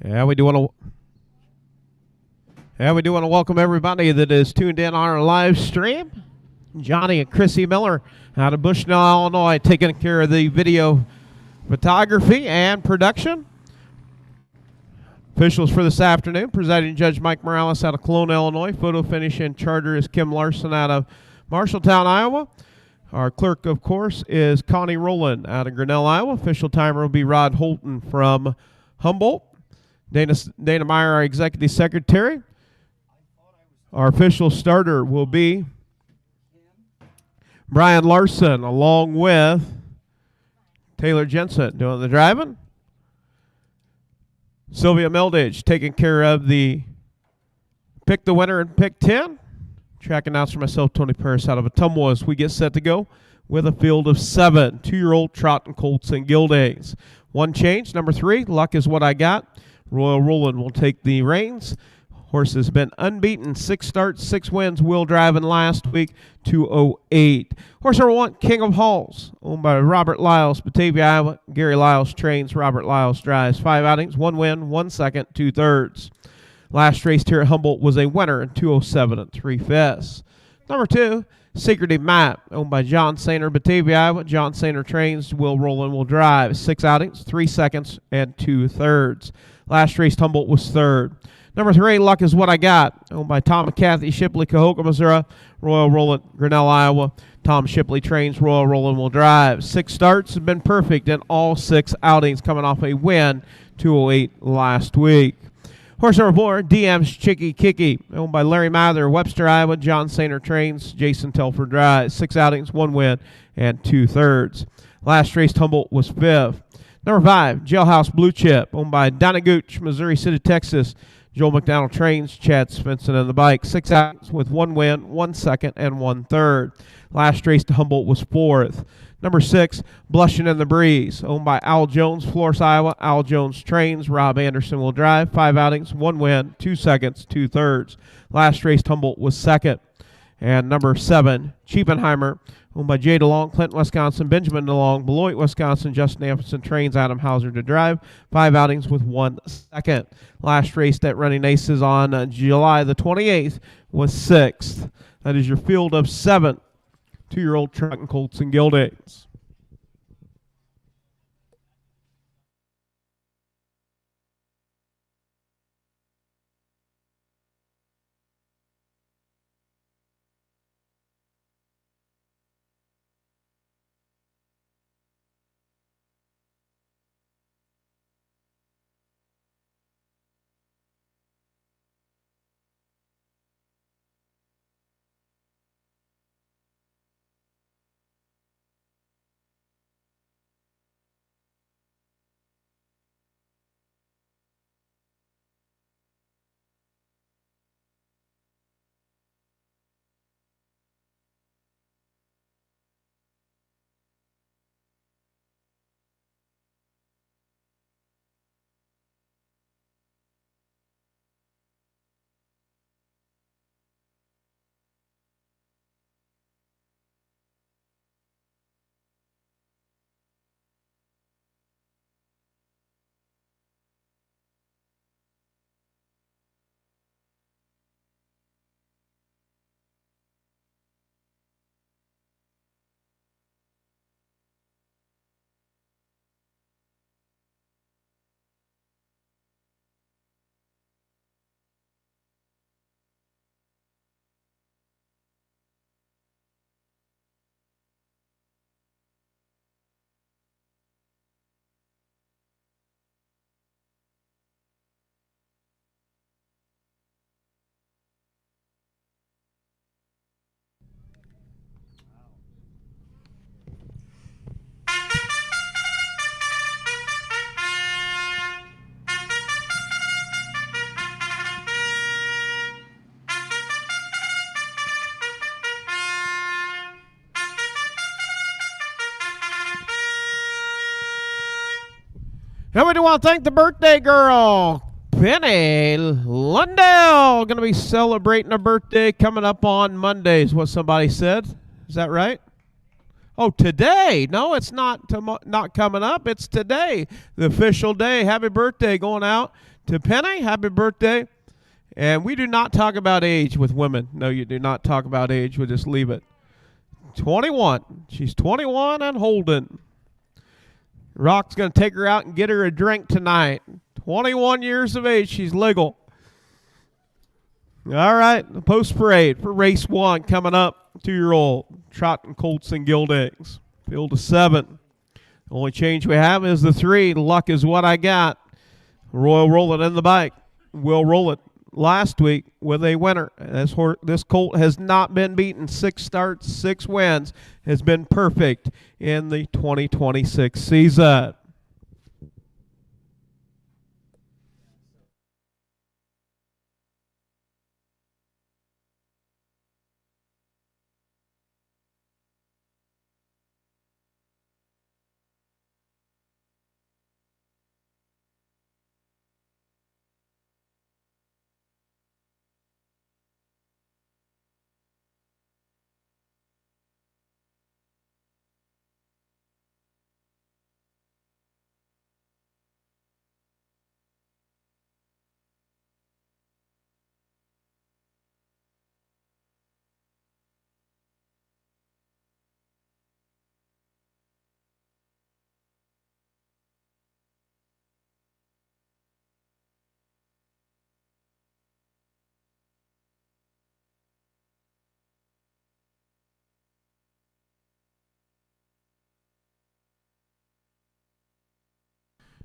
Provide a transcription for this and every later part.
Yeah, we do want to welcome everybody that is tuned in on our live stream. Johnny and Chrissy Miller out of Bushnell, Illinois, taking care of the video photography and production. Officials for this afternoon, presiding Judge Mike Morales out of Cologne, Illinois. Photo finish and charter is Kim Larson out of Marshalltown, Iowa. Our clerk, of course, is Connie Rowland out of Grinnell, Iowa. Official timer will be Rod Holton from Humboldt. Dana Meyer, our executive secretary. Our official starter will be Brian Larson, along with Taylor Jensen doing the driving. Sylvia Mildage taking care of the pick the winner and pick 10. Track announcer myself, Tony Paris out of Ottumwa, as we get set to go with a field of 7 2-year-old trot and colts and gildays. One change, number 3, Luck Is What I Got. Royal Roland will take the reins. Horse has been unbeaten, 6 starts, 6 wins, wheel driving last week, 208. Horse number 1, King of Halls, owned by Robert Lyles, Batavia, Iowa. Gary Lyles trains, Robert Lyles drives. 5 outings, 1 win, 1 second, 2/3. Last race here at Humboldt was a winner in 207 3/5. Number 2, Secretive Map, owned by John Sainer, Batavia, Iowa. John Sainer trains, Will Roland will drive. 6 outings, 3 seconds, and 2/3. Last race, Humboldt was 3rd. Number 3, Luck Is What I Got, owned by Tom and Kathy Shipley, Cahokia, Missouri. Royal Roland, Grinnell, Iowa. Tom Shipley trains, Royal Roland will drive. 6 starts have been perfect in all 6 outings, coming off a win, 208 last week. Horse number 4, DM's Chicky Kicky, owned by Larry Mather, Webster, Iowa. John Sainer trains, Jason Telford drives. 6 outings, 1 win, and 2/3. Last race, Humboldt was 5th. Number 5, Jailhouse Blue Chip, owned by Donna Gooch, Missouri City, Texas. Joel McDonald trains, Chad Svensson on the bike. 6 outings with 1 win, 1 second, and 1/3. Last race to Humboldt was 4th. Number 6, Blushing in the Breeze, owned by Al Jones, Florence, Iowa. Al Jones trains, Rob Anderson will drive. 5 outings, 1 win, 2 seconds, 2/3. Last race, Humboldt was 2nd. And number 7, Chiepenheimer, owned by Jay DeLong, Clinton, Wisconsin. Benjamin DeLong, Beloit, Wisconsin. Justin Anderson trains, Adam Hauser to drive. 5 outings with 1 second. Last race at Running Aces on July the 28th was 6th. That is your field of 7 2-year-old truck and colts and gildays. And we do want to thank the birthday girl, Penny Lundell. Going to be celebrating her birthday coming up on Monday is what somebody said. Is that right? Oh, today. No, it's not coming up. It's today, the official day. Happy birthday going out To Penny, happy birthday. And we do not talk about age with women. No, you do not talk about age. We'll just leave it. 21. She's 21 and holding. Rock's going to take her out and get her a drink tonight. 21 years of age. She's legal. All right, the post parade for race 1 coming up. 2-year-old trotting colts and geldings. Field of 7. The only change we have is the 3. Luck is what I got. Royal Roll It in the bike. We'll roll it last week with a winner. This colt has not been beaten. 6 starts, 6 wins. Has been perfect in the 2026 season.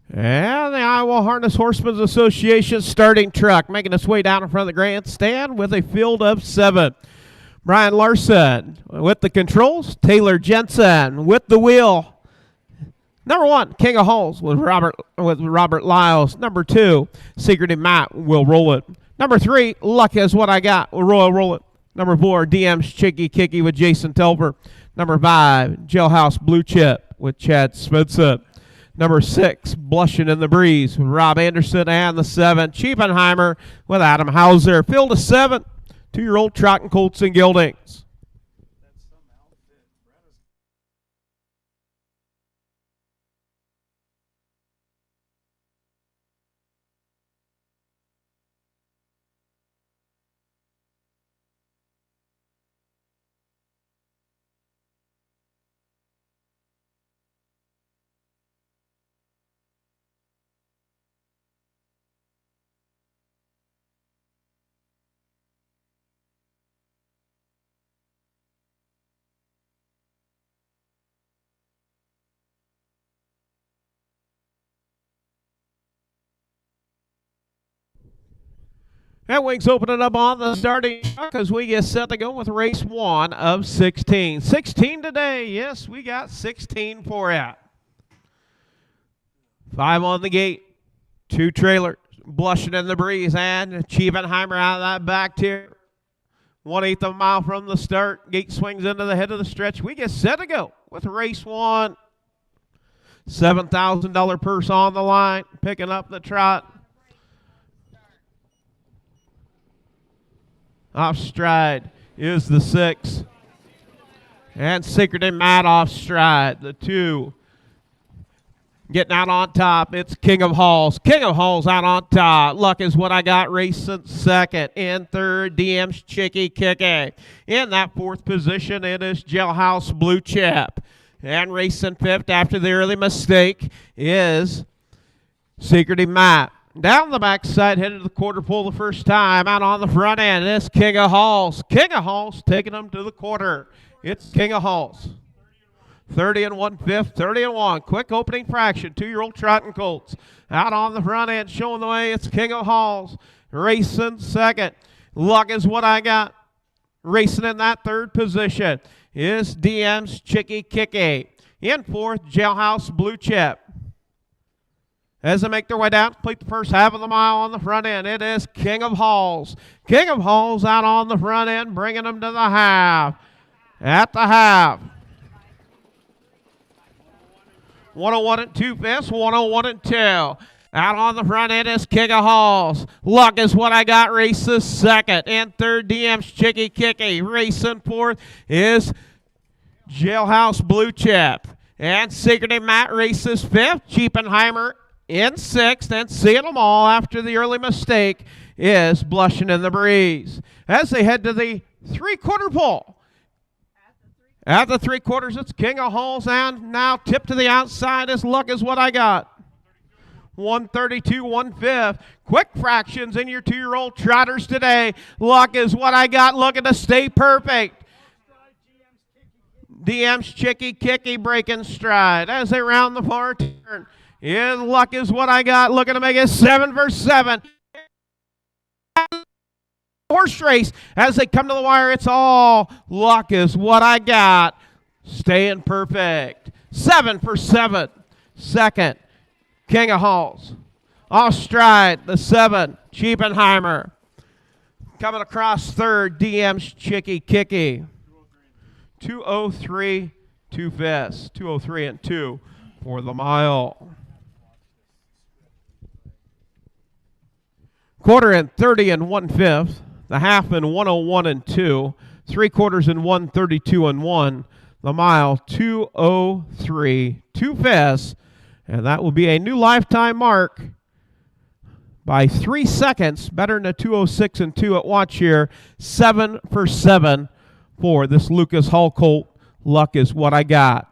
And the Iowa Harness Horseman Association starting truck making its way down in front of the grandstand with a field of 7. Brian Larson with the controls. Taylor Jensen with the wheel. Number 1, King of Halls with Robert Lyles. Number 2, Secretive Matt will roll it. Number 3, Luck is what I got with Royal Roll It. Number 4, DM's Chicky Kicky with Jason Telfer. Number 5, Jailhouse Blue Chip with Chad Smidson. Number 6, Blushing in the Breeze with Rob Anderson. And the 7, Chiepenheimer with Adam Hauser. Field of 7, 2-year-old trotting colts and geldings. That wing's opening up on the starting truck as we get set to go with race 1 of 16. 16 today. Yes, we got 16 for you. 5 on the gate. 2 trailers. Blushing in the Breeze and Chiepenheimer out of that back tier. 1/8 of a mile from the start. Gate swings into the head of the stretch. We get set to go with race 1. $7,000 purse on the line. Picking up the trot. Off stride is the 6. And Secretive Matt off stride, the 2. Getting out on top, it's King of Halls. King of Halls out on top. Luck is what I got racing 2nd. In 3rd, DM's Chicky Kicky. In that 4th position, it is Jailhouse Blue Chip. And racing 5th after the early mistake is Secretive Matt. Down the backside, headed to the quarter pole the first time. Out on the front end, this King of Halls. King of Halls taking them to the quarter. It's King of Halls. 30 and 1/5, 30 and 1. Quick opening fraction. 2-year-old trotting colts. Out on the front end, showing the way. It's King of Halls. Racing 2nd. Luck is what I got. Racing in that 3rd position is DM's Chicky Kicky. In 4th, Jailhouse Blue Chip. As they make their way down, complete the first half of the mile on the front end, it is King of Halls. King of Halls out on the front end, bringing them to the half. At the half. 101 and 2/5, 101 and 2. Out on the front end is King of Halls. Luck is what I got, races 2nd. In 3rd, DM's Chicky Kicky. Racing 4th is Jailhouse Blue Chip. And Secretive Matt races 5th. Chiepenheimer In sixth, and seeing them all after the early mistake is Blushing in the Breeze. As they head to the three-quarter pole. At the three quarters, it's King of Halls, and now tip to the outside is Luck Is What I Got. 132, 1/5. Quick fractions in your 2-year-old trotters today. Luck Is What I Got, looking to stay perfect. DM's Chicky Kicky breaking stride as they round the far turn. Luck Is What I Got, looking to make it 7 for 7. Horse race as they come to the wire. It's all Luck Is What I Got. Staying perfect. 7 for 7. Second, King of Halls. Off stride, the 7, Chiepenheimer. Coming across third, DM's Chicky Kicky. 2:03, 2/5. 2:03 and 2 for the mile. Quarter in 30 and 1/5. The half in 1:01 and 2. 3/4 in 1:32 and 1. The mile 2:03, 2/5. And that will be a new lifetime mark by 3 seconds. Better than a 2:06 and 2 at watch here. 7 for 7 for this Lucas Hull colt. Luck Is What I Got.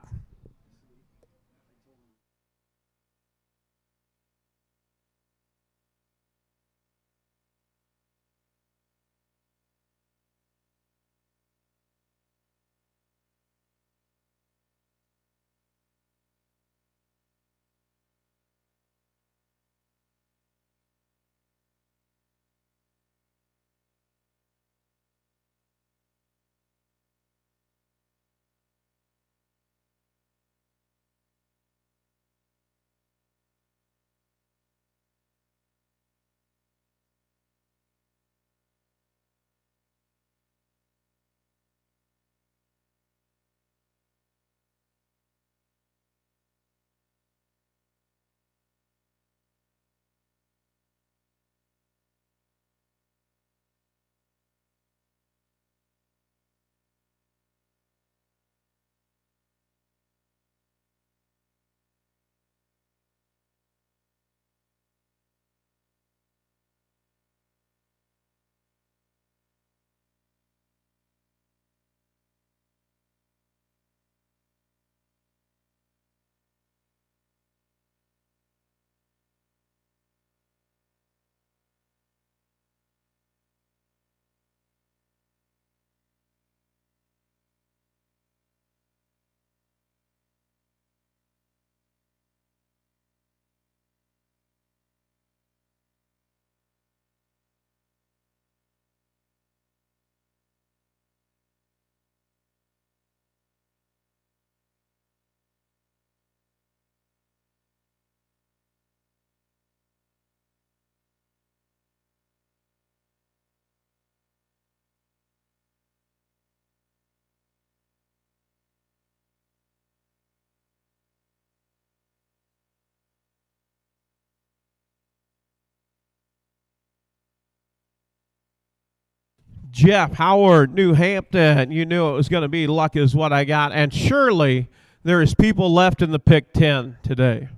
Jeff Howard, New Hampton. You knew it was going to be Luck Is What I Got. And surely there is people left in the pick 10 today.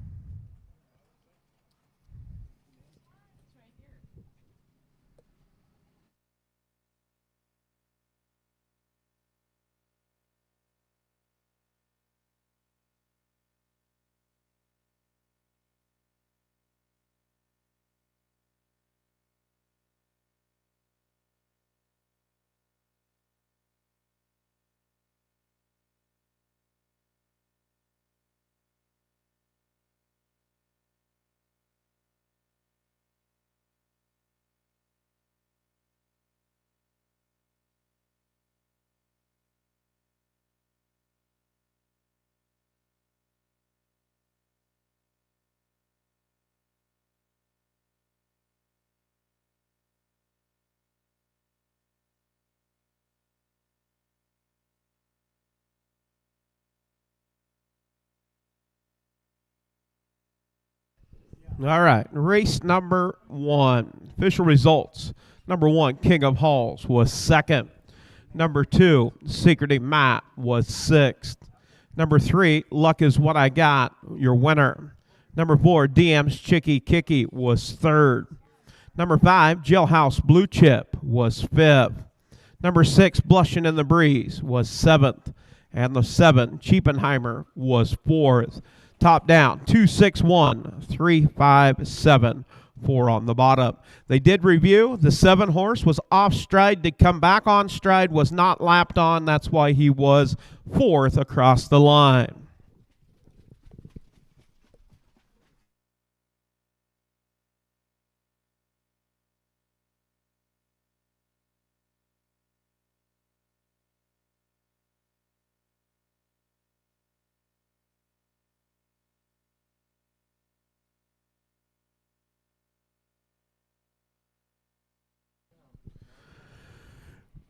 All right, race number 1. Official results. Number 1, King of Halls was second. Number 2, Secretive Matt was 6th. Number 3, Luck Is What I Got, your winner. Number 4, DM's Chicky Kicky was third. Number 5, Jailhouse Blue Chip was fifth. Number 6, Blushing in the Breeze was seventh. And the 7, Cheapenheimer was fourth. Top down, 2, 6, 1, 3, 5, 7. 4 on the bottom. They did review. The 7 horse was off stride, did come back on stride, was not lapped on. That's why he was fourth across the line.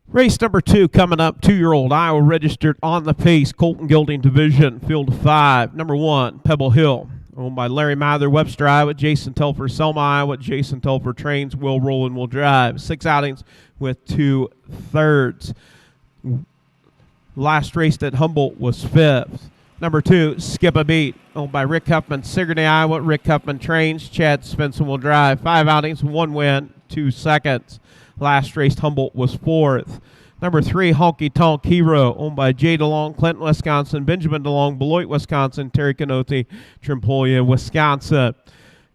Race number 2 coming up, 2-year-old Iowa registered on the pace, Colton Gilding Division, field of 5. Number 1, Pebble Hill, owned by Larry Mather, Webster, Iowa. Jason Telfer, Selma, Iowa. Jason Telfer trains, will roll and will drive. 6 outings with 2 thirds. Last race at Humboldt was 5th. Number 2, Skip a Beat, owned by Rick Huffman, Sigourney, Iowa. Rick Huffman trains, Chad Svensson will drive. 5 outings, 1 win, 2 seconds. Last race, Humboldt was 4th. Number 3, Honky Tonk Hero, owned by Jay DeLong, Clinton, Wisconsin. Benjamin DeLong, Beloit, Wisconsin. Terry Canote, Trimpolia, Wisconsin.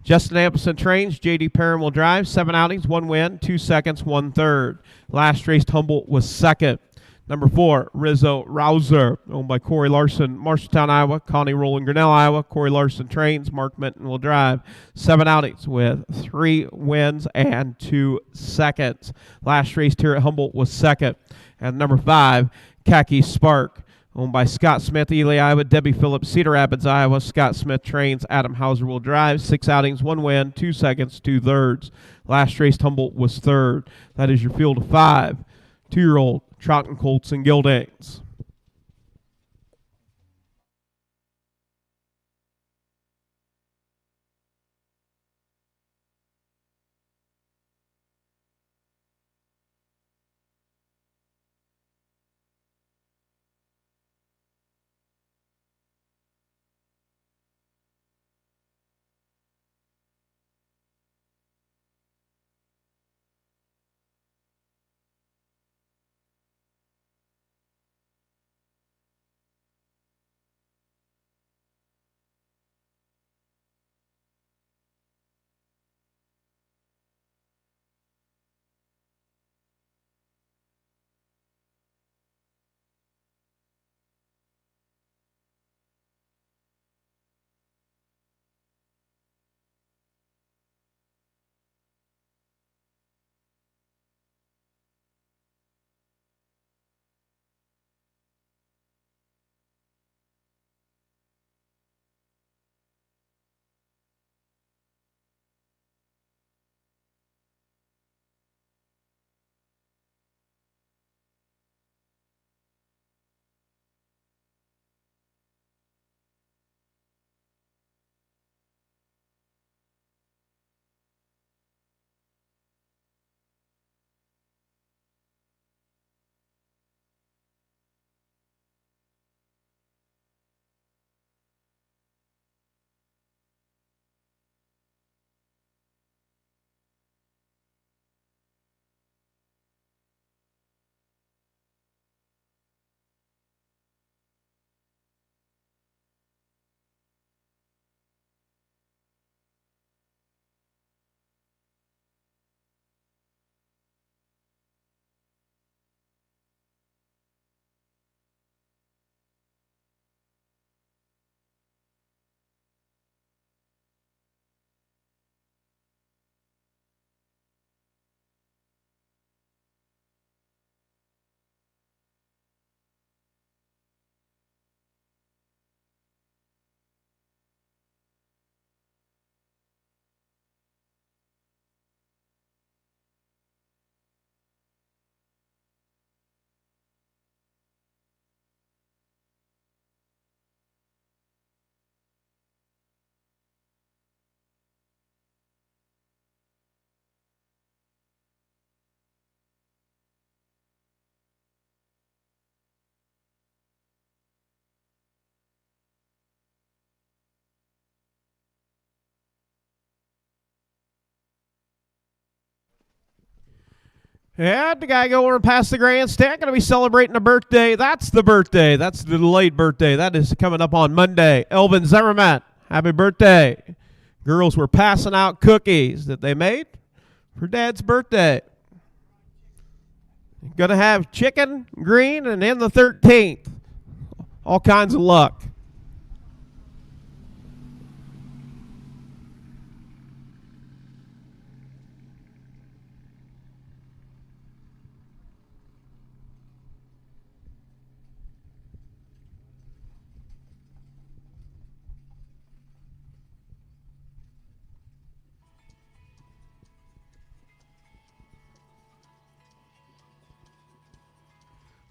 Justin Ampleson trains, J.D. Perrin will drive. 7 outings, 1 win, 2 seconds, 1 third. Last race, Humboldt was 2nd. Number 4, Rizzo Rouser, owned by Corey Larson, Marshalltown, Iowa. Connie Rowland, Grinnell, Iowa. Corey Larson trains, Mark Minton will drive. 7 outings with 3 wins and 2 seconds. Last race here at Humboldt was 2nd. And number 5, Khaki Spark, owned by Scott Smith, Ely, Iowa. Debbie Phillips, Cedar Rapids, Iowa. Scott Smith trains, Adam Hauser will drive. 6 outings, 1 win, 2 seconds, 2 thirds. Last race, Humboldt was 3rd. That is your field of 5. 2-year-old Trouton Colts and Gildings. And the guy going past the grandstand, going to be celebrating a birthday. That's the birthday. That's the delayed birthday. That is coming up on Monday. Elvin Zimmerman, happy birthday. Girls were passing out cookies that they made for Dad's birthday. Going to have chicken, green, and in the 13th. All kinds of luck.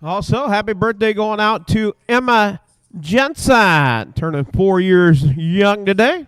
Also, happy birthday going out to Emma Jensen, turning 4 years young today.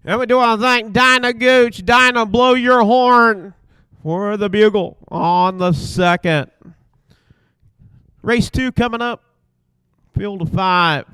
And we do want to thank Dinah Gooch. Dinah, blow your horn for the bugle on the second. Race 2 coming up. Field of 5.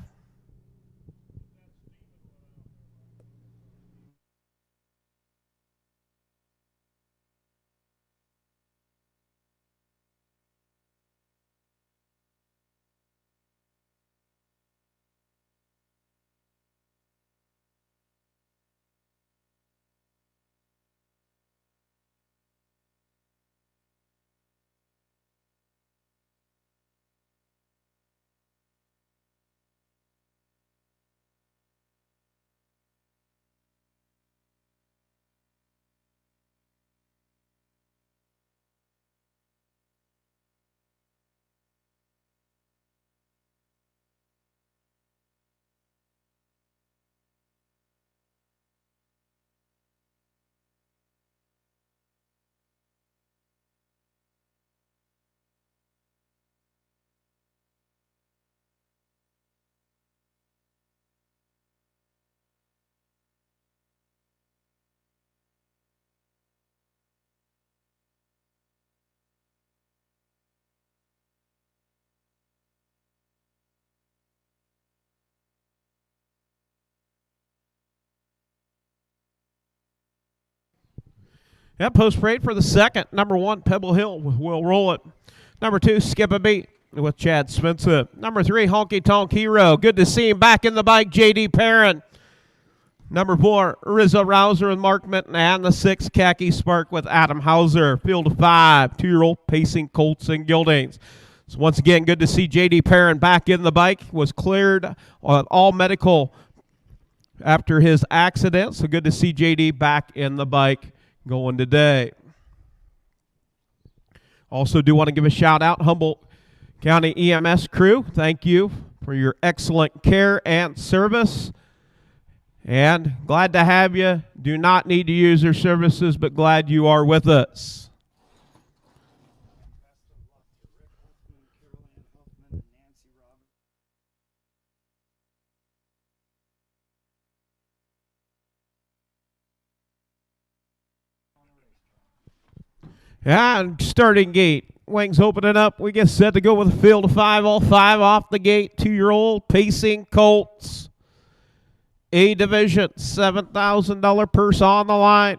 Yep, post parade for the second. Number 1, Pebble Hill with Will Roll It. Number 2, Skip a Beat with Chad Spencer. Number 3, Honky Tonk Hero. Good to see him back in the bike, J.D. Perrin. Number 4, Rizzo Rouser and Mark Minton. And the 6, Khaki Spark with Adam Hauser. Field of 5, 2-year-old Pacing Colts and Gildings. So once again, good to see J.D. Perrin back in the bike. Was cleared on all medical after his accident. So good to see J.D. back in the bike going today. Also do want to give a shout out, Humboldt County EMS crew. Thank you for your excellent care and service. And glad to have you. Do not need to use their services, but glad you are with us. And starting gate. Wings opening up. We get set to go with a field of 5. All 5 off the gate. 2-year-old Pacing Colts. A division. $7,000 purse on the line.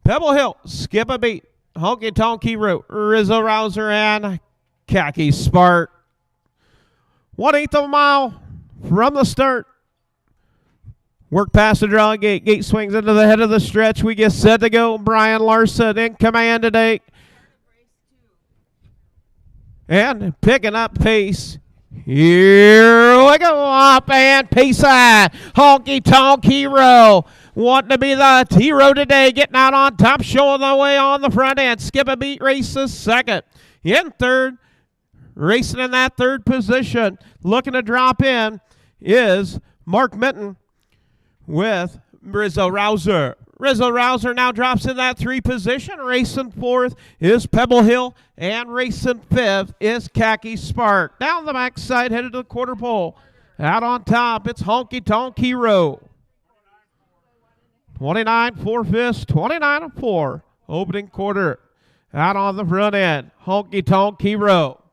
Pebble Hill. Skip a Beat. Honky Tonk Hero. Rizzo Rouser and Khaki Spark. 1/8 of a mile from the start. Work past the draw gate. Gate swings into the head of the stretch. We get set to go. Brian Larson in command today. And picking up pace. Here we go. Up and pace on. Honky Tonk Hero. Wanting to be the hero today. Getting out on top. Showing the way on the front end. Skip a Beat races second. In third. Racing in that third position. Looking to drop in is Mark Minton with Rizzo Rouser. Rizzo Rouser now drops in that 3 position. Racing 4th is Pebble Hill, and racing 5th is Khaki Spark. Down the backside, headed to the quarter pole. Out on top, it's Honky Tonk Hero. 29 4/5, 29-4. Opening quarter. Out on the front end, Honky Tonk Hero.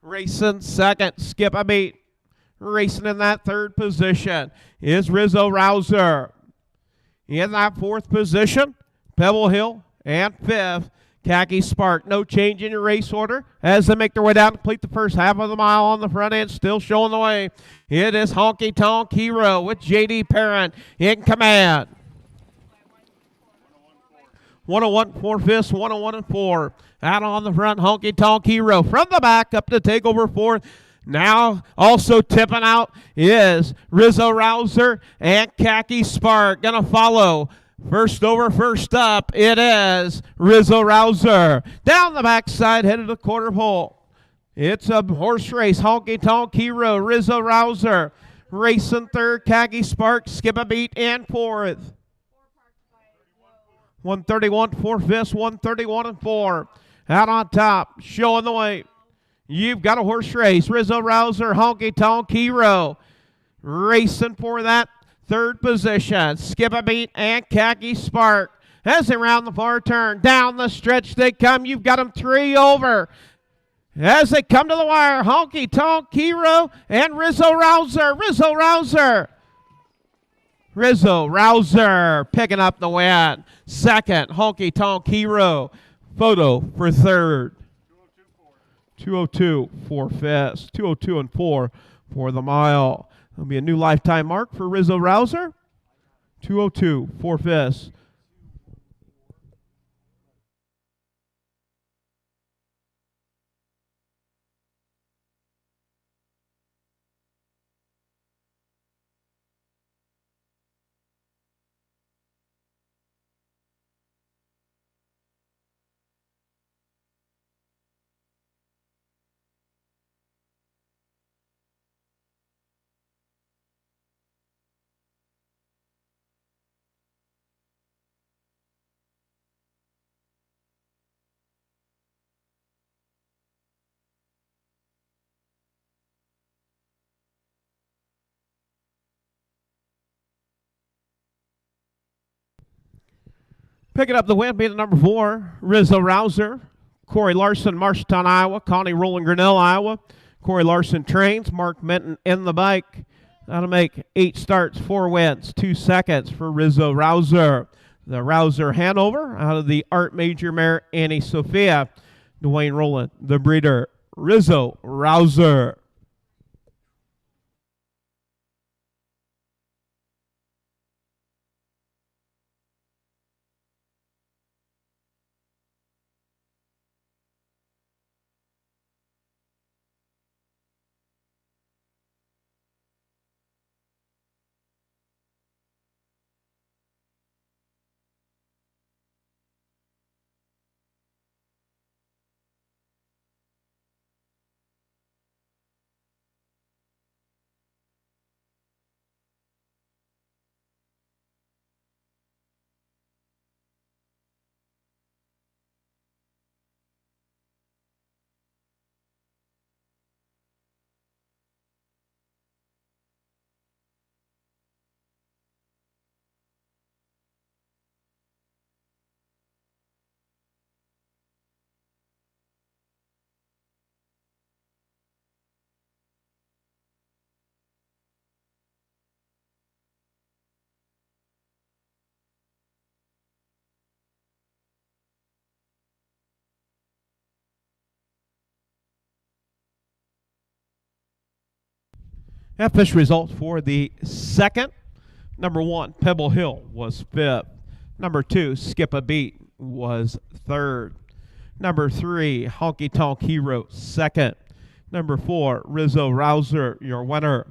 Racing 2nd, Skip a Beat. Racing in that 3rd position is Rizzo Rouser. In that 4th position, Pebble Hill, and 5th, Khaki Spark. No change in your race order as they make their way down to complete the first half of the mile on the front end. Still showing the way. It is Honky Tonk Hero with J.D. Parent in command. 101 4/5, 101-4. Out on the front, Honky Tonk Hero. From the back up to take over 4th. Now also tipping out is Rizzo Rouser and Khaki Spark. Gonna follow. First over, first up, it is Rizzo Rouser. Down the backside, headed to the quarter pole. It's a horse race. Honky Tonk Hero, Rizzo Rouser. Racing 3rd, Khaki Spark, Skip a Beat in 4th. 131 4/5, 131-4. Out on top, showing the way. You've got a horse race. Rizzo Rouser, Honky Tonk Hero. Racing for that 3rd position. Skip a Beat and Khaki Spark. As they round the far turn. Down the stretch they come. You've got them 3 over. As they come to the wire, Honky Tonk Hero and Rizzo Rouser. Rizzo Rouser. Rizzo Rouser picking up the win. 2nd, Honky Tonk Hero. Photo for 3rd. 2:02 4/5, 2:02-4 for the mile. There'll be a new lifetime mark for Rizzo Rouser. 2:02 4/5. Picking up the win, being the number 4, Rizzo Rouser. Corey Larson, Marshalltown, Iowa. Connie Rowland, Grinnell, Iowa. Corey Larson trains. Mark Minton in the bike. That'll make 8 starts, 4 wins, 2 seconds for Rizzo Rouser. The Rouser Hanover out of the Art Major mare Annie Sophia. Dwayne Rowland, the breeder. Rizzo Rouser. Official results for the 2nd. Number 1, Pebble Hill was 5th. Number 2, Skip a Beat was 3rd. Number 3, Honky Tonk Hero, 2nd. Number 4, Rizzo Rouser, your winner.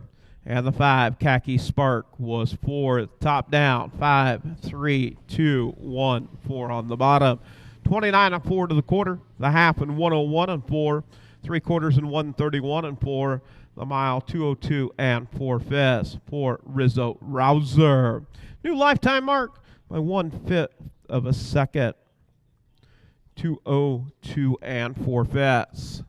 And the 5, Khaki Spark, was 4th. Top down, 5, 3, 2, 1, 4 on the bottom. 29-4 to the quarter, the half and 101-4, 3/4 and 131-4. The mile 2:02 4/5 for Rizzo Rouser. New lifetime mark by 1/5 of a second to 0-2 and forfeits.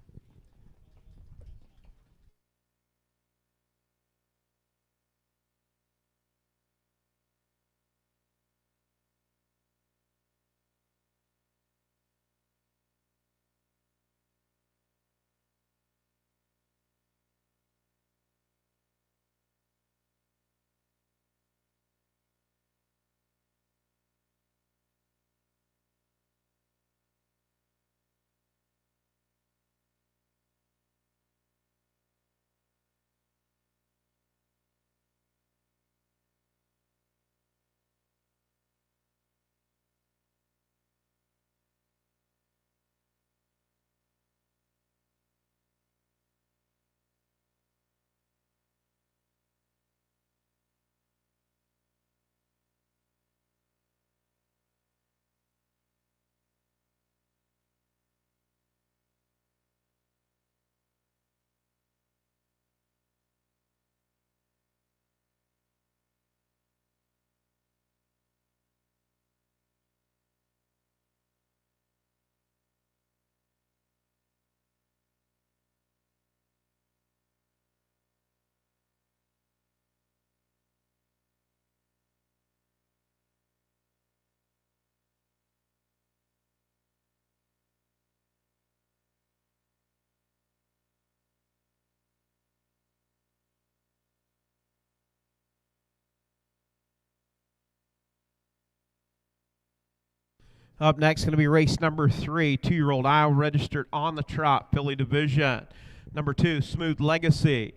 Up next, going to be race number 3, 2-year-old Iowa registered on the trot, Philly Division. Number 2, Smooth Legacy.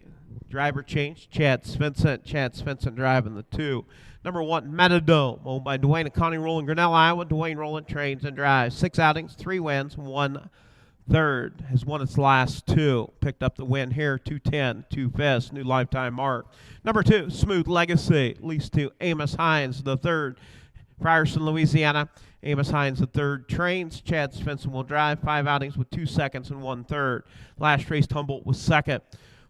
Driver change, Chad Svensson. Chad Svensson driving the 2. Number 1, Metadome, owned by Dwayne and Connie Rowland, Grinnell, Iowa. Dwayne Rowland trains and drives. 6 outings, 3 wins, 1 third. Has won its last 2. Picked up the win here, 210, 2 fifths, new lifetime mark. Number 2, Smooth Legacy, leased to Amos Hines the 3rd. Frierson, Louisiana. Amos Hines III trains. Chad Svensson will drive. 5 outings with 2 seconds and 1 third. Last race, Humboldt was 2nd.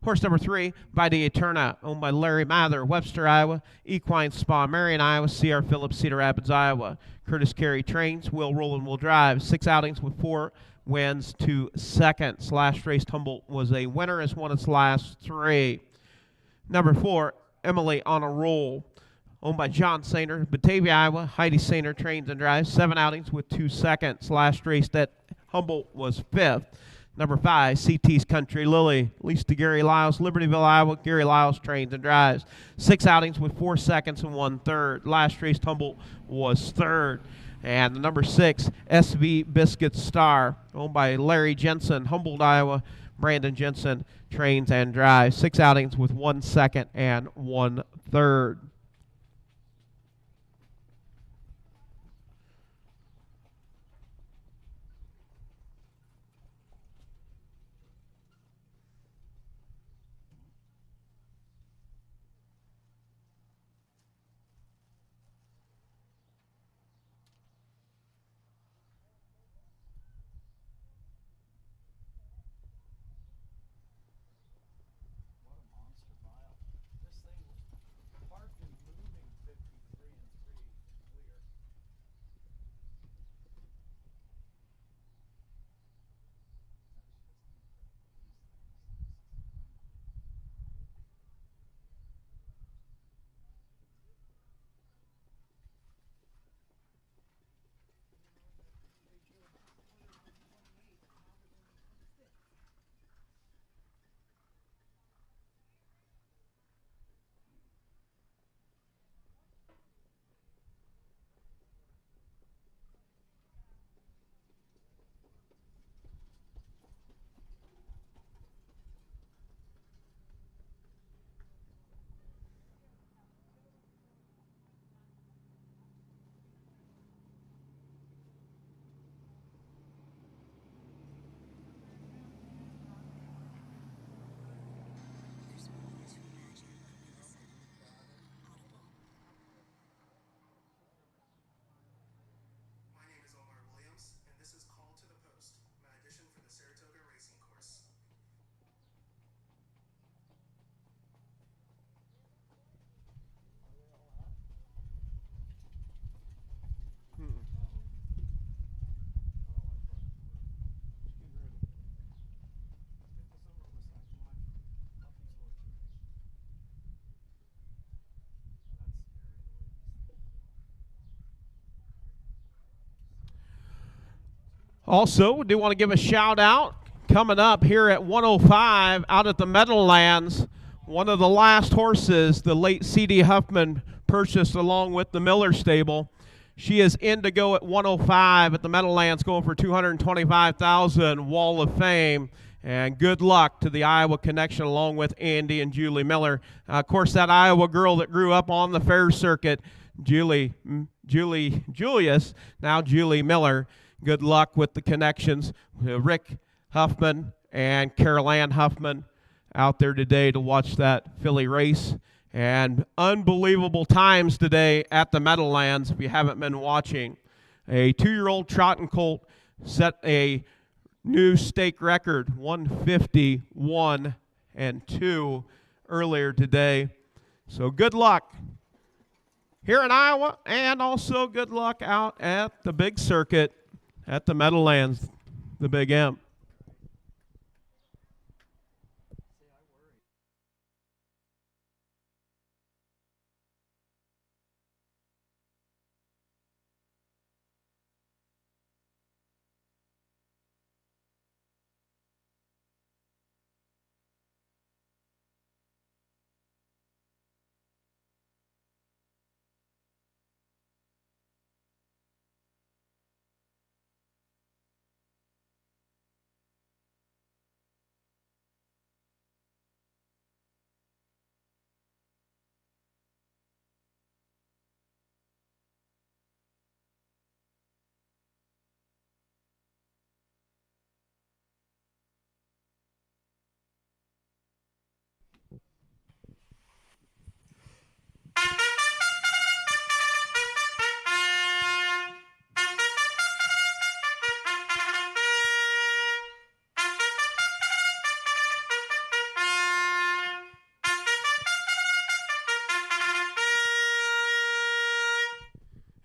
Horse number 3, By the Eterna, owned by Larry Mather, Webster, Iowa. Equine Spa, Marion, Iowa. C.R. Phillips, Cedar Rapids, Iowa. Curtis Carey trains. Will Rowland will drive. 6 outings with 4 wins, 2 seconds. Last race, Humboldt was a winner, has won its last 3. Number 4, Emily on a Roll, owned by John Sainer, Batavia, Iowa. Heidi Sainer trains and drives. 7 outings with 2 seconds. Last race at Humboldt was 5th. Number 5, CT's Country Lily, leased to Gary Lyles, Libertyville, Iowa. Gary Lyles trains and drives. 6 outings with 4 seconds and 1 third. Last race, Humboldt was 3rd. And the number 6, SV Biscuit Star, owned by Larry Jensen, Humboldt, Iowa. Brandon Jensen trains and drives. 6 outings with 1 second and 1 third. Also, we do want to give a shout out coming up here at 105 out at the Meadowlands. One of the last horses the late C.D. Huffman purchased along with the Miller stable. She is in to go at 105 at the Meadowlands, going for $225,000 Wall of Fame. And good luck to the Iowa connection along with Andy and Julie Miller. Of course, that Iowa girl that grew up on the fair circuit, Julius, now Julie Miller. Good luck with the connections. Rick Huffman and Carol Ann Huffman out there today to watch that filly race. And unbelievable times today at the Meadowlands if you haven't been watching. A 2-year-old trotting colt set a new stake record, 151-2 earlier today. So good luck here in Iowa, and also good luck out at the big circuit at the Meadowlands, the Big M.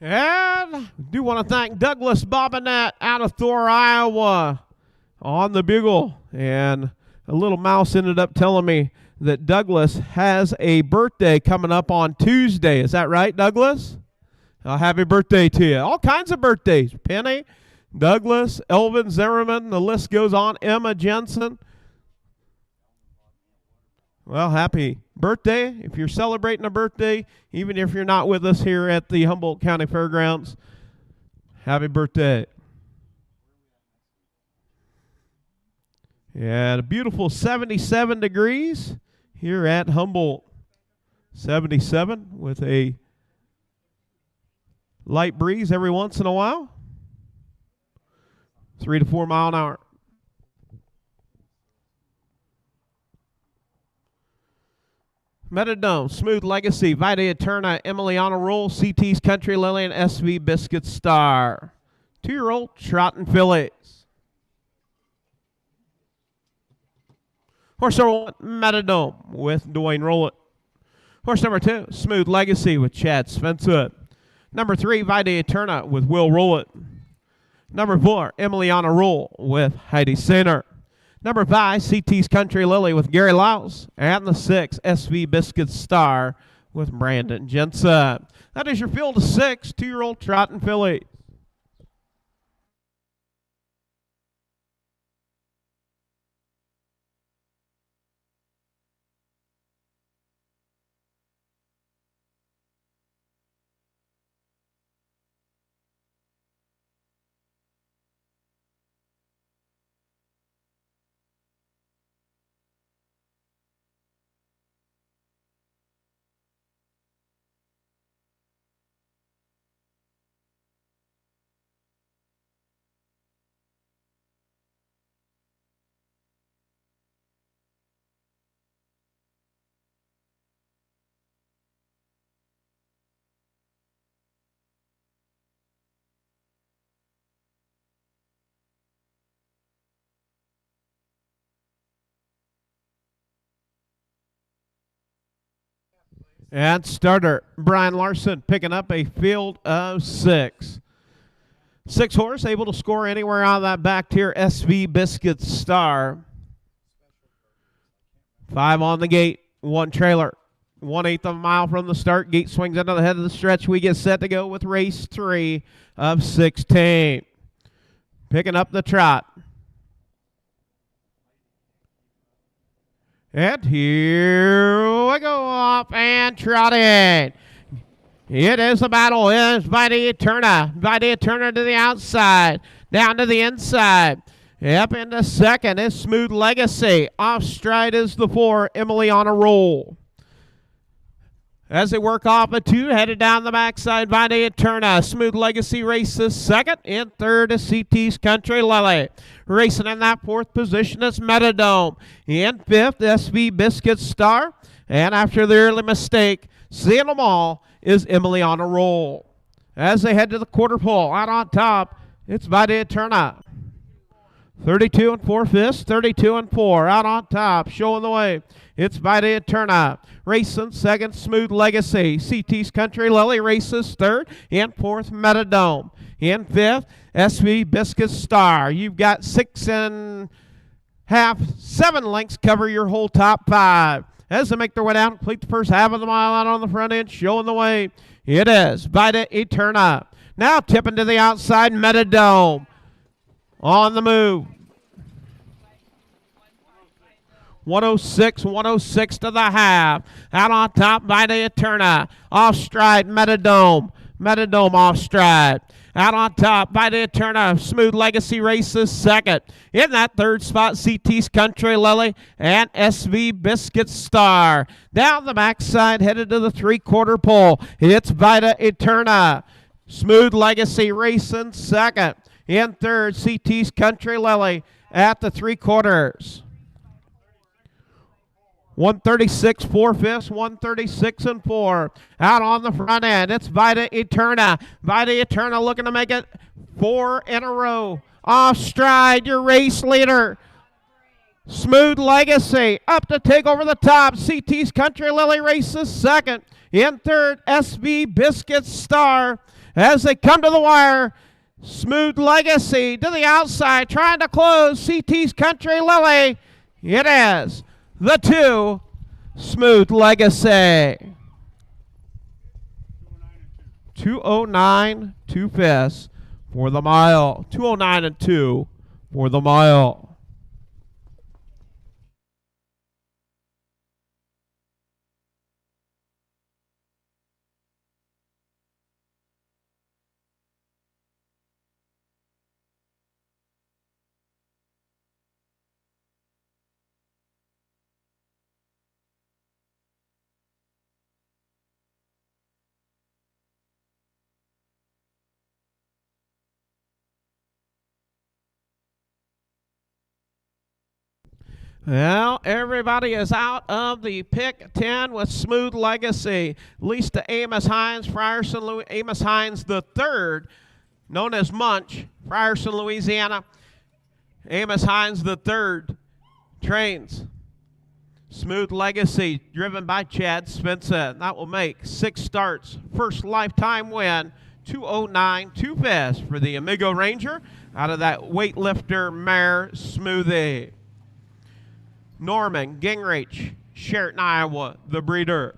And do want to thank Douglas Bobinette out of Thor, Iowa on the bugle. And a little mouse ended up telling me that Douglas has a birthday coming up on Tuesday. Is that right, Douglas? Happy birthday to you. All kinds of birthdays. Penny, Douglas, Elvin Zimmerman, the list goes on. Emma Jensen. Well, happy birthday if you're celebrating a birthday, even if you're not with us here at the Humboldt County Fairgrounds. Happy birthday. And a beautiful 77 degrees here at Humboldt. 77 with a light breeze every once in a while. 3 to 4 mile an hour. Metadome, Smooth Legacy, Vita Eterna, Emiliana Roll, CT's Country Lily, and SV Biscuit Star. 2-year-old trotting fillies. Horse number 1, Metadome with Dwayne Rowlett. Horse number 2, Smooth Legacy with Chad Svensson. Number 3, Vita Eterna with Will Rowlett. Number 4, Emiliana Roll with Heidi Sainer. Number 5, CT's Country Lily with Gary Laus. And the 6, SV Biscuit Star with Brandon Jensen. That is your field of 6 2-year-old trotting fillies. And starter Brian Larson picking up a field of 6. 6 horse able to score anywhere out of that back tier. SV Biscuit Star. 5 on the gate, 1 trailer. 1/8 of a mile from the start. Gate swings into the head of the stretch. We get set to go with race 3 of 16. picking up the trot. And here we go, off and trotting. It is the battle. It is Mighty Eterna. Mighty Eterna to the outside, down to the inside. Up into second is Smooth Legacy. Off stride is the 4, Emily on a roll. As they work off a 2, headed down the backside, Mighty Eterna. Smooth Legacy races second. In third is CT's Country Lily. Racing in that 4th position is Metadome. In 5th, SV Biscuit Star. And after the early mistake, seeing them all, is Emily on a roll. As they head to the quarter pole, out on top, it's Mighty Eterna. 32 and 4/5, 32 and 4, out on top, showing the way. It's Mighty Eterna. Racing second, Smooth Legacy. CT's Country Lily races third. In 4th, Metadome. In 5th, SV Biscuit Star. You've got 6 and half, 7 lengths cover your whole top 5. As they make their way down, complete the first half of the mile out on the front end, showing the way. It is Mighty Eterna. Now tipping to the outside, Metadome. On the move. 106, 106 to the half. Out on top, Mighty Eterna. Off stride, Metadome. Metadome off stride. Out on top, Mighty Eterna. Smooth Legacy races second. In that 3rd spot, CT's Country Lily and SV Biscuit Star. Down the backside, headed to the 3/4 pole. It's Mighty Eterna. Smooth Legacy racing second. In 3rd, CT's Country Lily at the 3/4. 136, 4/5, 136 and 4. Out on the front end, it's Mighty Eterna. Mighty Eterna looking to make it 4 in a row. Off stride, your race leader. Smooth Legacy up to take over the top. CT's Country Lily races second. In 3rd, SV Biscuit Star. As they come to the wire, Smooth Legacy to the outside, trying to close. CT's Country Lily. It is the 2, Smooth Legacy. 2:09, 2/5 for the mile. 2:09 and 2 for the mile. Well, everybody is out of the pick 10 with Smooth Legacy. Lisa Amos Hines, Frierson, Amos Hines the third, known as Munch, Frierson, Louisiana. Amos Hines the third trains Smooth Legacy, driven by Chad Svensson. That will make 6 starts. First lifetime win, 2:09, 2/5 for the Amigo Ranger out of that weightlifter mare Smoothie. Norman Gingrich, Sheraton, Iowa, the breeder.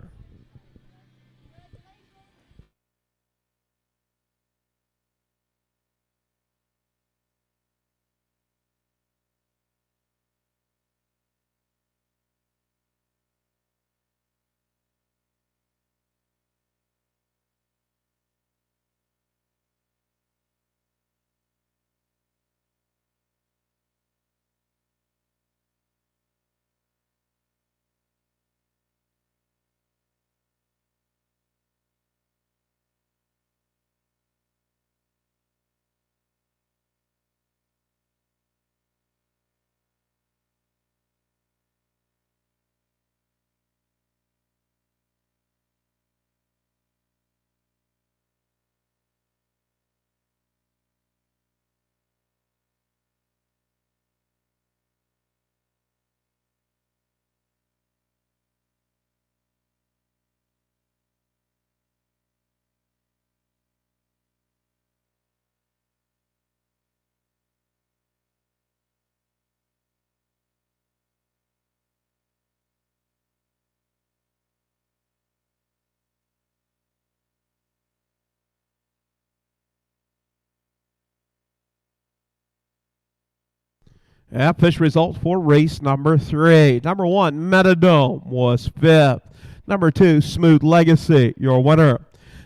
Official results for race number 3. Number 1, Metadome was 5th. Number 2, Smooth Legacy, your winner.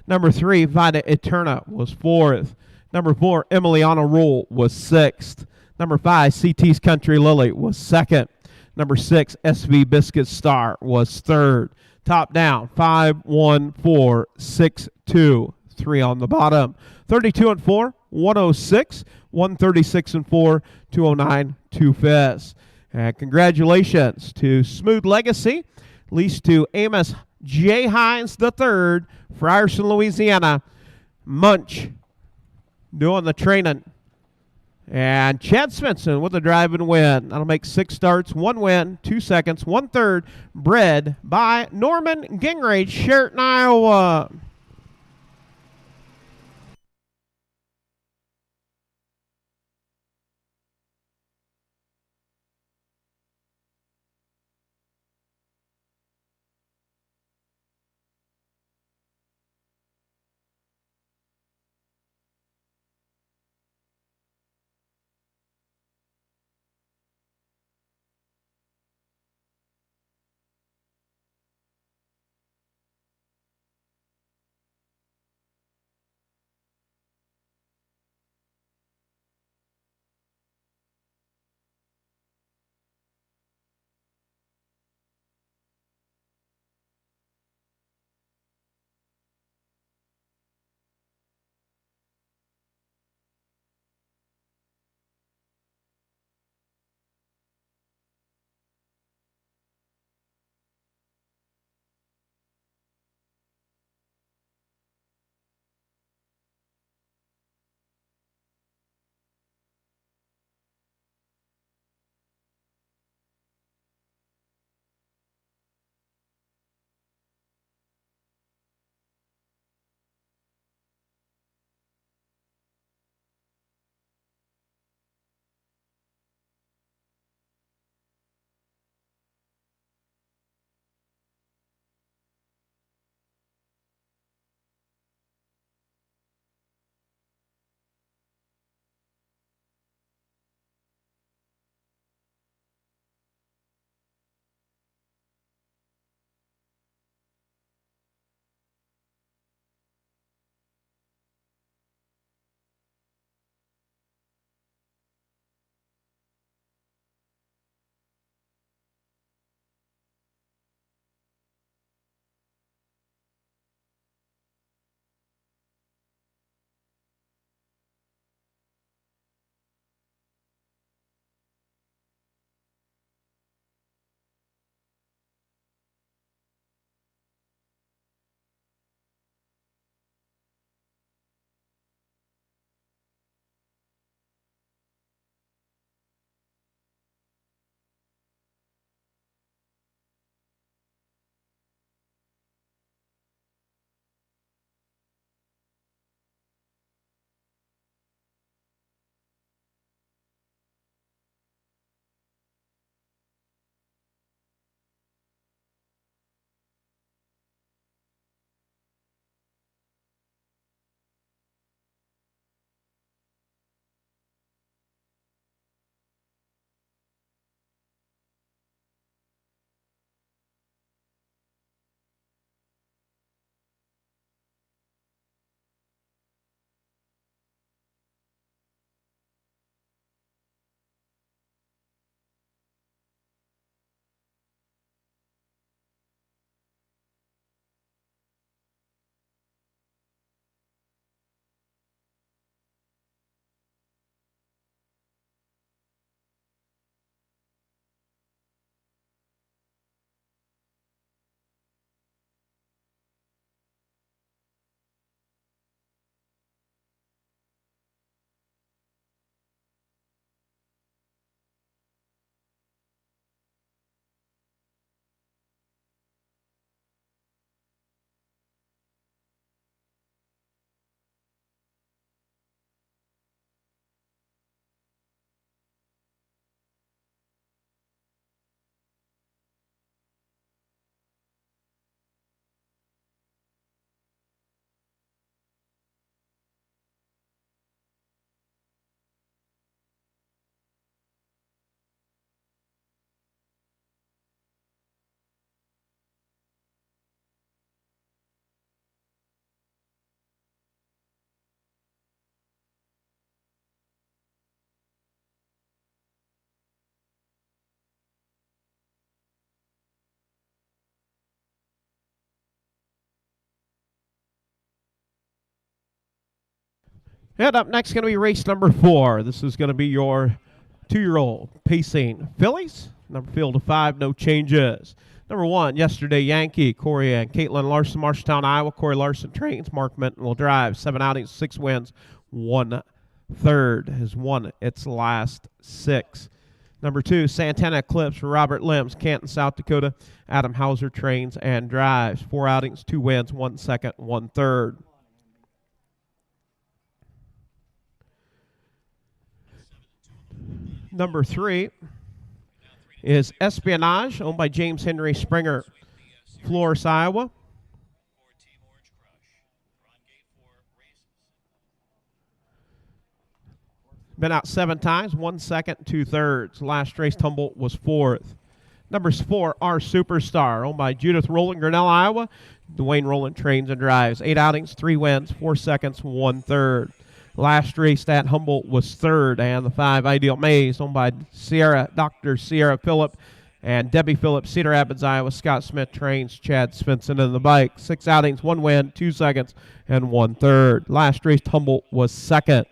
Number 3, Vita Eterna was 4th. Number 4, Emiliana Rule was 6th. Number 5, CT's Country Lily was 2nd. Number 6, SV Biscuit Star was 3rd. Top down, 5, 1, 4, 6, 2, 3 on the bottom. 32 and 4, 106, 136 and 4, 209, 2 fifths. And congratulations to Smooth Legacy, leased to Amos J. Hines III, Frierson, Louisiana. Munch doing the training. And Chad Svensson with a drive and win. That'll make 6 starts, 1 win, 2 seconds, 1/3, bred by Norman Gingrich, Sheraton, Iowa. And up next going to be race number 4. This is going to be your 2-year-old pacing fillies. Number field of 5, no changes. Number 1, Yesterday Yankee, Corey and Caitlin Larson, Marshalltown, Iowa. Corey Larson trains, Mark Minton will drive. 7 outings, 6 wins, 1/3 has won its last 6. Number 2, Santana Eclipse for Robert Limbs, Canton, South Dakota. Adam Hauser trains and drives. 4 outings, 2 wins, 1 second, 1/3. Number 3 is Espionage, owned by James Henry Springer, Florence, Iowa. Been out 7 times, 1 second, 2/3. Last race, Humboldt was 4th. Number 4, Our Superstar, owned by Judith Rowland, Grinnell, Iowa. Dwayne Rowland trains and drives. 8 outings, 3 wins, 4 seconds, 1/3. Last race at Humboldt was 3rd, and the 5, Ideal Maze, owned by Dr. Sierra Phillip and Debbie Phillips, Cedar Rapids, Iowa. Scott Smith trains, Chad Svensson in the bike. 6 outings, 1 win, 2 seconds, and 1/3. Last race, Humboldt was 2nd.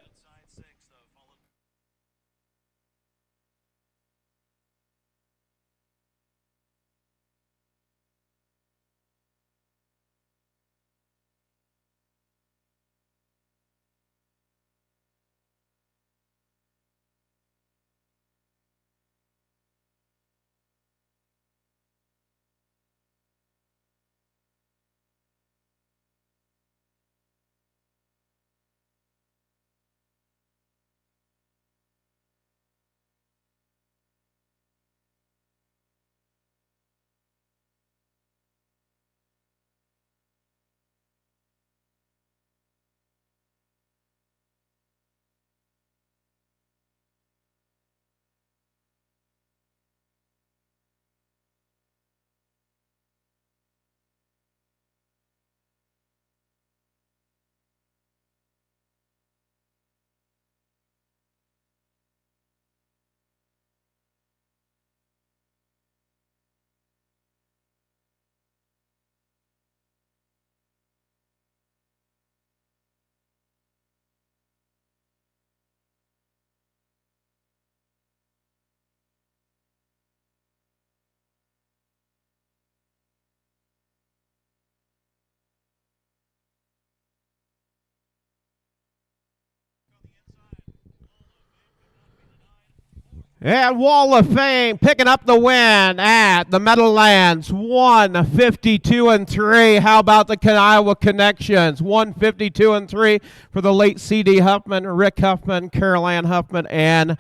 And Wall of Fame picking up the win at the Meadowlands, 152-3. How about the Iowa Connections? 152-3 for the late C.D. Huffman, Rick Huffman, Carol Ann Huffman, and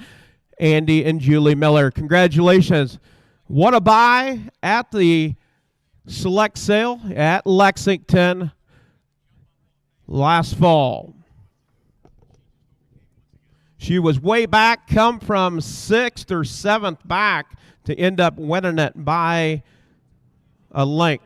Andy and Julie Miller. Congratulations. What a buy at the select sale at Lexington last fall. She was way back, come from 6th or 7th back to end up winning it by a length.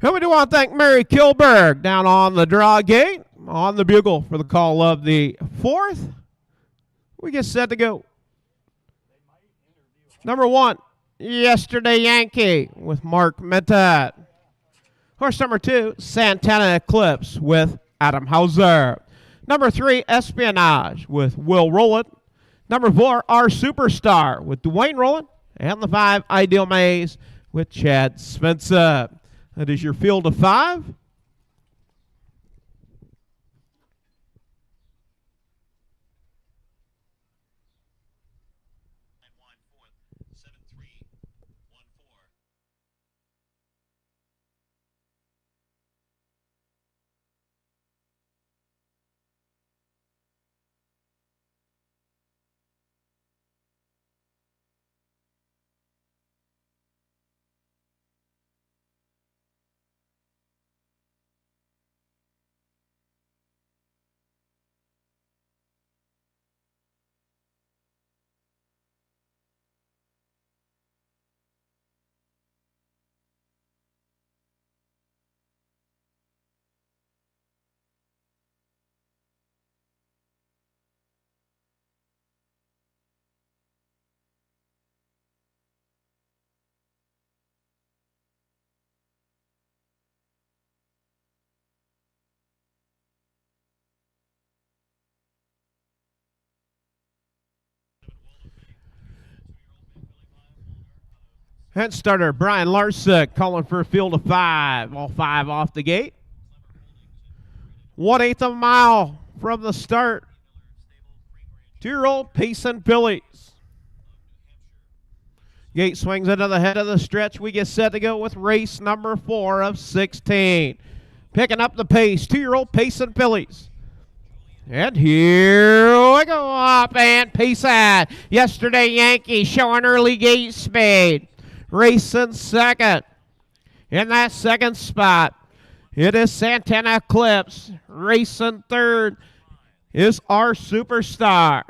And we do want to thank Mary Kilberg down on the draw gate, on the bugle for the call of the 4th. We get set to go. Number 1, Yesterday Yankee with Mark Minton. Horse number 2, Santana Eclipse with Adam Hauser. Number 3, Espionage with Will Rowland. Number 4, Our Superstar with Dwayne Rowland. And the 5, Ideal Maze with Chad Svensson. That is your field of 5. Head starter Brian Larson calling for a field of 5. All 5 off the gate. 1/8 of a mile from the start. 2-year-old Payson Fillies. Gate swings into the head of the stretch. We get set to go with race number 4 of 16. Picking up the pace, 2-year-old Payson Fillies. And here we go up and Payson. Yesterday Yankee showing early gate speed. Racing second. In that second spot, it is Santana Eclipse. Racing third is our Superstar.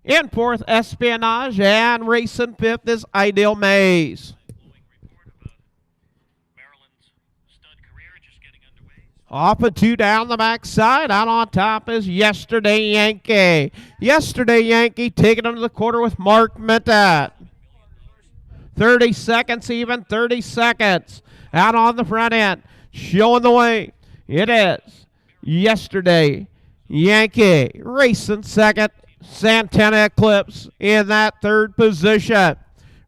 In fourth, Espionage, and racing fifth is Ideal Maze. Off of 2 down the backside. Out on top is Yesterday Yankee. Yesterday Yankee taking him to the quarter with Mark Mintat. 30 seconds even, 30 seconds. Out on the front end, showing the way. It is Yesterday Yankee. Racing second, Santana Eclipse in that third position.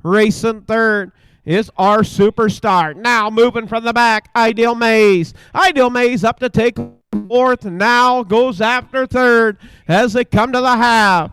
Racing third is our Superstar. Now moving from the back, Ideal Maze. Ideal Maze up to take fourth. Now goes after third as they come to the half.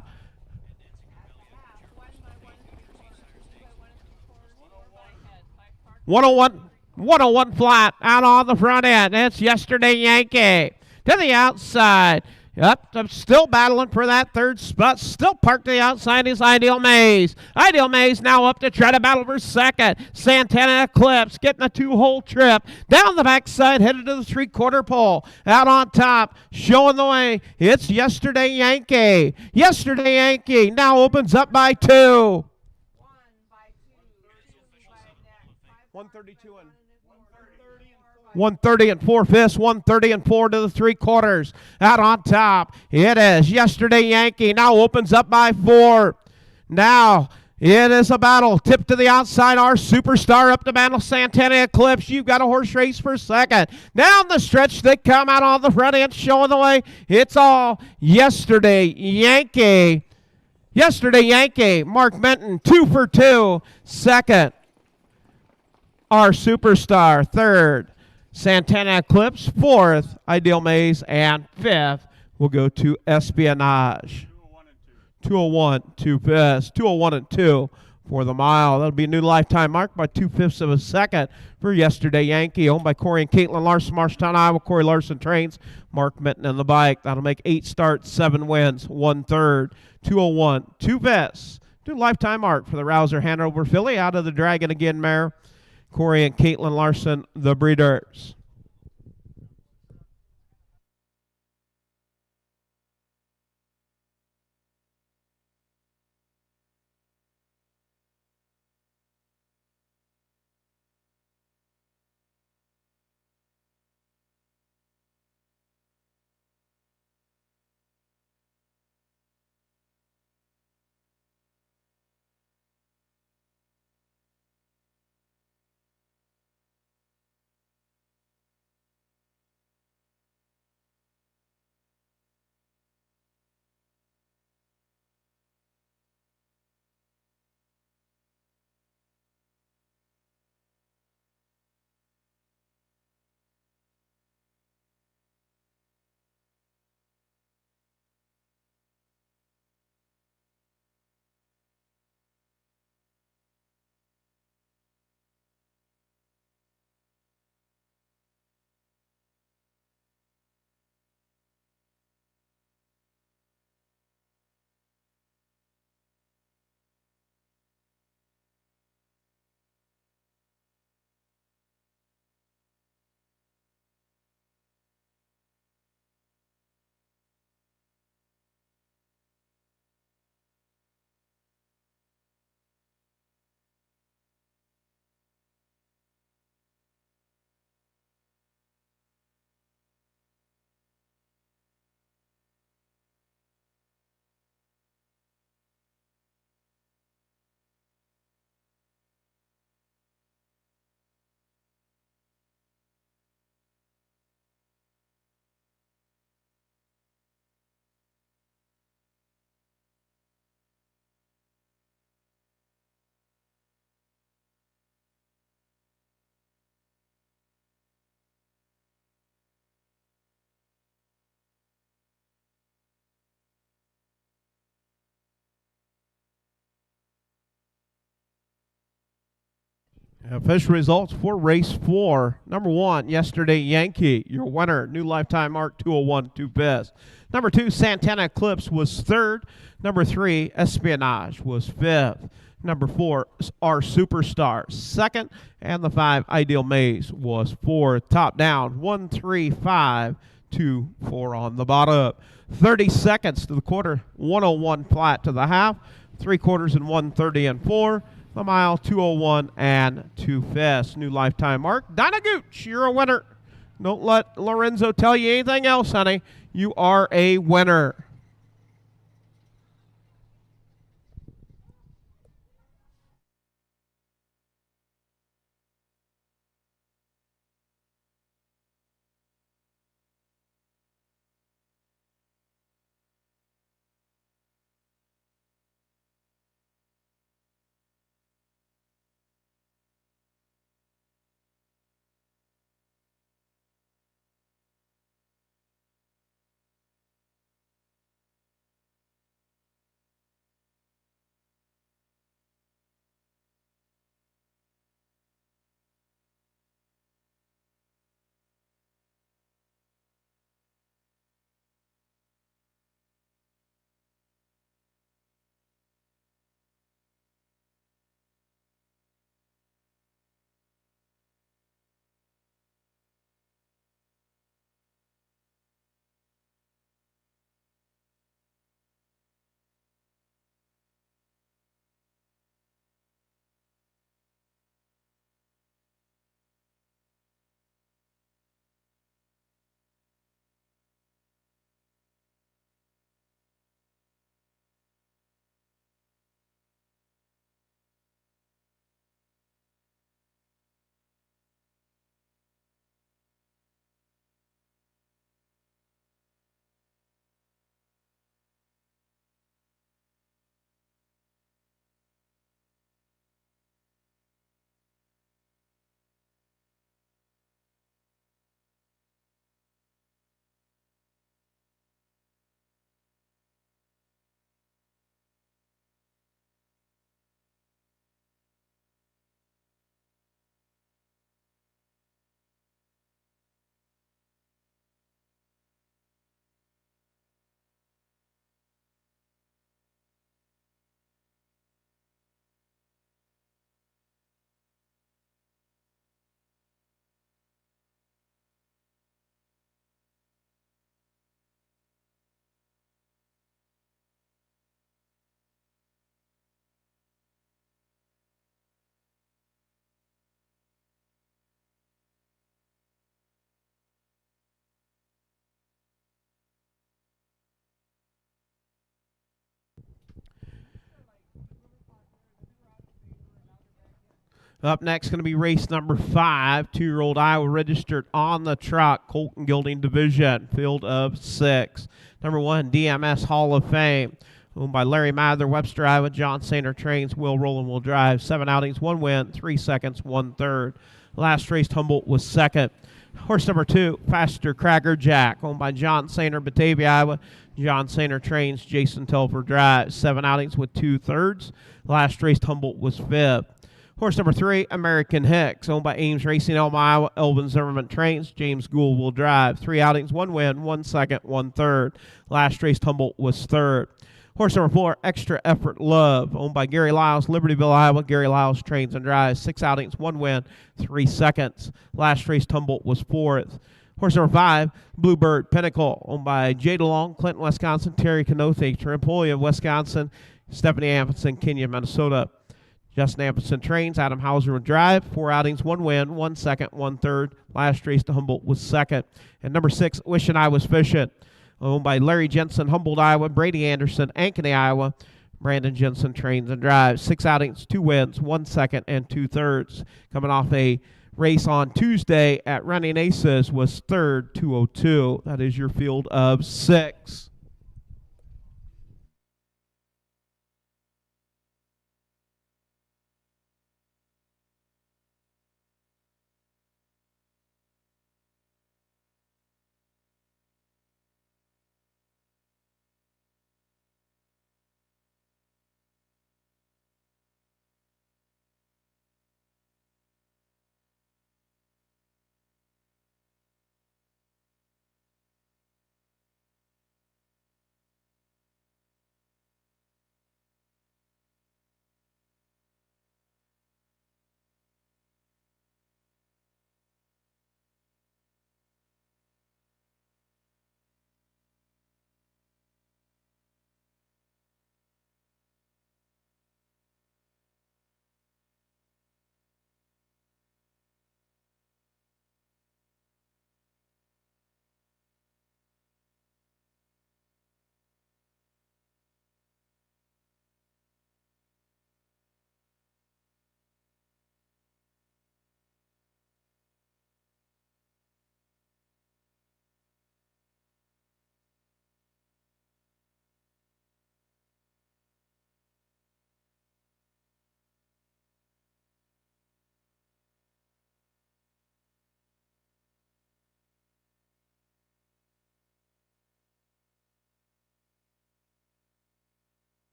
One flat out on the front end. It's Yesterday Yankee to the outside. Yep, I'm still battling for that third spot. Still parked to the outside is Ideal Maze. Ideal Maze now up to try to battle for second. Santana Eclipse getting a 2-hole trip. Down the backside, headed to the 3/4 pole. Out on top, showing the way. It's Yesterday Yankee. Yesterday Yankee now opens up by 2. 132 and 130 and 4/5, 130 and 4 to the 3/4. Out on top, it is Yesterday Yankee. Now opens up by 4. Now it is a battle. Tip to the outside. Our Superstar up to battle Santana Eclipse. You've got a horse race for second. Down the stretch, they come out on the front end, showing the way. It's all Yesterday Yankee. Yesterday Yankee. Mark Minton, 2 for 2. Second, our Superstar. Third, Santana Eclipse. Fourth, Ideal Maze. And fifth, we'll go to Espionage. 201, 2/5, 201 and 2 for the mile. That'll be a new lifetime mark by 2/5 of a second for Yesterday Yankee, owned by Corey and Caitlin Larson, Marshtown, Iowa. Corey Larson trains, Mark Minton in the bike. That'll make 8 starts, 7 wins, 1/3, 201, 2/5. New lifetime mark for the Rouser Hanover filly. Out of the Dragon Again mare, Corey and Caitlin Larson, the breeders. Official results for race 4. Number 1, Yesterday Yankee, your winner. New lifetime mark 201, 2 best. Number 2, Santana Eclipse was 3rd. Number 3, Espionage was 5th. Number 4, Our Superstar 2nd. And the 5, Ideal Maze was 4th. Top down, 1, 3, 5, 2, 4 on the bottom. 30 seconds to the quarter, 101 flat to the half. 3/4 and 1:30 and 4. The mile, 201 and 2 fast. New lifetime mark. Dinah Gooch, you're a winner. Don't let Lorenzo tell you anything else, honey. You are a winner. Up next, going to be race number 5. 2-year-old Iowa registered on the trot, Colton Gilding Division, field of 6. Number 1, DMS Hall of Fame, owned by Larry Mather, Webster, Iowa. John Sainer trains, Will Rowland will drive. 7 outings, 1 win, 3 seconds, 1/3. Last race, Humboldt was 2nd. Horse number 2, Faster Cracker Jack, owned by John Sainer, Batavia, Iowa. John Sainer trains, Jason Telfer drives. 7 outings with 2/3. Last race, Humboldt was 5th. Horse number 3, American Hicks, owned by Ames Racing, Elma, Iowa. Elvin Zimmerman trains. James Gould will drive. 3 outings, 1 win, 1 second, 1/3. Last race, Humboldt was 3rd. Horse number 4, Extra Effort Love, owned by Gary Lyles, Libertyville, Iowa. Gary Lyles trains and drives. 6 outings, 1 win, 3 seconds. Last race, Humboldt was 4th. Horse number 5, Bluebird Pinnacle, owned by Jay DeLong, Clinton, Wisconsin. Terry Canothe, Trimpolia, Wisconsin. Stephanie Amundsen, Kenya, Minnesota. Justin Amundsen trains. Adam Hauser will drive. 4 outings, 1 win, 1 second, 1/3. Last race to Humboldt was 2nd. And number 6, Wishing I Was Fishing, owned by Larry Jensen, Humboldt, Iowa. Brady Anderson, Ankeny, Iowa. Brandon Jensen trains and drives. 6 outings, 2 wins, 1 second, and 2/3. Coming off a race on Tuesday at Running Aces was 3rd, 202. That is your field of 6.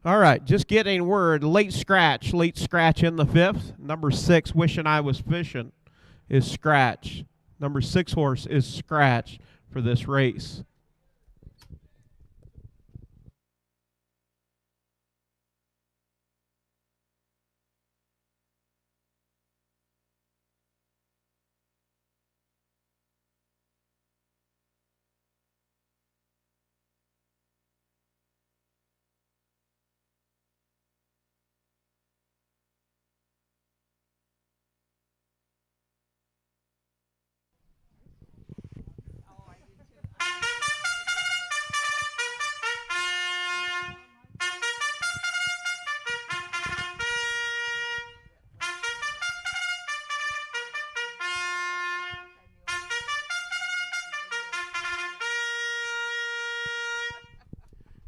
All right, just getting word. Late scratch in the 5th. Number 6, Wishing I Was Fishing, is scratch. Number 6 horse is scratch for this race.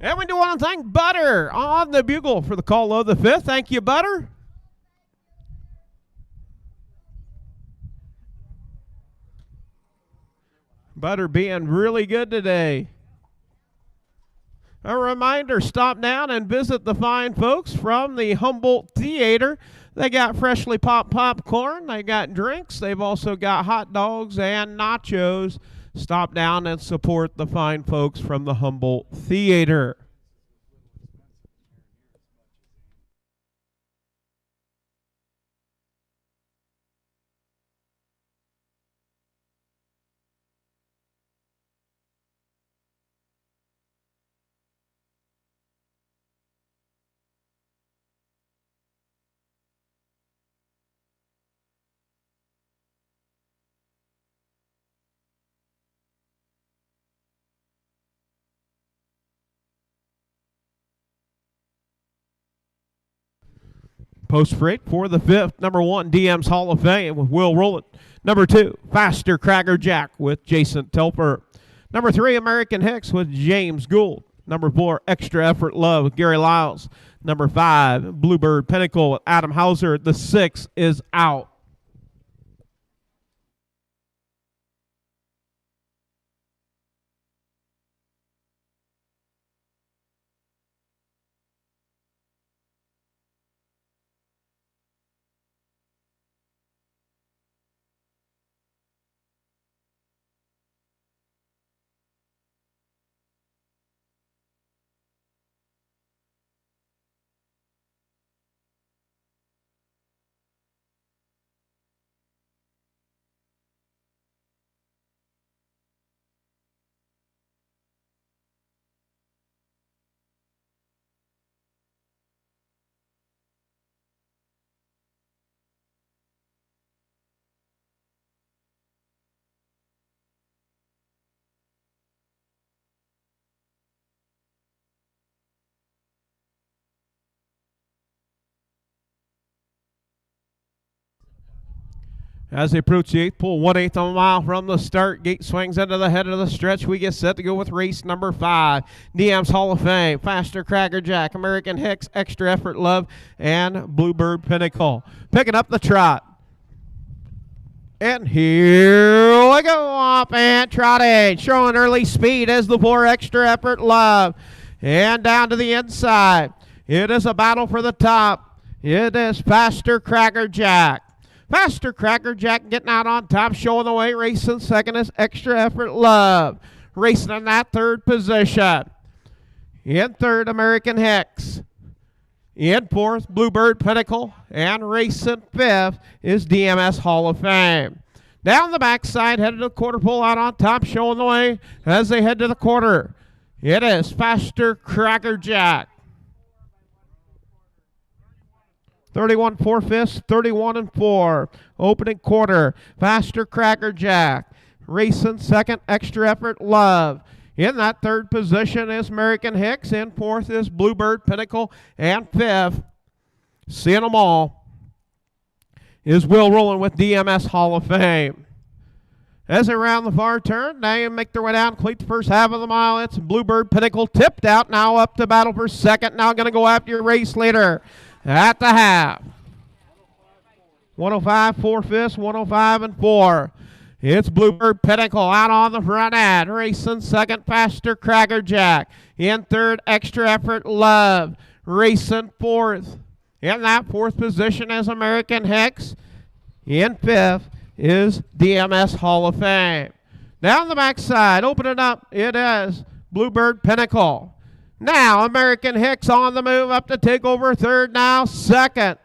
And we do want to thank Butter on the bugle for the call of the 5th. Thank you, Butter. Butter being really good today. A reminder, stop down and visit the fine folks from the Humboldt Theater. They got freshly popped popcorn. They got drinks. They've also got hot dogs and nachos. Stop down and support the fine folks from the Humboldt Theater. Post freight for the 5th. Number 1, DM's Hall of Fame with Will Rowland. Number 2, Faster Cracker Jack with Jason Telfer. Number 3, American Hicks with James Gould. Number 4, Extra Effort Love with Gary Lyles. Number 5, Bluebird Pinnacle with Adam Hauser. The 6 is out. As they approach the 8th, pull 1/8 of a mile from the start. Gate swings into the head of the stretch. We get set to go with race number 5. DM's Hall of Fame, Faster Cracker Jack, American Hicks, Extra Effort Love, and Bluebird Pinnacle. Picking up the trot. And here we go, up and trotting. Showing early speed as the 4, Extra Effort Love. And down to the inside. It is a battle for the top. It is Faster Cracker Jack. Faster Cracker Jack getting out on top, showing the way. Racing second is Extra Effort Love. Racing in that 3rd position. In 3rd, American Hicks. In 4th, Bluebird Pinnacle. And racing 5th is DMS Hall of Fame. Down the backside, headed to the quarter pole, out on top, showing the way as they head to the quarter. It is Faster Cracker Jack. 31 4/5, 31 4. Opening quarter, Faster Cracker Jack. Racing second, Extra Effort Love. In that 3rd position is American Hicks. In 4th is Bluebird Pinnacle. And 5th, seeing them all, is Will Rowland with DMS Hall of Fame. As they round the far turn, now you make their way down, complete the first half of the mile. It's Bluebird Pinnacle tipped out, now up to battle for second. Now going to go after your race leader at the half. 105 4/5, 105 4. It's Bluebird Pinnacle out on the front end. Racing second, Faster Cracker Jack. In 3rd, Extra Effort Love. racing fourth. In that fourth position is American Hicks. In fifth is DMS Hall of Fame. Down the backside, open it up, it is Bluebird Pinnacle. Now American Hicks on the move up to take over third now. Second.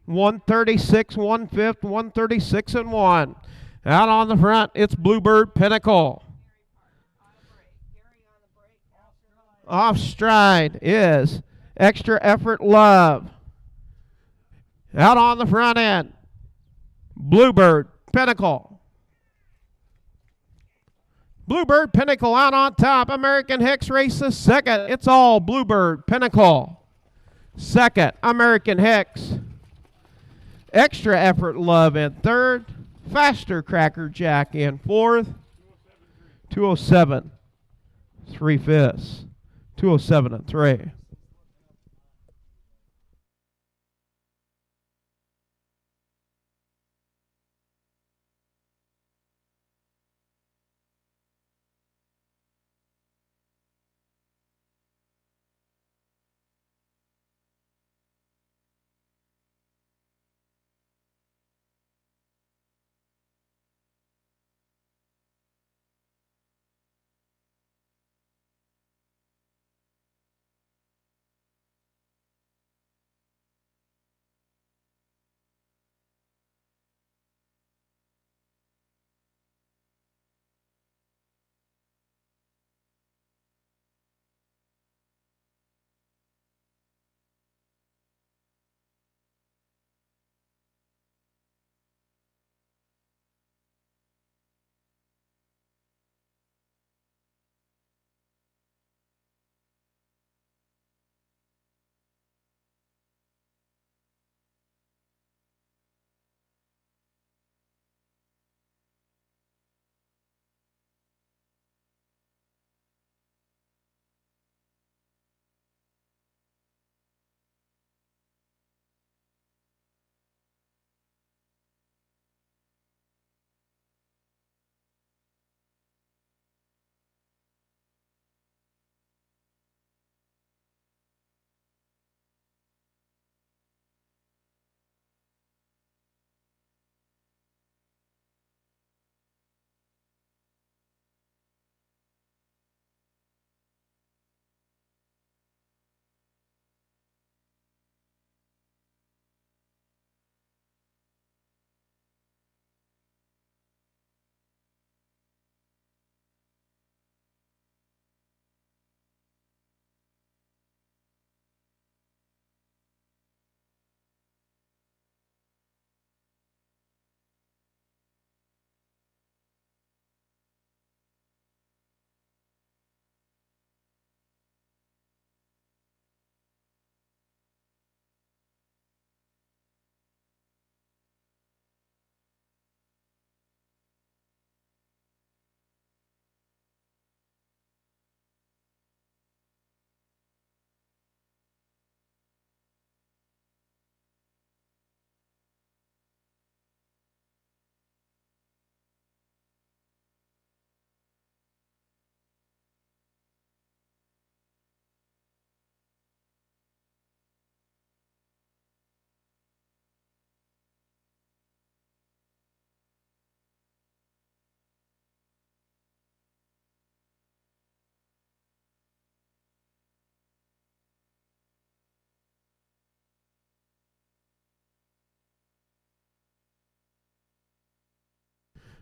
136, 1/5, 136 and 1. Out on the front, it's Bluebird Pinnacle. Off stride is Extra Effort Love. Out on the front end, Bluebird Pinnacle. Bluebird Pinnacle out on top. American Hicks races second. It's all Bluebird Pinnacle. Second, American Hicks. Extra Effort Love in third. Faster Cracker Jack in fourth. 207, 3/5. 207 and 3.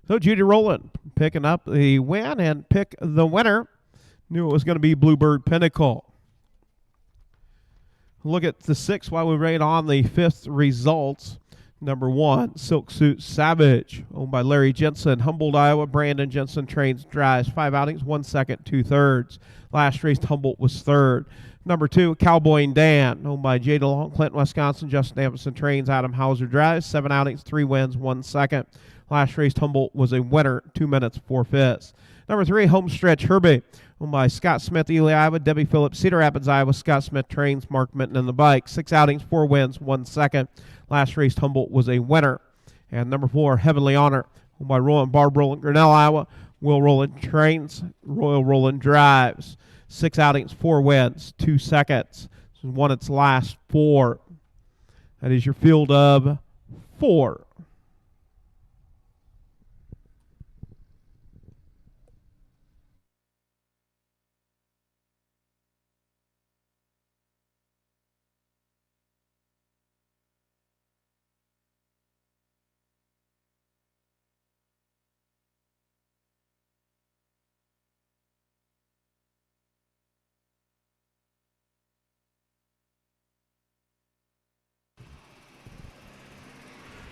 So Judy Rowland picking up the win and pick the winner. Knew it was going to be Bluebird Pinnacle. Look at the sixth while we rate on the fifth results. Number 1, Silk Suit Savage, owned by Larry Jensen, Humboldt, Iowa. Brandon Jensen trains, drives 5 outings, 1 second, 2/3. Last race, Humboldt was third. Number 2, Cowboy and Dan, owned by Jada Long, Clinton, Wisconsin. Justin Amundsen trains, Adam Hauser drives, 7 outings, 3 wins, 1 second. Last race, Humboldt was a winner, 2 minutes, 4/5. Number 3, Homestretch Herbie, owned by Scott Smith, Ely, Iowa. Debbie Phillips, Cedar Rapids, Iowa. Scott Smith trains, Mark Minton in the bike. 6 outings, 4 wins, 1 second. Last race, Humboldt was a winner. And number 4, Heavenly Honor, owned by Roland, Barb Roland, Grinnell, Iowa. Will Roland trains, Royal Roland drives. 6 outings, 4 wins, 2 seconds. This has won its last 4. That is your field of 4.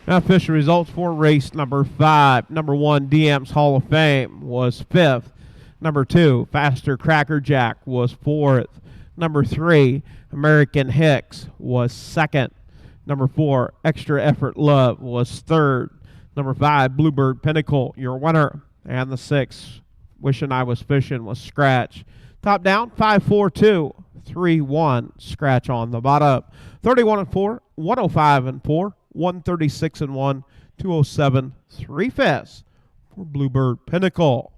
Now official results for race number 5. Number 1, DM's Hall of Fame was 5th. Number 2, Faster Cracker Jack was 4th. Number 3, American Hicks was 2nd. Number 4, Extra Effort Love was 3rd. Number 5, Bluebird Pinnacle, your winner. And the 6, Wishing I Was Fishing, was Scratch. Top down, 5-4-2, 3-1, Scratch on the bottom. 31-4, 105-4. 136-1, 207, 3-5 for Bluebird Pinnacle.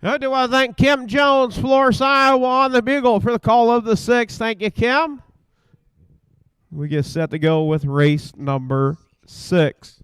I do want to thank Kim Jones, Florence, Iowa, on the bugle for the call of the 6. Thank you, Kim. We get set to go with race number 6.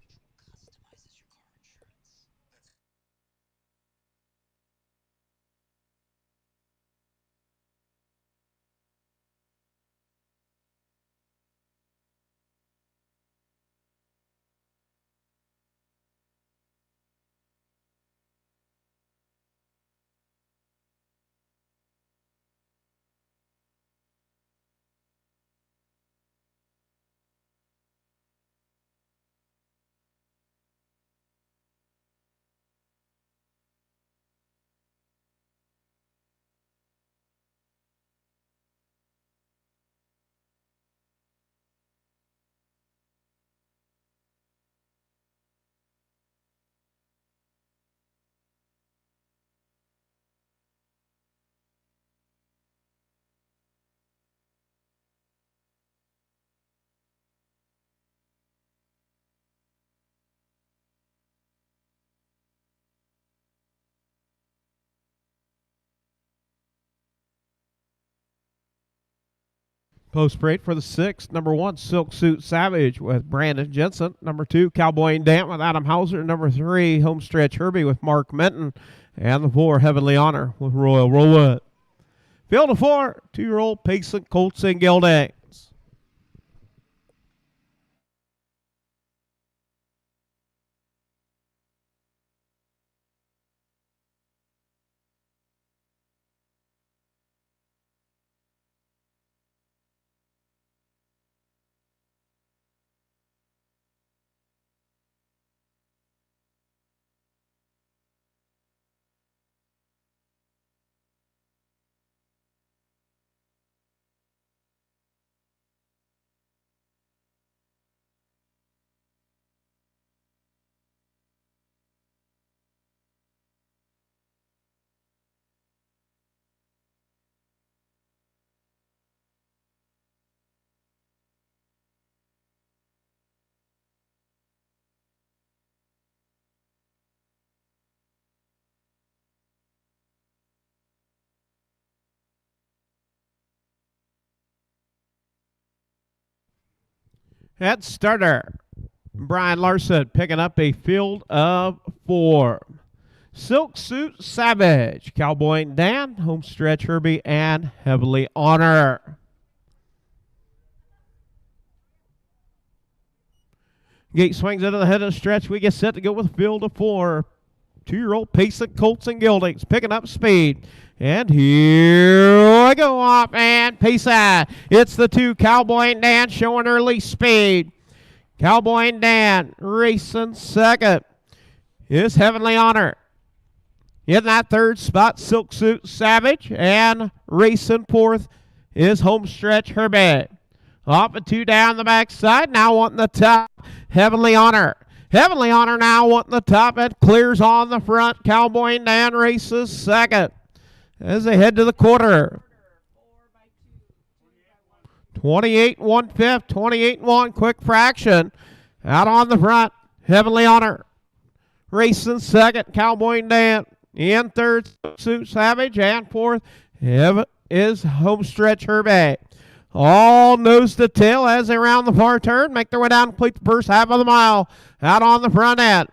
Post parade for the 6th. Number 1, Silk Suit Savage with Brandon Jensen. Number 2, Cowboy and Dant with Adam Hauser. Number 3, Homestretch Herbie with Mark Minton. And the 4, Heavenly Honor with Royal Roulette. Field of 4, 2-year-old Payson Colts and Geldings. At starter, Brian Larson picking up a field of 4. Silk Suit Savage, Cowboy and Dan, Homestretch Herbie, and Heavenly Honor. Gate swings into the head of the stretch. We get set to go with field of 4. 2-year-old Payson Colts and Geldings picking up speed. And here we go off and Payson. It's the 2, Cowboy and Dan, showing early speed. Cowboy and Dan racing second is Heavenly Honor. In that 3rd spot, Silk Suit Savage, and racing 4th is Homestretch Herbie. Off and 2 down the backside, now wanting the top, Heavenly Honor. Heavenly Honor now wanting the top, and clears on the front. Cowboy and Dan races second as they head to the quarter. 28 1/5, 28 1, quick fraction. Out on the front, Heavenly Honor. Racing second, Cowboy and Dan. In 3rd, Suit Savage, and 4th is Homestretch Herbie. All nose to tail as they round the far turn, make their way down, complete the first half of the mile. Out on the front end,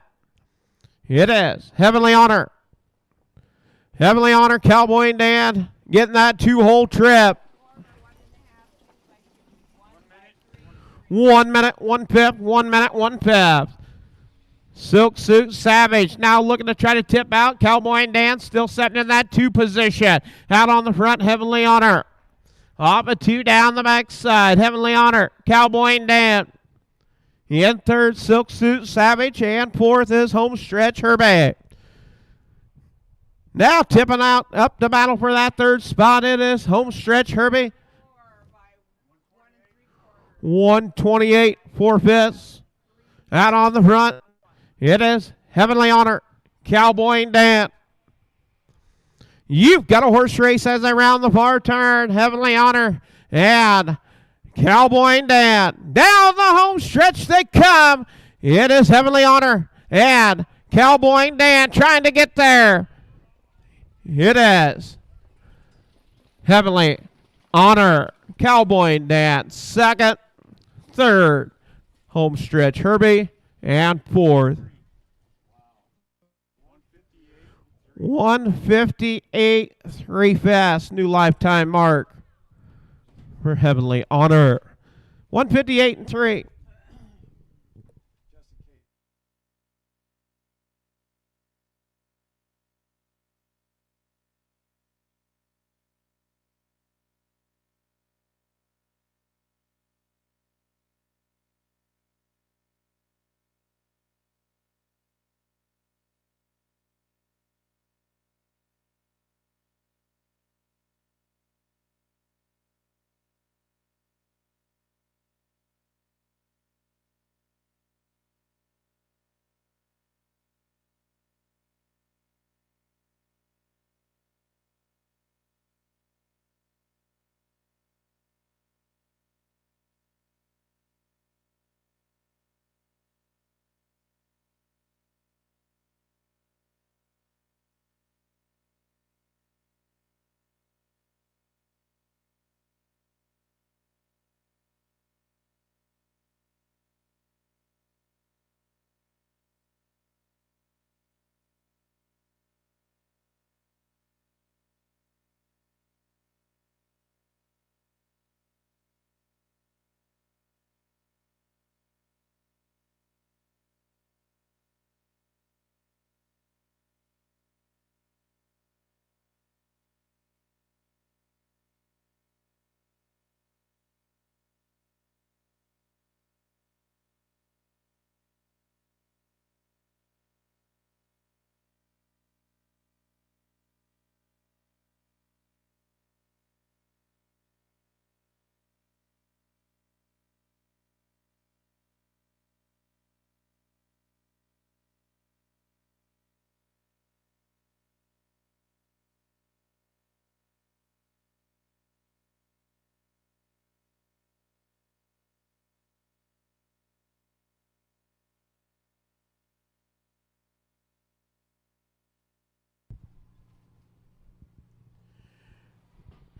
it is Heavenly Honor. Heavenly Honor, Cowboy and Dan getting that 2-hole trip. 1 minute, 1/5, 1 minute, 1/5. Silk Suit Savage now looking to try to tip out. Cowboy and Dan still sitting in that 2 position. Out on the front, Heavenly Honor. Off a 2 down the backside. Heavenly Honor, Cowboy and Dan. In 3rd, Silk Suit Savage, and 4th is Homestretch Herbie. Now tipping out up to battle for that 3rd spot. It is Homestretch Herbie. 1:28, 4/5. Out on the front, it is Heavenly Honor, Cowboy and Dan. You've got a horse race as they round the far turn. Heavenly Honor and Cowboy and Dan. Down the home stretch they come. It is Heavenly Honor and Cowboy and Dan trying to get there. It is Heavenly Honor, Cowboy and Dan. Second, third, home stretch Herbie, and fourth. 158, 3 fast, new lifetime mark for Heavenly Honor. 158 and 3.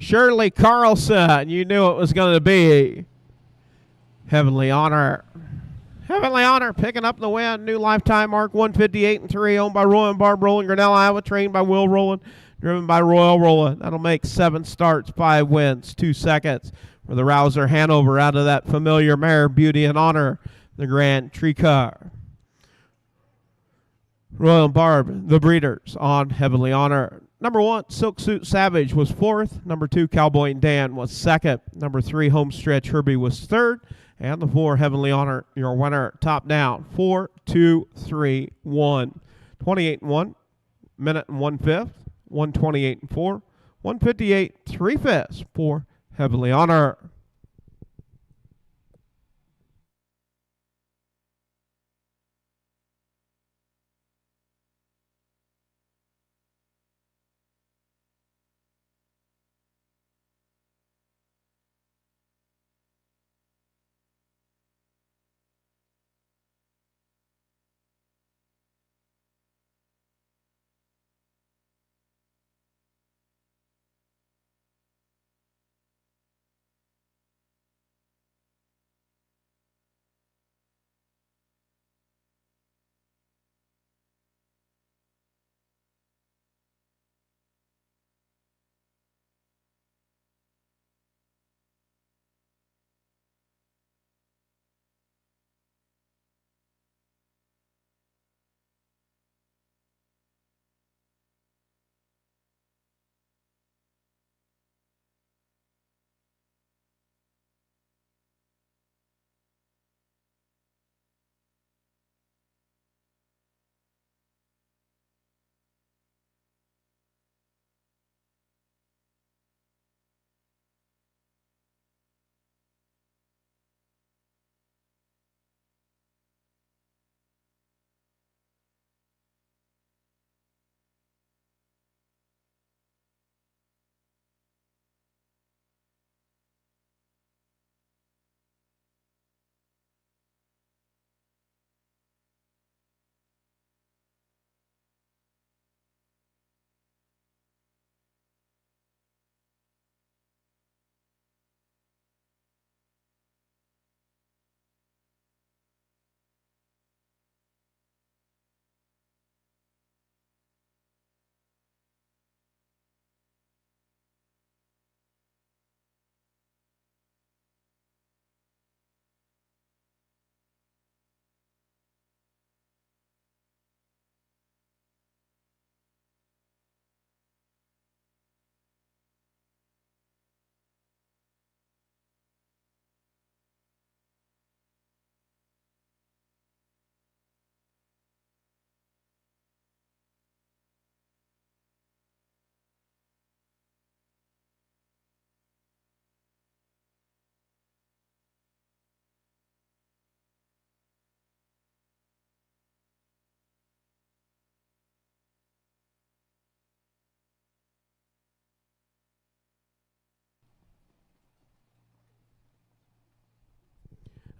Shirley Carlson, you knew it was going to be Heavenly Honor. Heavenly Honor picking up the win. New lifetime mark, 158 and 3, owned by Roy and Barb Rowland, Grinnell, Iowa, trained by Will Rowland, driven by Royal Rowland. That'll make 7 starts, 5 wins, 2 seconds for the Rouser Hanover out of that familiar mare, Beauty and Honor, the Grand Tricar. Royal and Barb, the breeders on Heavenly Honor. Number 1, Silk Suit Savage was 4th. Number 2, Cowboy and Dan was 2nd. Number 3, Homestretch Herbie was 3rd. And the 4, Heavenly Honor, your winner, top down. 4, 2, 3, 1. 28 and 1, minute and 1/5. 128 and 4. 158, 3 fifths for Heavenly Honor.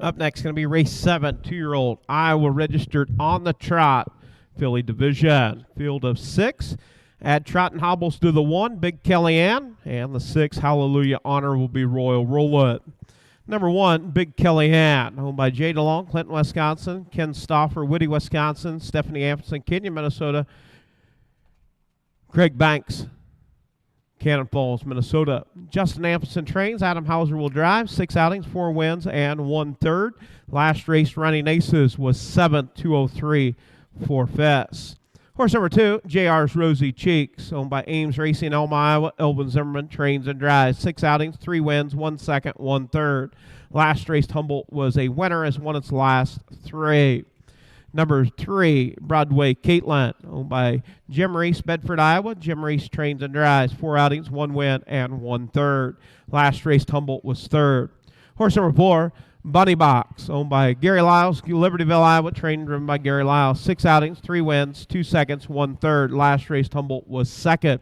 Up next, going to be race 7, 2-year-old Iowa registered on the trot, filly division. Field of 6. Add trot and hobbles to the 1, Big Kellyanne, and the 6, Hallelujah Honor, will be Royal Roulette. Number 1, Big Kellyanne, owned by Jay DeLong, Clinton, Wisconsin, Ken Stauffer, Whitty, Wisconsin, Stephanie Amundsen, Kenyon, Minnesota, Craig Banks, Cannon Falls, Minnesota. Justin Amundsen trains. Adam Hauser will drive. 6 outings, 4 wins, and 1/3. Last race running aces was 7th, 203 for Fess. Horse number 2, JR's Rosy Cheeks, owned by Ames Racing, Elma, Iowa. Elvin Zimmerman trains and drives. 6 outings, 3 wins, 1 second, 1/3. Last race, Humboldt was a winner, has won its last 3. Number 3, Broadway Caitlin, owned by Jim Reese, Bedford, Iowa. Jim Reese trains and drives. 4 outings, 1 win, and 1/3. Last race, Humboldt was 3rd. Horse number 4, Bunny Box, owned by Gary Lyles, Libertyville, Iowa. Trained and driven by Gary Lyles. 6 outings, 3 wins, 2 seconds, 1/3. Last race, Humboldt was 2nd.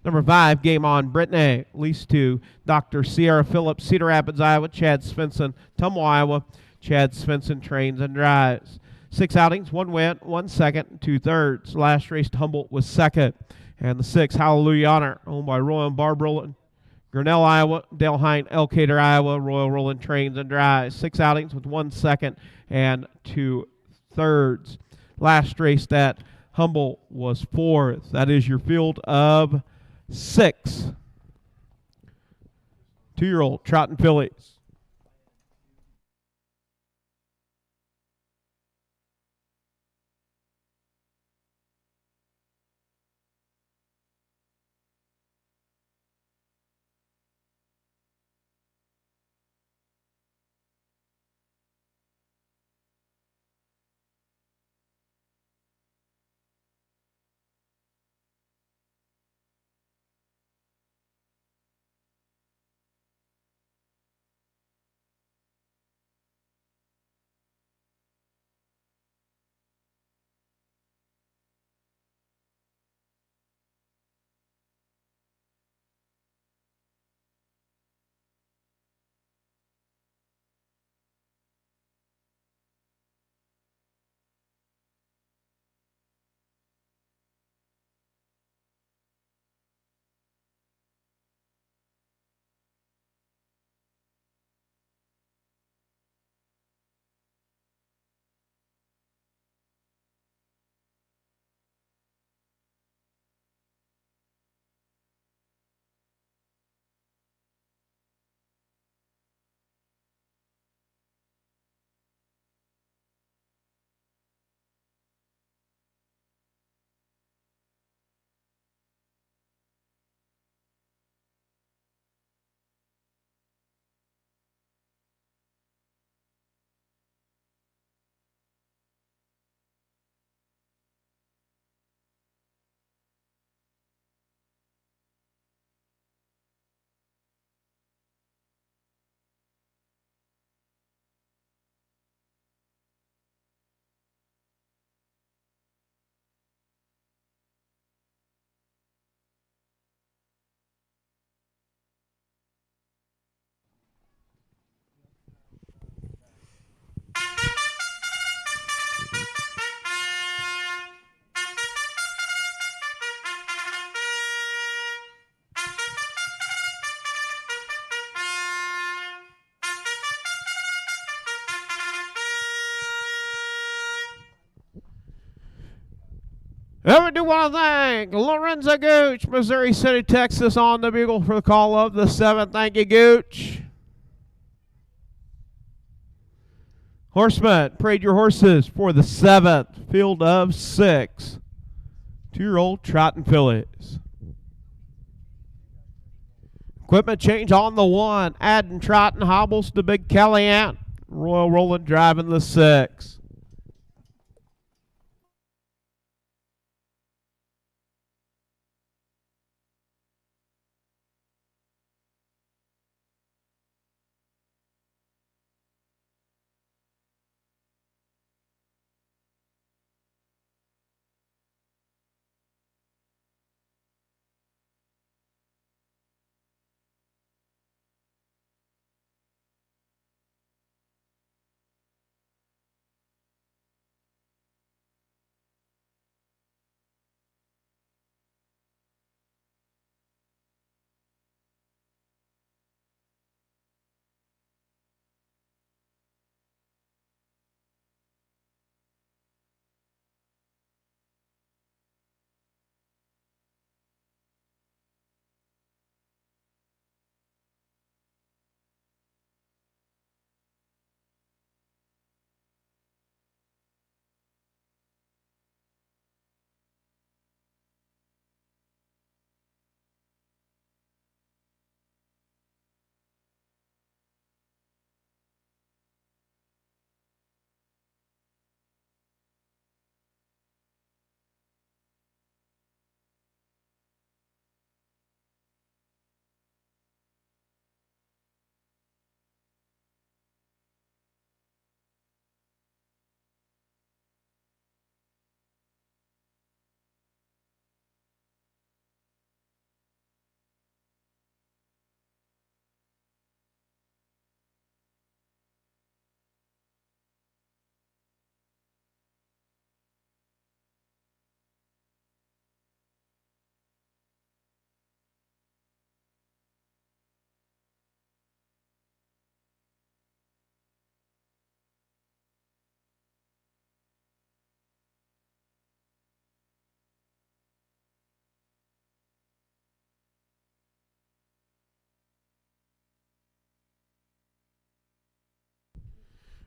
Number 5, Game On Brittany, leased to Dr. Sierra Phillips, Cedar Rapids, Iowa. Chad Svensson, Tummo, Iowa. Chad Svensson trains and drives. 6 outings, 1 win, 1 second, 2/3. Last race, Humboldt was 2nd. And the 6, Hallelujah Honor, owned by Royal and Barb Rowland, Grinnell, Iowa. Dale Hine, Elkader, Iowa. Royal Rowland trains and drives. 6 outings with 1 second and 2/3. Last race that Humboldt was 4th. That is your field of 6 2-year-old trotting fillies. And we do want to thank Lorenzo Gooch, Missouri City, Texas, on the bugle for the call of the 7th. Thank you, Gooch. Horsemen, parade your horses for the 7th, field of 6. 2-year-old trotting fillies. Equipment change on the 1. Adding trotting hobbles to Big Kellyanne. Royal Roland driving the 6.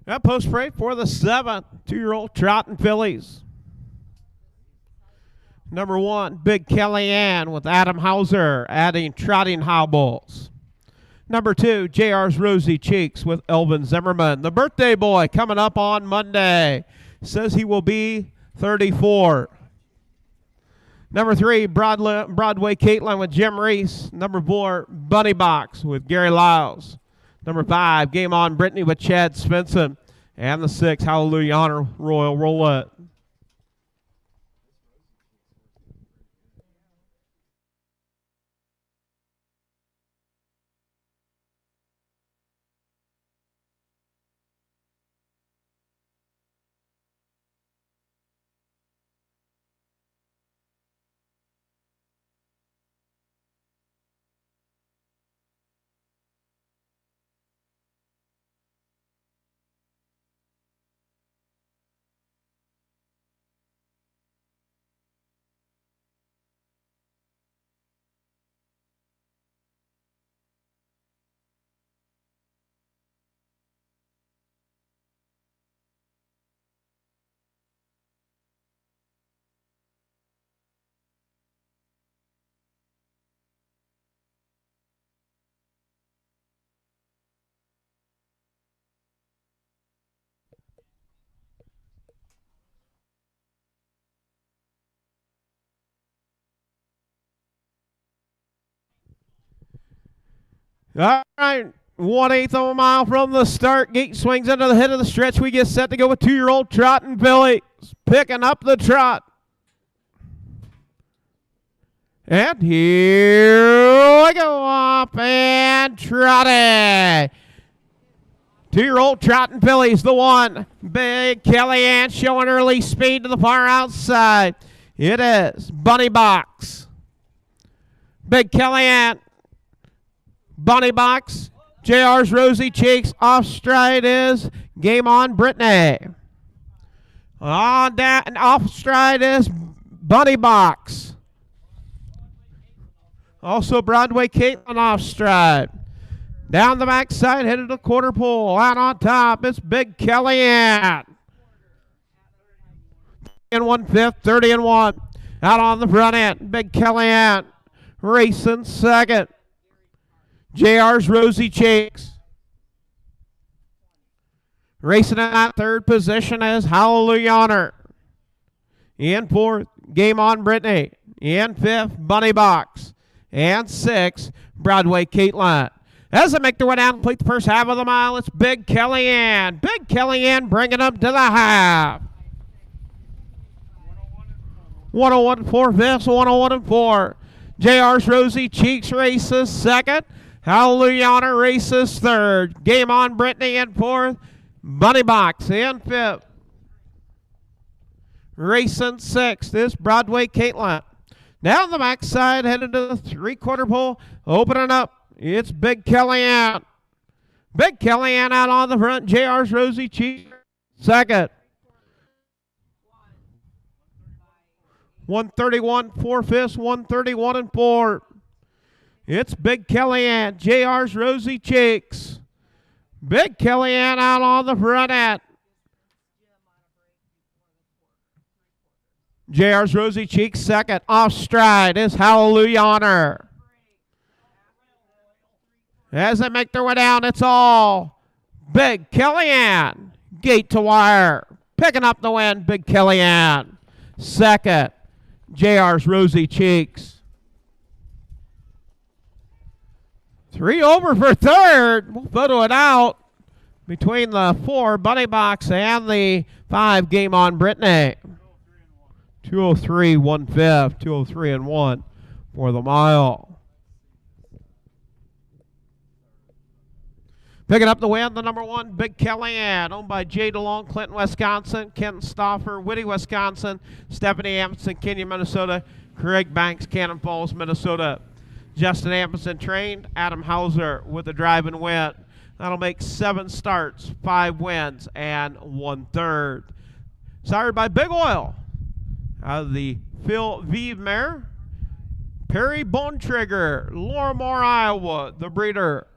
That post spray for the 7th, 2-year-old Trotting Fillies. Number 1, Big Kellyanne with Adam Hauser adding trotting hobbles. Number 2, JR's Rosy Cheeks with Elvin Zimmerman. The birthday boy coming up on Monday. Says he will be 34. Number 3, Broadway Caitlin with Jim Reese. Number 4, Bunny Box with Gary Lyles. Number 5, Game On Brittany with Chad Svensson. And the 6, Hallelujah Honor Royal Roulette. All right, 1/8 of a mile from the start. Gate swings into the head of the stretch. We get set to go with 2-year-old Trotting Fillies. Picking up the trot. And here we go up and trotting. 2-year-old Trotting Fillies, the 1. Big Kellyanne showing early speed to the far outside. It is Bunny Box. Big Kellyanne. Bunny Box, JR's Rosy Cheeks. Off stride is Game On Brittany. On that and off stride is Bunny Box. Also Broadway Caitlin off stride. Down the backside, headed to quarter pole. Out on top, it's Big Kellyanne. In 1/5, 30-1. Out on the front end, Big Kellyanne racing second. JR's Rosy Cheeks. Racing in that third position is Hallelujah Honor. In 4th, Game On Brittany. In 5th, Bunny Box. And 6th, Broadway Caitlin. As they make their way down to complete the first half of the mile, it's Big Kellyanne. Big Kellyanne bringing them to the half. 101 4/5, 101 4. JR's Rosy Cheeks races second. Hallelujah Honor races third. Game On Brittany in 4th. Bunny Box in 5th. Racing 6th is Broadway Caitlin. Down the backside, headed to the 3/4 pole. Opening up, it's Big Kellyanne. Big Kellyanne out on the front. JR's Rosy Cheeks second. 131 4/5, 131 4. It's Big Kellyanne, JR's Rosy Cheeks. Big Kellyanne out on the front end. JR's Rosy Cheeks second. Off stride is Hallelujah Honor. As they make their way down, it's all Big Kellyanne. Gate to wire. Picking up the win, Big Kellyanne. Second, JR's Rosy Cheeks. 3 over for third. We'll photo it out between the 4 Bunny Box and the 5 Game On Brittany. 203 1/5, 203 1 for the mile. Picking up the win, the number 1 Big Kellyanne, owned by Jay DeLong, Clinton, Wisconsin, Ken Stauffer, Whitty, Wisconsin, Stephanie Amundsen, Kenyon, Minnesota, Craig Banks, Cannon Falls, Minnesota. Justin Amundsen trained, Adam Hauser with a drive and win. That'll make 7 starts, 5 wins, and 1/3. Sired by Big Oil out of the Phil Vive mare. Perry Bone Trigger, Lorimore, Iowa, the breeder.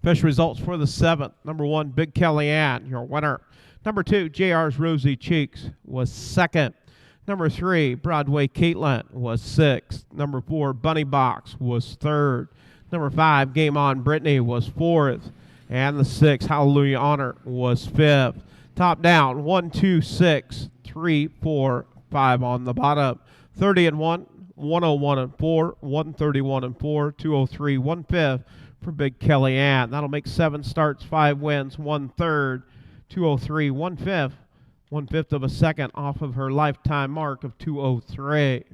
Official results for the 7th. Number 1, Big Kellyanne, your winner. Number 2, JR's Rosy Cheeks was 2nd. Number 3, Broadway Caitlin was 6th. Number 4, Bunny Box was 3rd. Number 5, Game On Brittany was 4th. And the 6, Hallelujah Honor was 5th. Top down, 1, 2, 6, 3, 4, 5 on the bottom. 30 and 1, 101 and 4, 131 and 4, 203, 1/5 for Big Kellyanne. That'll make 7 starts, 5 wins, 1/3, 203, 1/5, 1/5 of a second off of her lifetime mark of 203.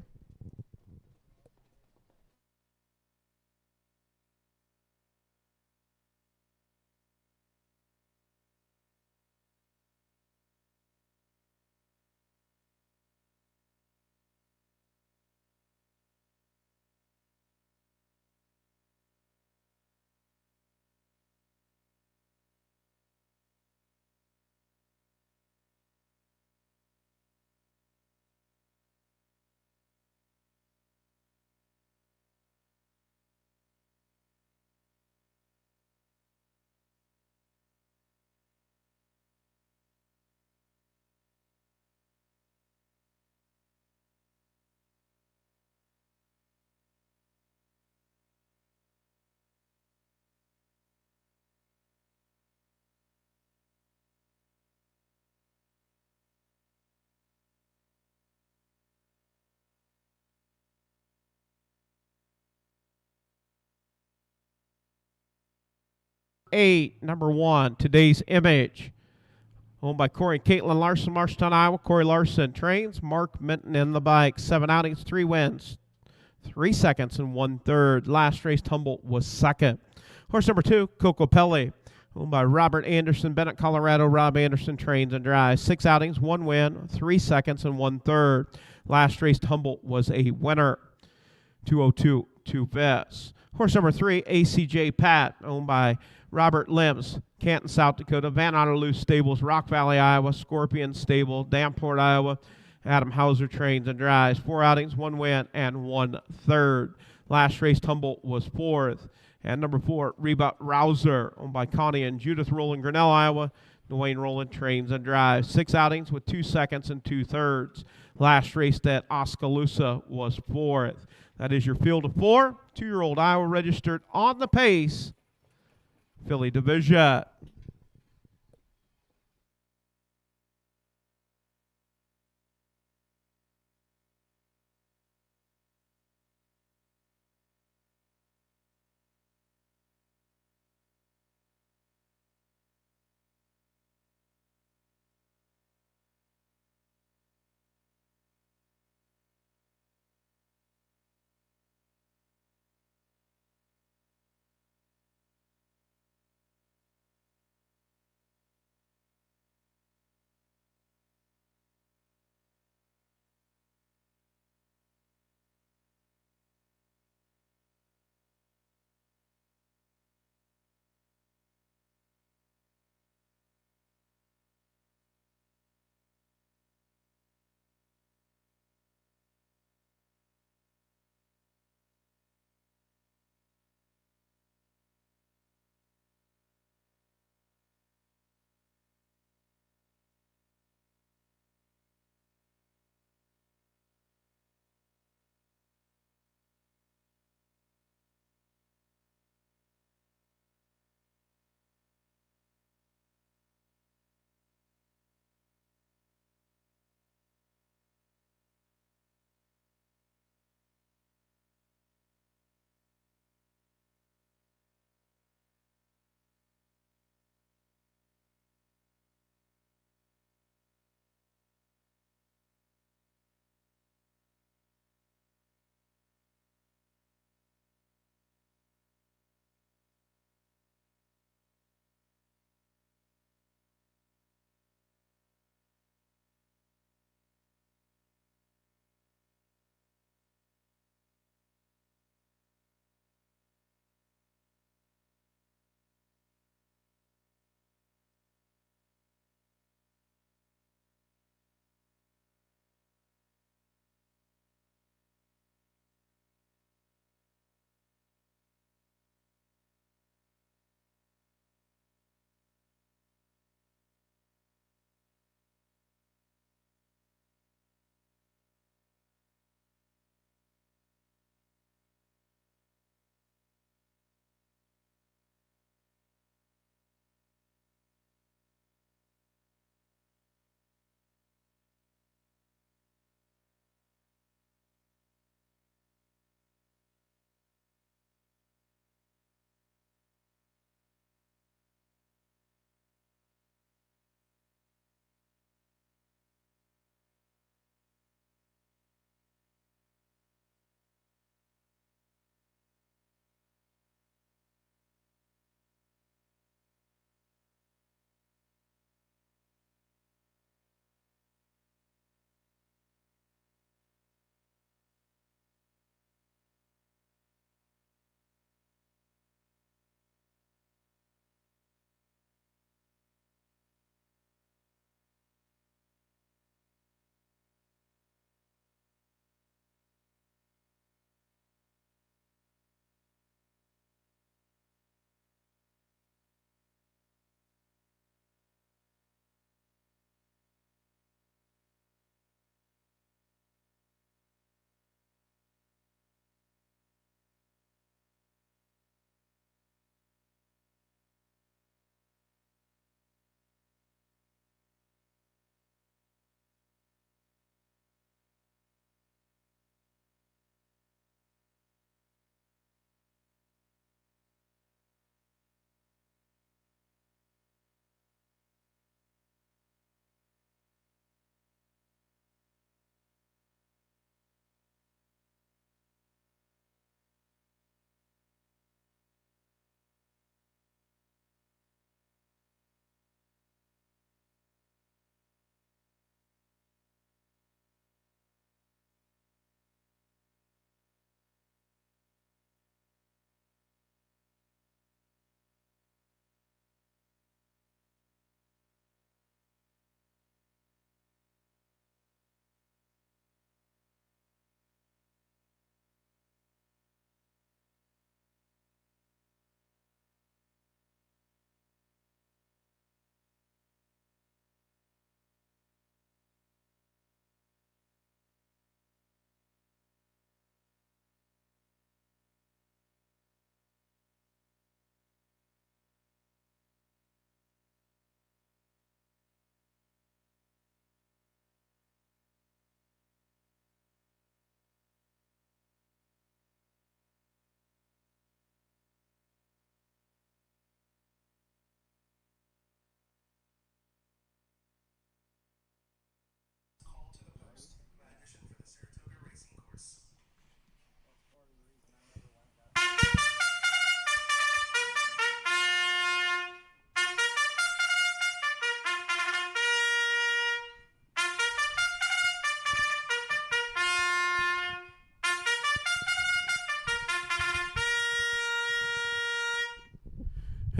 Number 1, Today's Image, owned by Corey and Caitlin Larson, Marshtown, Iowa. Corey Larson trains, Mark Minton in the bike. 7 outings, 3 wins, 3 seconds and 1/3. Last race, Humboldt was 2nd. Horse number 2, Coco Pelli, owned by Robert Anderson, Bennett, Colorado. Rob Anderson trains and drives. 6 outings, 1 win, 3 seconds and 1/3. Last race, Humboldt was a winner. 202, 2/5. Horse number 3, ACJ Pat, owned by Robert Limbs, Canton, South Dakota. Van Otterloo Stables, Rock Valley, Iowa. Scorpion Stable, Damport, Iowa. Adam Hauser trains and drives. 4 outings, 1 win, and 1/3. Last race, Humboldt was 4th. And number 4, Reba Rouser, owned by Connie and Judith Rowland, Grinnell, Iowa. Dwayne Rowland trains and drives. 6 outings with 2 seconds and 2/3. Last race at Oskaloosa was 4th. That is your field of 4. 2-year-old Iowa registered on the pace. Filly Division.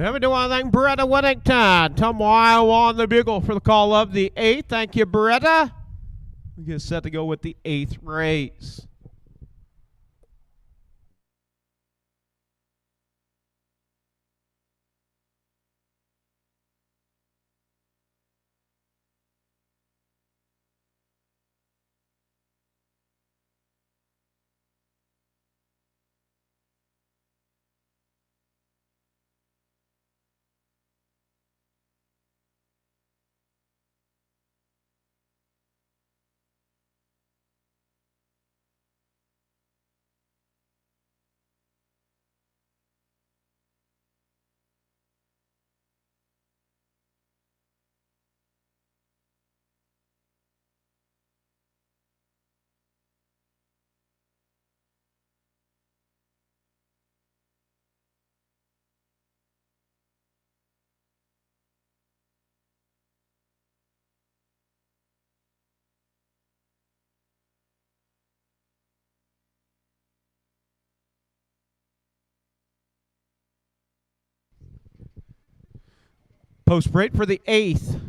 Happy to want to thank Beretta Whittington. Tom Iowa on the bugle for the call of the 8th. Thank you, Beretta. We get set to go with the 8th race. Post break for the 8th.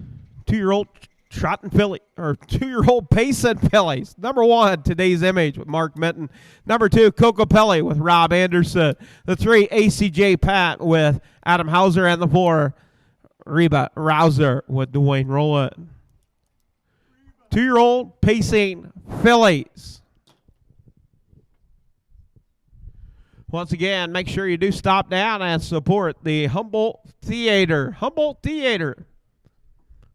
2-year-old trotting filly, or 2-year-old pacing fillies. Number 1, Today's Image with Mark Minton. Number 2, Coco Pelli with Rob Anderson. The 3, ACJ Pat with Adam Hauser. And the 4, Reba Rouser with Dwayne Rowland. 2-year-old pacing fillies. Once again, make sure you do stop down and support the Humboldt Theater. Humboldt Theater.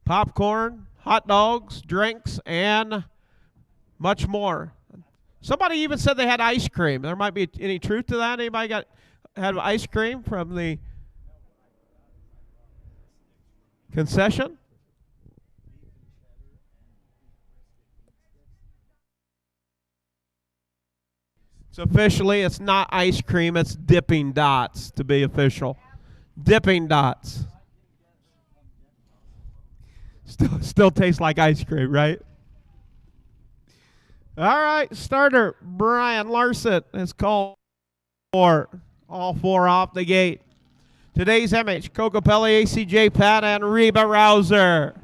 Popcorn, hot dogs, drinks, and much more. Somebody even said they had ice cream. There might be any truth to that. Anybody had ice cream from the concession? So officially, it's not ice cream, it's dipping dots to be official. Dipping dots. Still tastes like ice cream, right? All right, starter Brian Larson is called for all 4 off the gate. Today's Image, Coco Pelli, ACJ Pat, and Reba Rouser.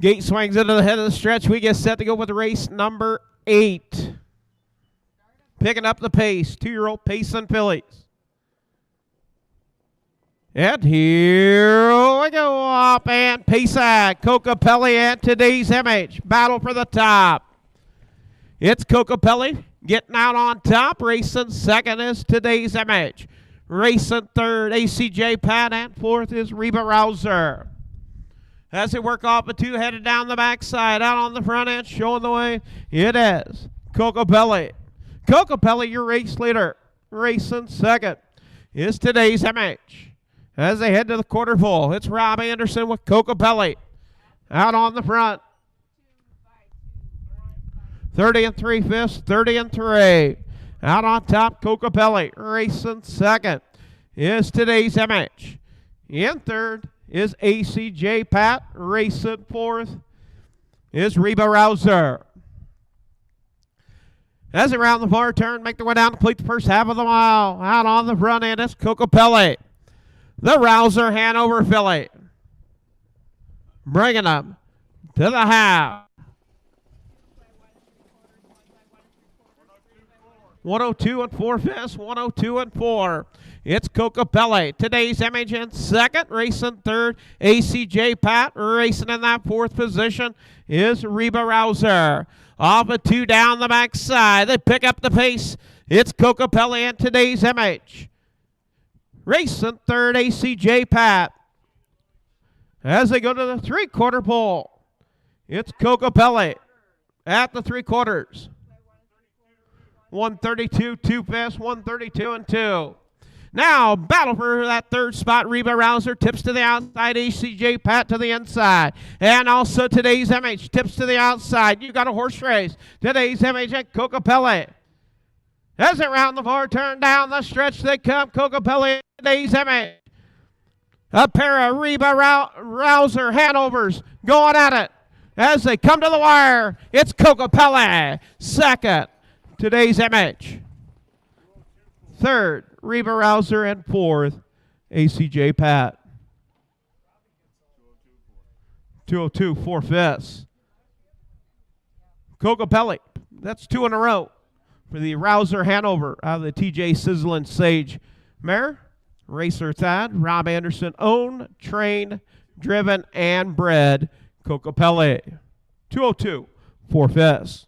Gate swings into the head of the stretch. We get set to go with race number 8. Picking up the pace. 2-year-old pacing fillies. And here we go up and Pace-Ack, Coco Pelli and Today's Image. Battle for the top. It's Coco Pelli getting out on top. Racing second is Today's Image. Racing third, ACJ Pat, and fourth is Reba Rouser. As they work off the 2, headed down the backside, out on the front end, showing the way. It is Coco Pelli. Coco Pelli, your race leader. Racing second is Today's Image. As they head to the quarter full, it's Rob Anderson with Coco Pelli. Out on the front. 30 3/5, 30 3. Out on top, Coco Pelli. Racing second is Today's Image. In third is ACJ Pat. Racing fourth is Reba Rouser. As they round the far turn, make their way down to complete the first half of the mile. Out on the front end is Coco Pelli. The Rouser Hanover filly. Bringing them to the half. 102 4/5, 102 4. It's Coco Pelli. Today's Image in second. Racing third, ACJ Pat. Racing in that fourth position is Reba Rouser. Off a 2 down the backside. They pick up the pace. It's Coco Pelli and Today's Image. Racing third, ACJ Pat. As they go to the 3/4 pole, it's Coco Pelli at the 3/4. 132 2/5, 132 2. Now, battle for that third spot. Reba Rouser tips to the outside. ACJ Pat to the inside. And also today's MH tips to the outside. You got a horse race. Today's MH and Cocopelli. As it round the floor, turn down the stretch, they come. Cocopelli, today's MH. A pair of Reba Rouser Hanovers going at it. As they come to the wire, it's Cocopelli. Second, today's MH. Third, Reba Rouser. And fourth, ACJ Pat. 202, 4/5. Cocopelli. That's 2 in a row for the Rouser Hanover out of the TJ Sizzlin' Sage mare. Racer Thad, Rob Anderson, owned, trained, driven, and bred. Cocopelli. 202, 4/5.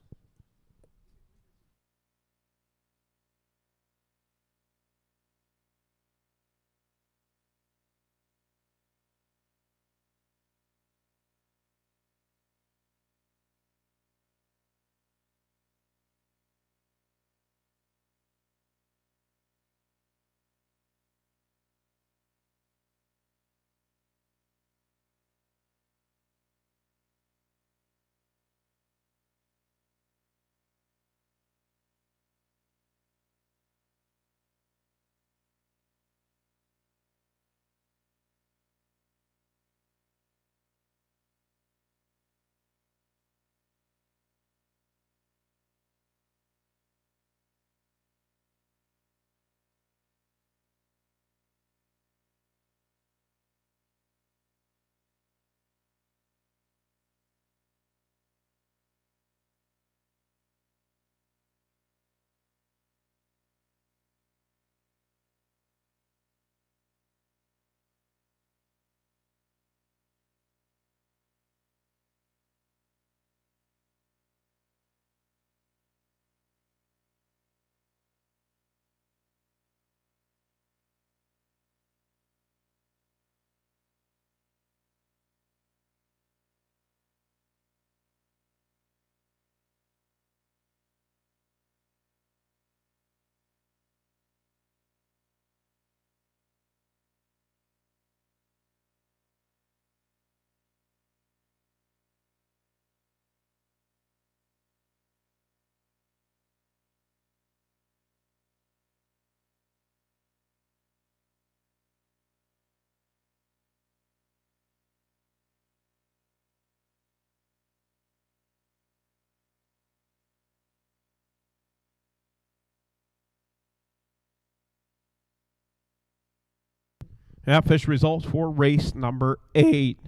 Fish results for race number 8.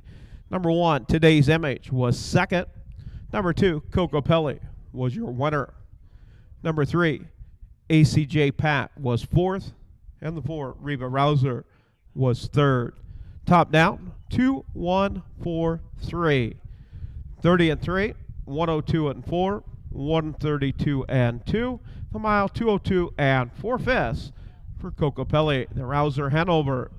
Number 1, today's MH was second. Number 2, Cocopelli was your winner. Number 3, ACJ Pat was fourth. And the 4, Reba Rouser was third. Top down, 2, 1, 4, 3. 30 and 3, 102 and 4, 132 and 2. The mile, 202 and 4/5 for Cocopelli, the Rouser Hanover.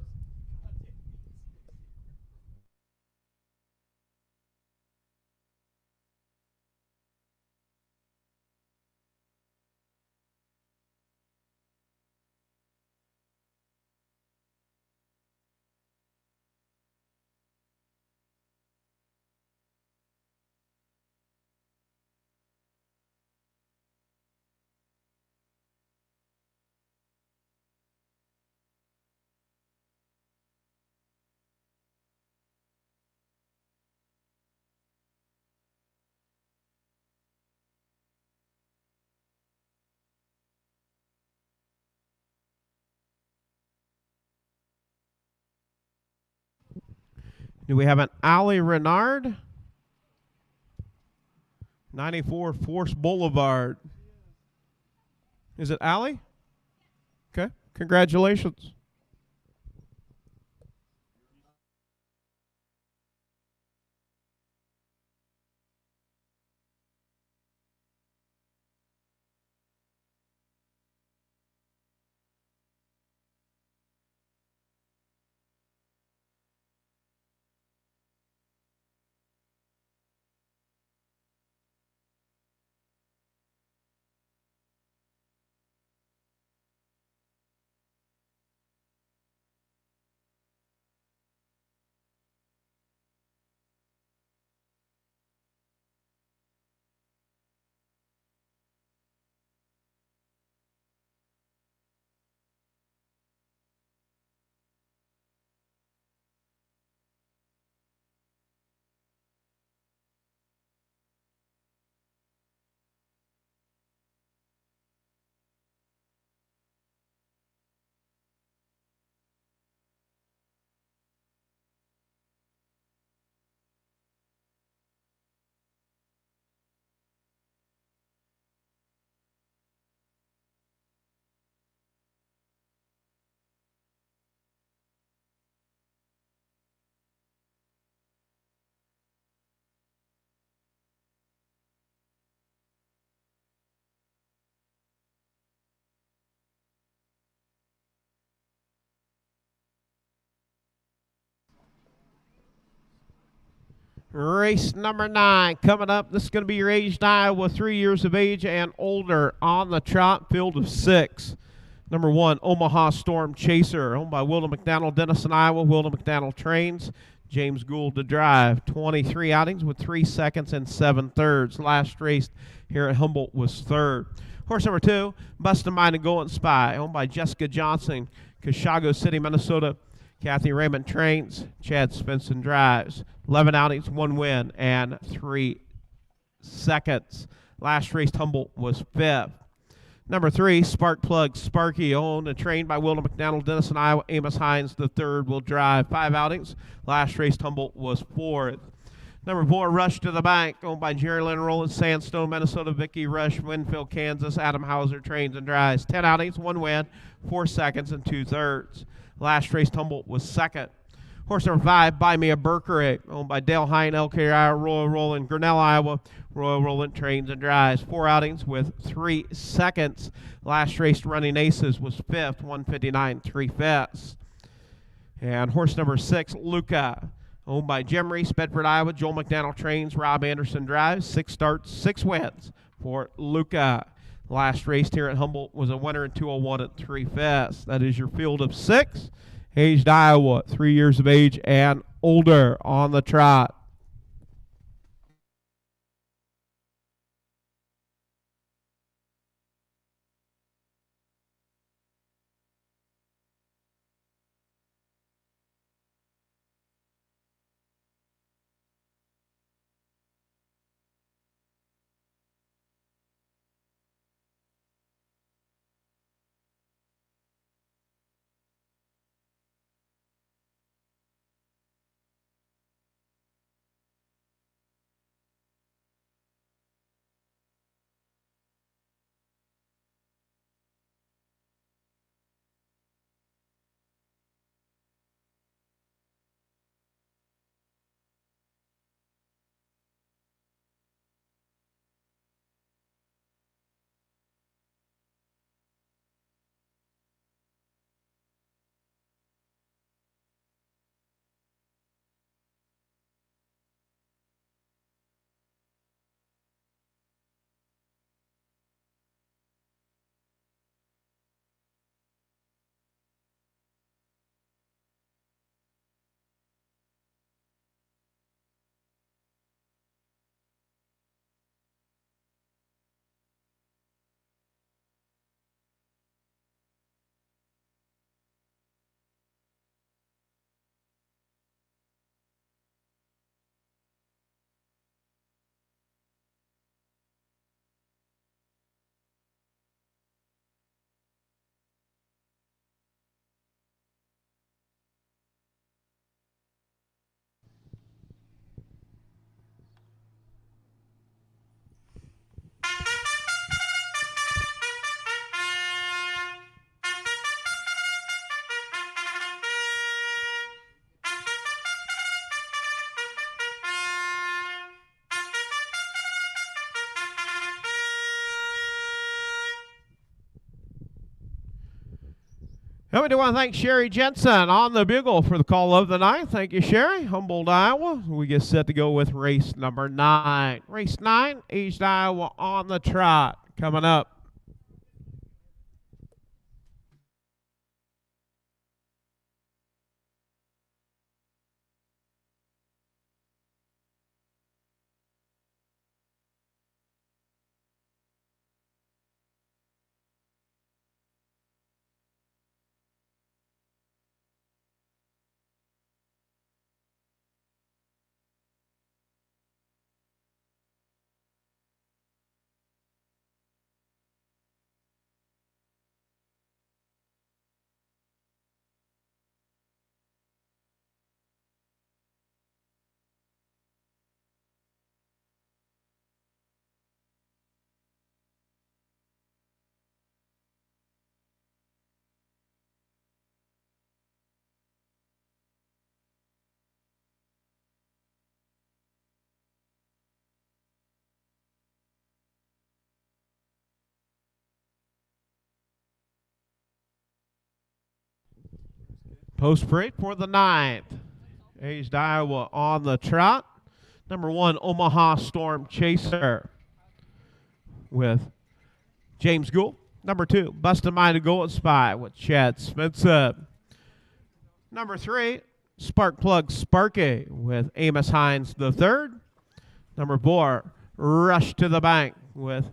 Do we have an Ali Renard? 94 Force Boulevard. Is it Ali? Okay, congratulations. Race number 9 coming up. This is going to be your aged Iowa, 3 years of age and older, on the trot, field of 6. Number 1, Omaha Storm Chaser, owned by Wilda McDaniel, Denison, Iowa. Wilda McDaniel trains. James Gould to drive. 23 outings with 3 seconds and 7 thirds. Last race here at Humboldt was 3rd. Horse number 2, Bustin' Mind and Golden Spy, owned by Jessica Johnson, Cashago City, Minnesota. Kathy Raymond trains. Chad Svensson drives. 11 outings, 1 win, and 3 seconds. Last race, Humboldt was 5th. Number 3, Spark Plug Sparky, owned and trained by Wilda McDaniel, Denison, Iowa. Amos Hines the third will drive. 5 outings. Last race, Humboldt was 4th. Number 4, Rush to the Bank, owned by Jerry Lynn Rowland, Sandstone, Minnesota. Vicky Rush, Winfield, Kansas. Adam Hauser trains and drives. 10 outings, 1 win, 4 seconds, and 2 thirds. Last race, Humboldt was 2nd. Horse number 5, Buy Me a Berkeret, owned by Dale Hine, LKI, Royal Roland, Grinnell, Iowa. Royal Roland trains and drives. 4 outings with 3 seconds. Last race, Running Aces, was 5th, 159, 3/5. And horse number 6, Luca, owned by Jim Reese, Bedford, Iowa. Joel McDaniel trains. Rob Anderson drives. 6 starts, 6 wins for Luca. Last race here at Humboldt was a winner in 201 at 3/5. That is your field of 6. Aged Iowa, 3 years of age and older, on the trot. And we do want to thank Sherry Jensen on the bugle for the call of the night. Thank you, Sherry. Humboldt, Iowa. We get set to go with race number 9. Race 9, aged Iowa, on the trot, coming up. Post parade for the 9th. Aged Iowa on the trot. Number 1, Omaha Storm Chaser with James Gould. Number 2, Busted Minded Golden Spy with Chad Spencer. Number 3, Spark Plug Sparky with Amos Hines III. Number 4, Rush to the Bank with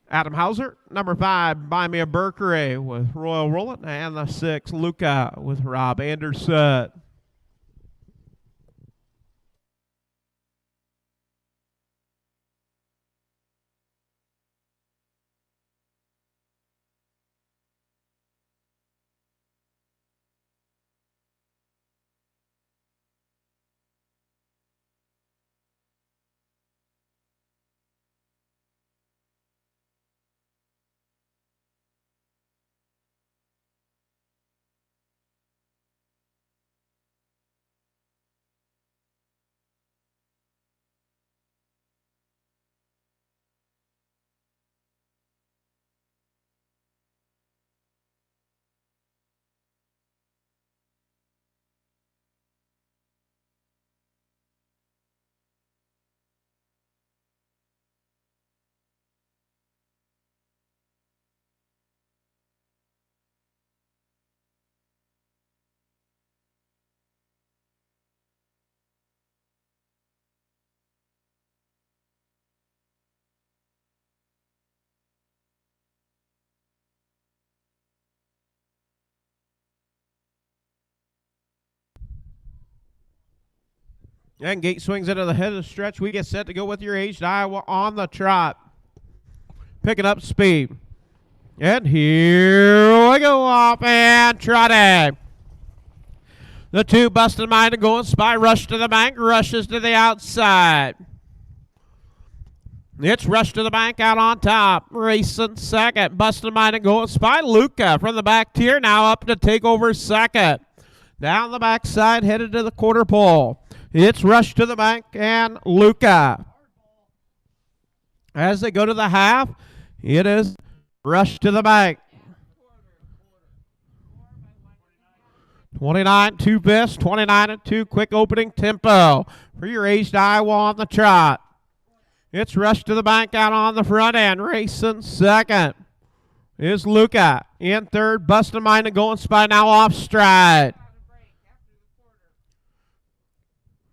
Adam Hauser. Number 5, Buy Me a Berkery with Royal Roland. And the 6, Luca with Rob Anderson. And gate swings into the head of the stretch. We get set to go with your aged Iowa on the trot. Picking up speed. And here we go off and trotting. The 2, Busted Minded Golden Spy, Rush to the Bank, rushes to the outside. It's Rush to the Bank out on top. Racing second. Busted Minded Golden Spy, Luca from the back tier, now up to take over second. Down the backside, headed to the quarter pole. It's Rush to the Bank and Luca. As they go to the half, it is Rush to the Bank. 29 2 best, 29 and 2 quick opening tempo for your aged Iowa on the trot. It's Rush to the Bank out on the front end. Racing second is Luca. In third, Busted Minded Golden Spy now off stride.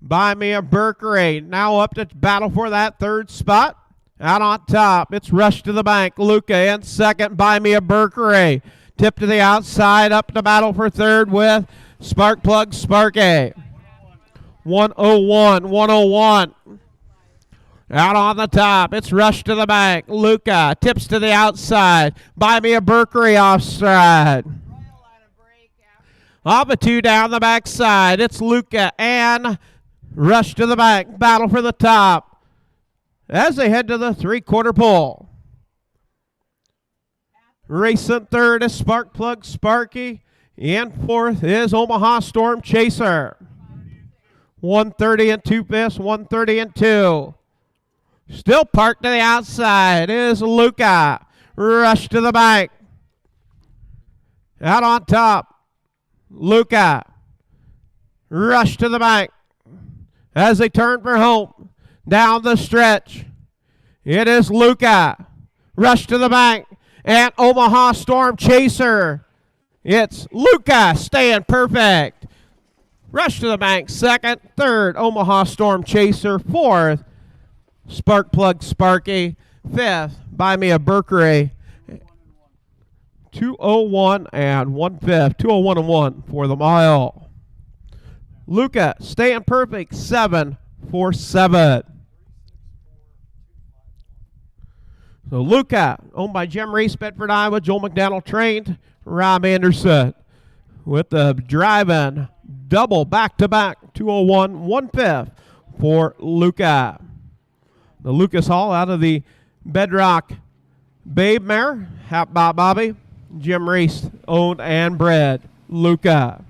Buy Me a Berkery now up to battle for that third spot. Out on top, it's Rush to the Bank. Luca in second, Buy Me a Berkery. Tip to the outside, up to battle for third with Spark Plug Sparky. 101, 101. Out on the top, it's Rush to the Bank. Luca tips to the outside. Buy Me a Berkery off stride. Off a 2 down the backside, it's Luca and Rush to the Bank. Battle for the top as they head to the 3/4 pole. Racing third is Spark Plug Sparky. And fourth is Omaha Storm Chaser. 130 and 2 fifths, 130 and 2. Still parked to the outside is Luca. Rush to the Bank. Out on top, Luca. Rush to the Bank. As they turn for home, down the stretch, it is Luca. Rush to the Bank. And Omaha Storm Chaser. It's Luca staying perfect. Rush to the Bank second. Third, Omaha Storm Chaser. Fourth, Spark Plug Sparky. Fifth, Buy Me a Berkery. 201 and 1/5. 201 and 1 for the mile. Luca staying perfect. 7-4-7. So Luca, owned by Jim Reese, Bedford, Iowa. Joel McDonald trained. Rob Anderson with the driving double back-to-back. 201, 1/5 for Luca. The Lucas Hall out of the Bedrock Babe mare. Hap Bob Bobby. Jim Reese owned and bred Luca.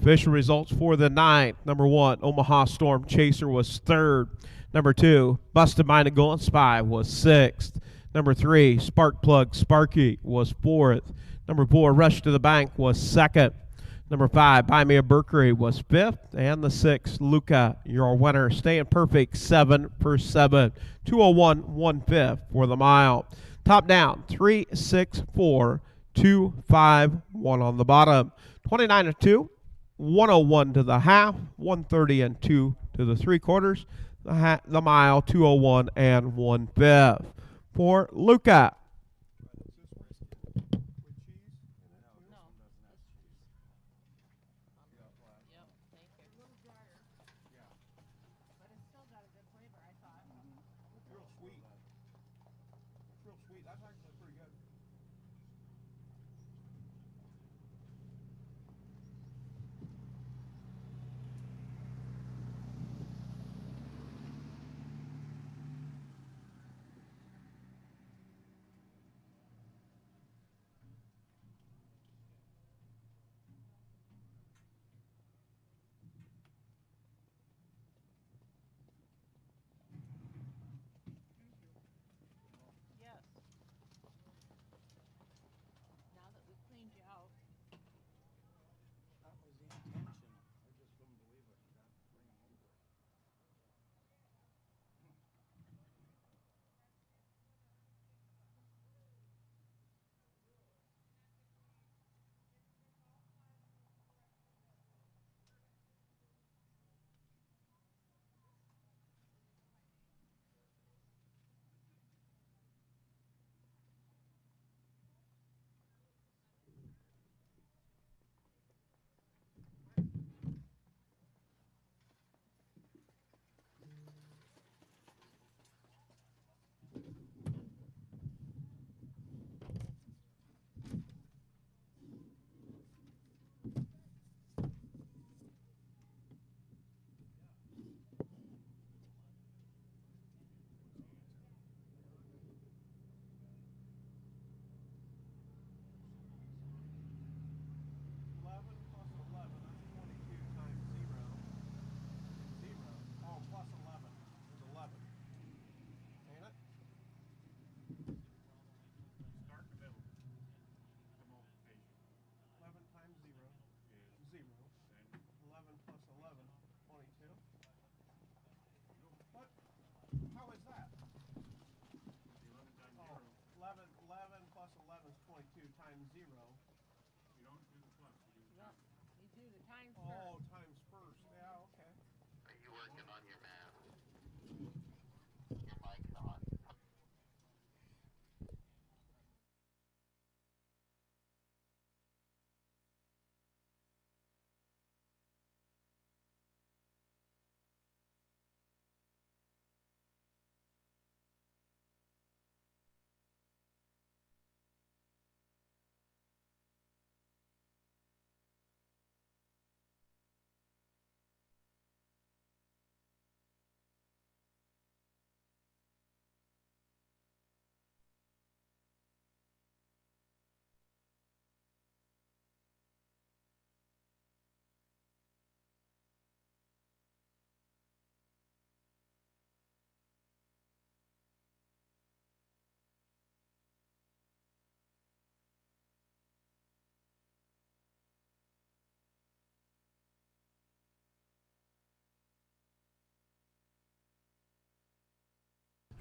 Official results for the ninth. Number 1, Omaha Storm Chaser was 3rd. Number 2, Busted Minded Golden Spy was 6th. Number 3, Spark Plug Sparky was 4th. Number 4, Rush to the Bank was 2nd. Number 5, Buy Me a Mercury was 5th. And the 6, Luca, your winner, staying perfect, 7 for 7. 2:01, 1/5 for the mile. Top down, 3, 6, 4, 2, 5, 1 on the bottom. 29 and 2, 101 to the half, 130 and 2 to the 3/4. The mile, 2:01 and 1/5 for Luca.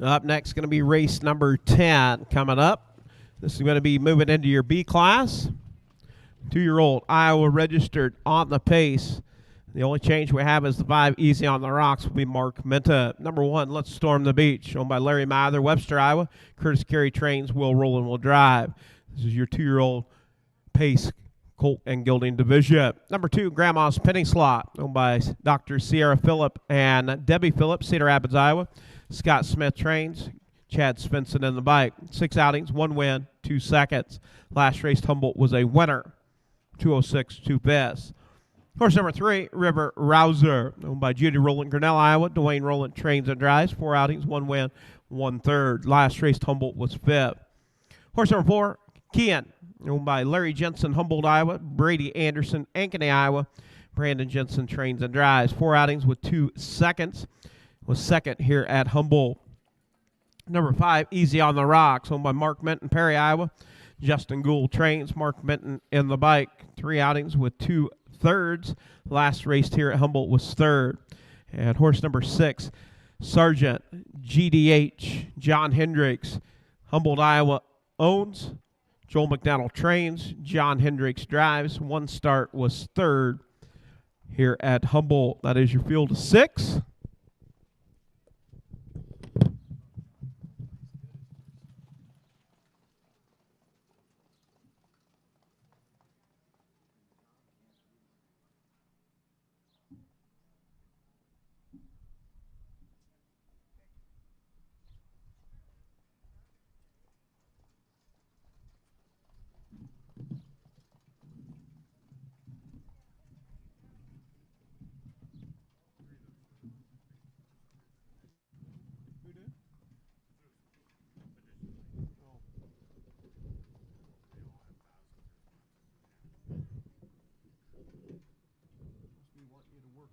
Up next, going to be race number 10 coming up. This is going to be moving into your B class. 2-year-old Iowa registered on the pace. The only change we have is the 5 Easy on the Rocks will be Mark Minta. Number 1, Let's Storm the Beach, owned by Larry Mather, Webster, Iowa. Curtis Carey trains, Will Roll and will drive. This is your 2-year-old pace Colt and Gilding division. Number 2, Grandma's Penny Slot, owned by Dr. Sierra Phillip and Debbie Phillip, Cedar Rapids, Iowa. Scott Smith trains, Chad Svensson in the bike. 6 outings, 1 win, 2 seconds. Last race, Humboldt was a winner, 206, 2 best. Horse number 3, River Rouser, owned by Judy Rowland, Grinnell, Iowa. Dwayne Rowland trains and drives. 4 outings, 1 win, 1 third. Last race, Humboldt was 5th. Horse number 4, Kian, owned by Larry Jensen, Humboldt, Iowa. Brady Anderson, Ankeny, Iowa. Brandon Jensen trains and drives. 4 outings with 2 seconds. Was second here at Humboldt. Number 5, Easy on the Rocks, owned by Mark Minton, Perry, Iowa. Justin Gould trains. Mark Minton in the bike. 3 outings with 2 thirds. Last raced here at Humboldt was third. And horse number 6, Sergeant GDH, John Hendricks, Humboldt, Iowa owns. Joel McDonald trains. John Hendricks drives. 1 start was third here at Humboldt. That is your field of 6.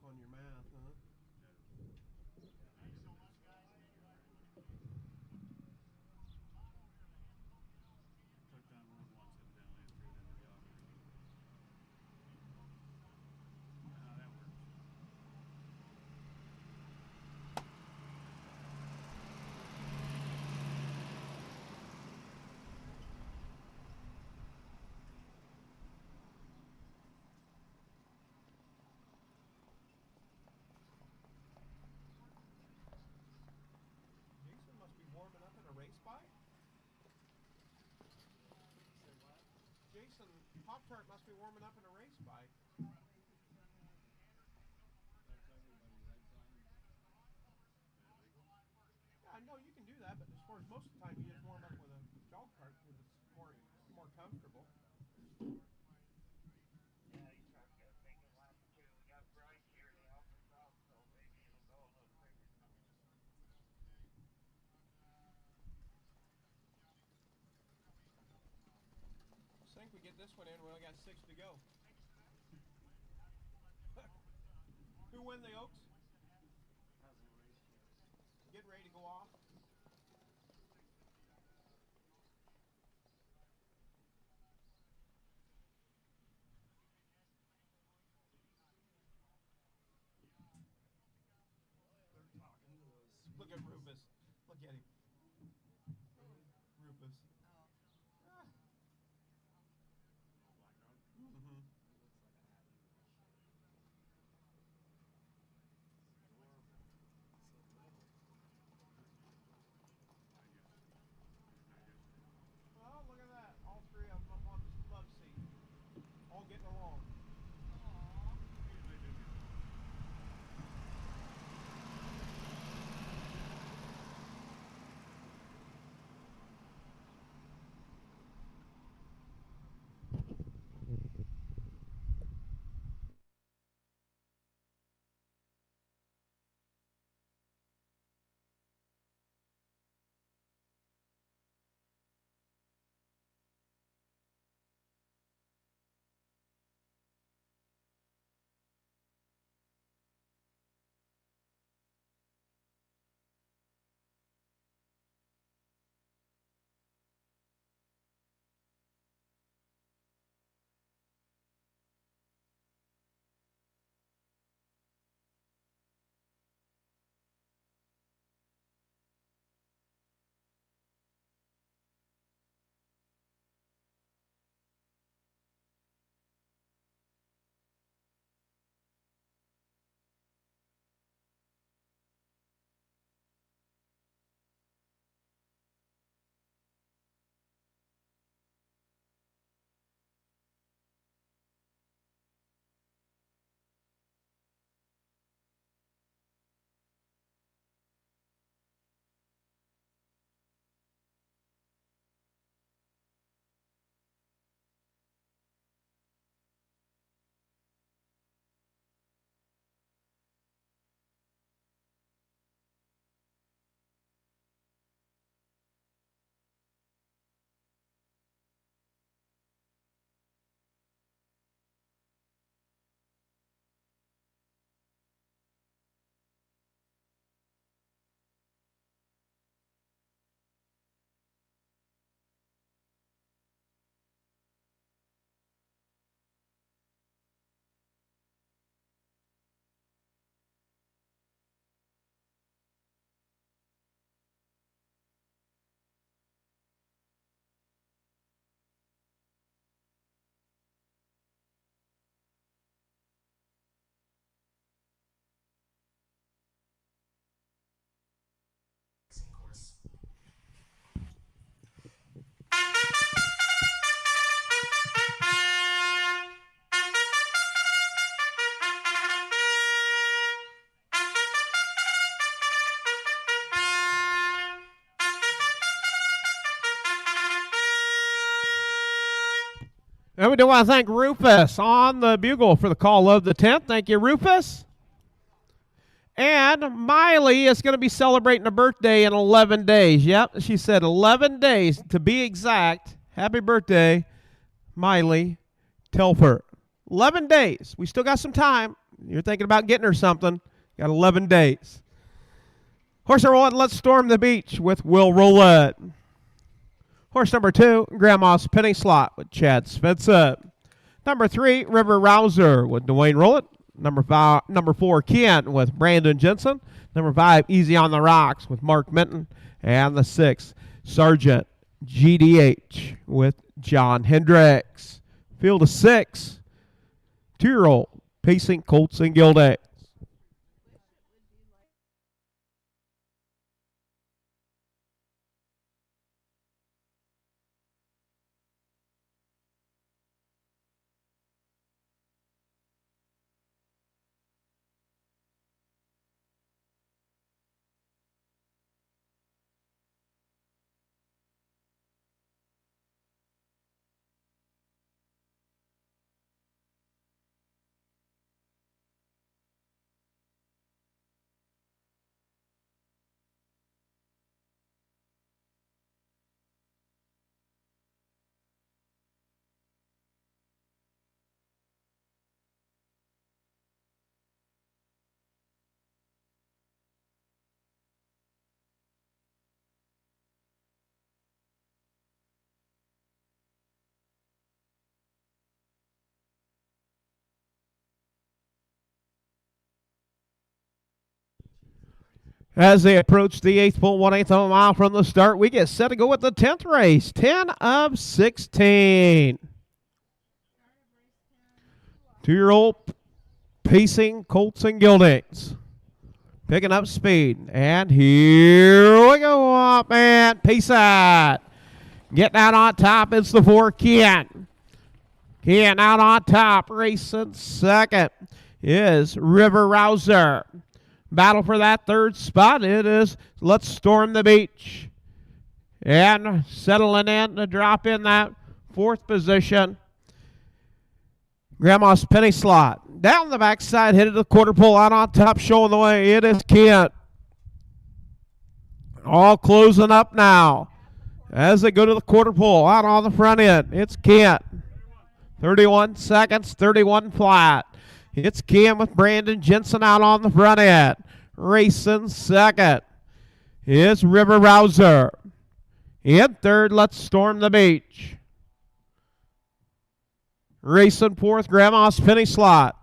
On your math, huh? Jason must be warming up in a race bike. Jason Pop-Tart must be warming up in a race bike. Yeah, I know you can do that, but as far as most of the time, you just warm up with a dog cart because it's more comfortable. I think we get this one in. We only got 6 to go. Who win the Oaks? Getting ready to go off. Look at Rufus. Look at him. Rufus. Mm-hmm. Oh, look at that. All 3 of them up on the love seat. All getting along. And we do want to thank Rufus on the bugle for the call of the 10th. Thank you, Rufus. And Miley is going to be celebrating a birthday in 11 days. Yep, she said 11 days to be exact. Happy birthday, Miley Telfer. 11 days. We still got some time. You're thinking about getting her something. Got 11 days. Horse number 1, Let's Storm the Beach with Will Roulette. Horse number 2, Grandma's Penny Slot with Chad Spencer. Number 3, River Rouser with Dwayne Roulette. Number 4, Kent with Brandon Jensen. Number 5, Easy on the Rocks with Mark Minton. And the 6, Sergeant GDH with John Hendricks. Field of 6, 2-year-old Pacing Colts and Gilded. As they approach the 8th pull, 1/8 of a mile from the start, we get set to go with the 10th race, 10 of 16. 2-year-old Pacing Colts and Gildings. Picking up speed. And here we go up and pace that. Getting out on top is the 4, Kent. Kent out on top. Racing second is River Rouser. Battle for that 3rd spot. It is Let's Storm the Beach. And settling in to drop in that 4th position, Grandma's Penny Slot. Down the backside, headed to the quarter pole, out on top, showing the way. It is Kent. All closing up now. As they go to the quarter pole, out on the front end, it's Kent. 31 seconds, 31 flat. It's Kent with Brandon Jensen out on the front end. Racing second is River Rouser. In 3rd, Let's Storm the Beach. Racing 4th, Grandma's Penny Slot.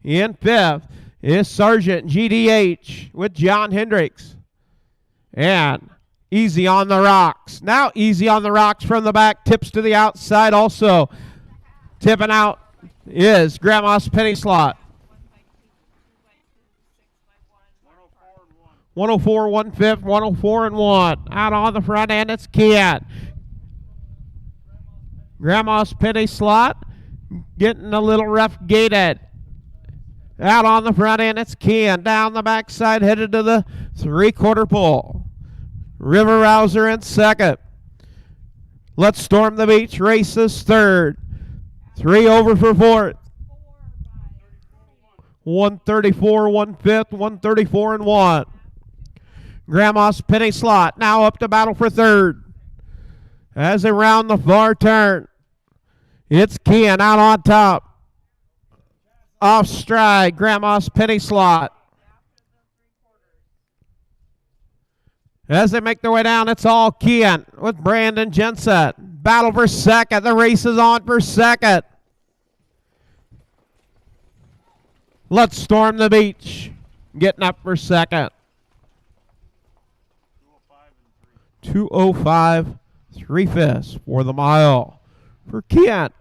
In 5th is Sergeant GDH with John Hendricks. And Easy on the Rocks. Now Easy on the Rocks from the back, tips to the outside also. Tipping out is Grandma's Penny Slot. 104, 1/5, 104 and 1. Out on the front end, it's Kent. Grandma's Penny Slot getting a little rough gated. Out on the front end, it's Kent. Down the backside, headed to the 3/4 pole. River Rouser in 2nd. Let's Storm the Beach races 3rd. 3 over for 4th. 134, 1/5, 134 and 1. Grandma's Penny Slot now up to battle for 3rd. As they round the far turn, it's Kent out on top. Off stride, Grandma's Penny Slot. As they make their way down, it's all Kent with Brandon Jensen. Battle for 2nd. The race is on for 2nd. Let's Storm the Beach getting up for 2nd. 2:05 3/5 for the mile for Kent.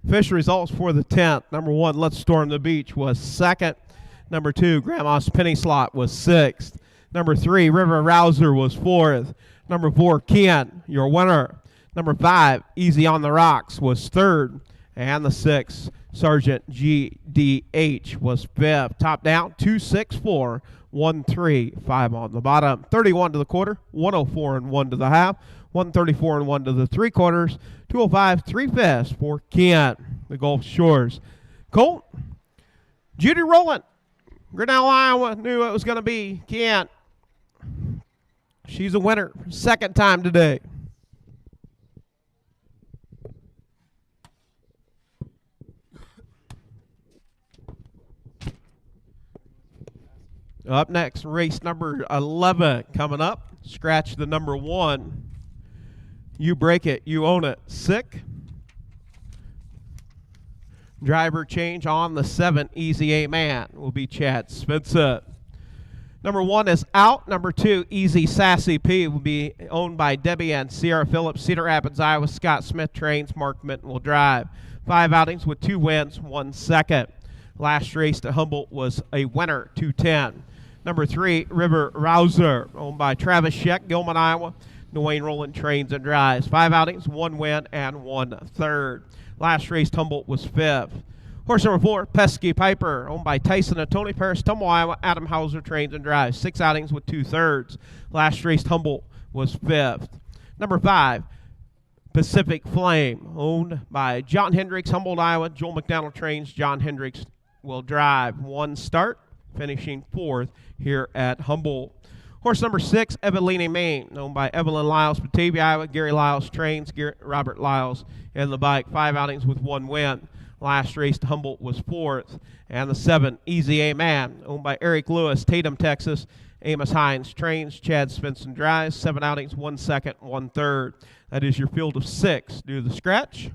Official results for the 10th. Number 1, Let's Storm the Beach was second. Number 2, Grandma's Penny Slot was sixth. Number 3, River Rouser was fourth. Number 4, Ken, your winner. Number 5, Easy on the Rocks was third. And the 6th, Sergeant GDH was fifth. Top down, 2-6-4, 1-3-5 on the bottom. 31 to the quarter, 104 and 1 to the half, 134 and 1 to the three quarters, 205 3/5 for Kent, the Gulf Shores. Colt, Judy Rowland, Grinnell, Iowa, knew it was going to be Kent. She's a winner, second time today. Up next, race number 11 coming up. Scratch the number 1. You break it, you own it. Sick. Driver change on the 7. Easy A Man will be Chad Spencer. Number 1 is out. Number 2, Easy Sassy P, will be owned by Debbie and Sierra Phillips. Cedar Rapids, Iowa. Scott Smith trains. Mark Minton will drive. 5 outings with 2 wins, 1 second. Last race to Humboldt was a winner, 210. Number 3, River Rouser, owned by Travis Scheck, Gilman, Iowa. Dwayne Rowland trains and drives. 5 outings, 1 win, and 1 third. Last race, Humboldt was 5th. Horse number 4, Pesky Piper, owned by Tyson and Tony Paris, Tumble, Iowa. Adam Hauser trains and drives. 6 outings with 2 thirds. Last race, Humboldt was 5th. Number 5, Pacific Flame, owned by John Hendricks, Humboldt, Iowa. Joel McDonald trains. John Hendricks will drive. 1 start, finishing 4th here at Humboldt. Horse number 6, Evelina Maine, owned by Evelyn Lyles, Batavia, Iowa. Gary Lyles trains. Robert Lyles in the bike. 5 outings with 1 win. Last race to Humboldt was 4th. And the 7, Easy A Man, owned by Eric Lewis, Tatum, Texas. Amos Hines trains. Chad Svensson drives. 7 outings, 1 second, 1 third. That is your field of 6. Do the scratch.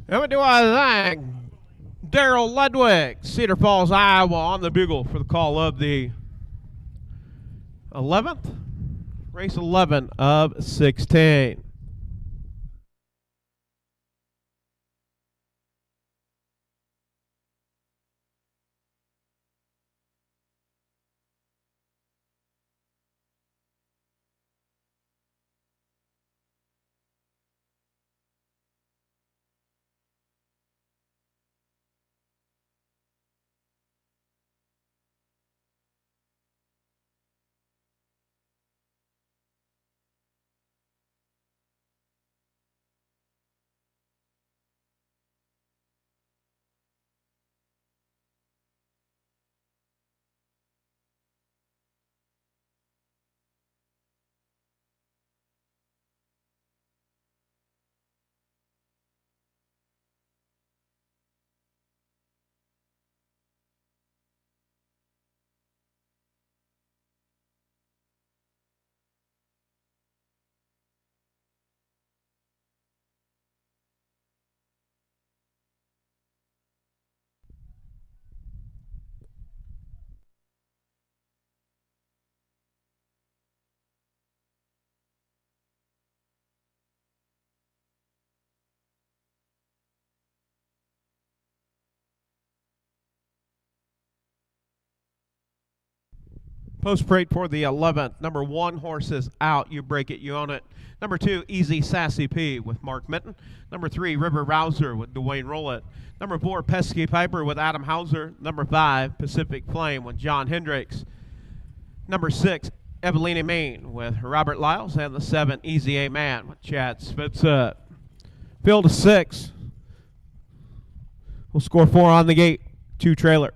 And we do thank Daryl Ludwig, Cedar Falls, Iowa, on the bugle for the call of the 11th, race 11 of 16. Post parade for the 11th. Number 1 horse is out. You break it, you own it. Number 2, Easy Sassy P with Mark Mitten. Number 3, River Rouser with Dwayne Rollett. Number 4, Pesky Piper with Adam Hauser. Number 5, Pacific Flame with John Hendricks. Number 6, Evelina Main with Robert Lyles. And the 7, Easy A Man with Chad Spitzer. Field of 6. We'll score 4 on the gate. 2 trailers.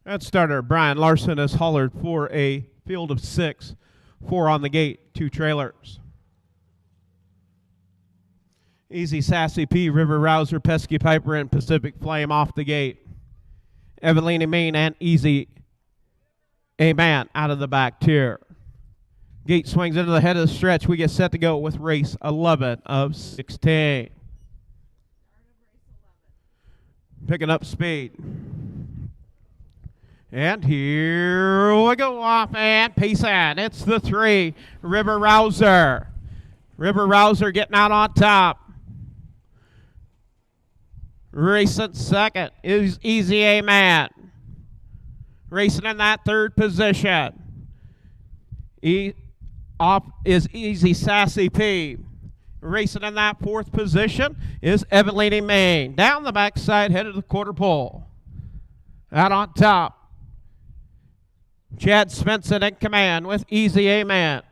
That starter, Brian Larson, is hollered for a field of 6. 4 on the gate, 2 trailers. Easy Sassy P, River Rouser, Pesky Piper, and Pacific Flame off the gate. Evelina Main and Easy A Man out of the back tier. Gate swings into the head of the stretch. We get set to go with race 11 of 16. Picking up speed. And here we go off and pace in. It's the 3, River Rouser. River Rouser getting out on top. Racing second is Easy A Man. Racing in that 3rd position. Off is Easy Sassy P. Racing in that 4th position is Evelina Main. Down the backside, headed to the quarter pole. Out on top, Chad Svensson in command with Easy A Man.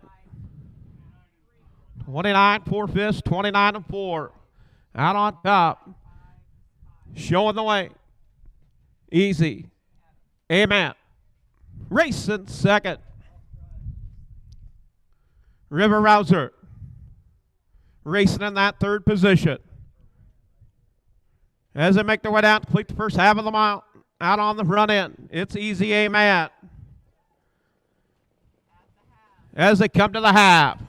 29 4/5, 29 and 4. Out on top, showing the way, Easy A Man. Racing second, River Rouser. Racing in that 3rd position. As they make their way down to complete the first half of the mile, out on the front end, it's Easy A Man. As they come to the half.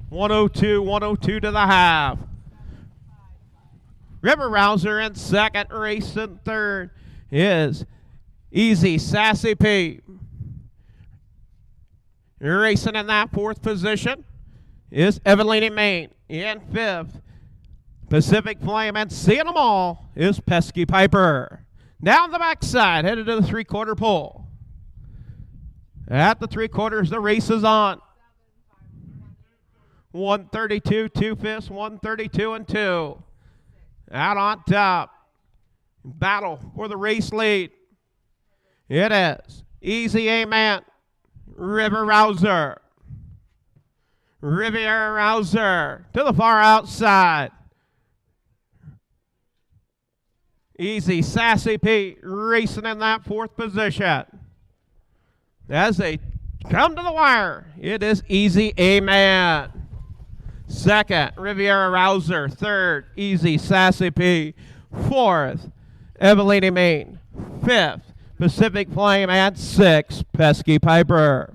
102 to the half. River Rouser in second, racing third is Easy Sassy P. Racing in that 4th position is Evelina Main. In 5th, Pacific Flame, and seeing them all is Pesky Piper. Down the backside, headed to the 3/4 pole. At the 3/4, the race is on. 132, 2/5, 132 and 2. Out on top. Battle for the race lead. It is Easy Amen, River Rouser. Riviera Rouser to the far outside. Easy Sassy Pete racing in that 4th position. As they come to the wire, it is Easy Amen. 2nd, Riviera Rouser. 3rd, Easy Sassy P. 4th, Evelina Main. 5th, Pacific Flame. And 6th, Pesky Piper.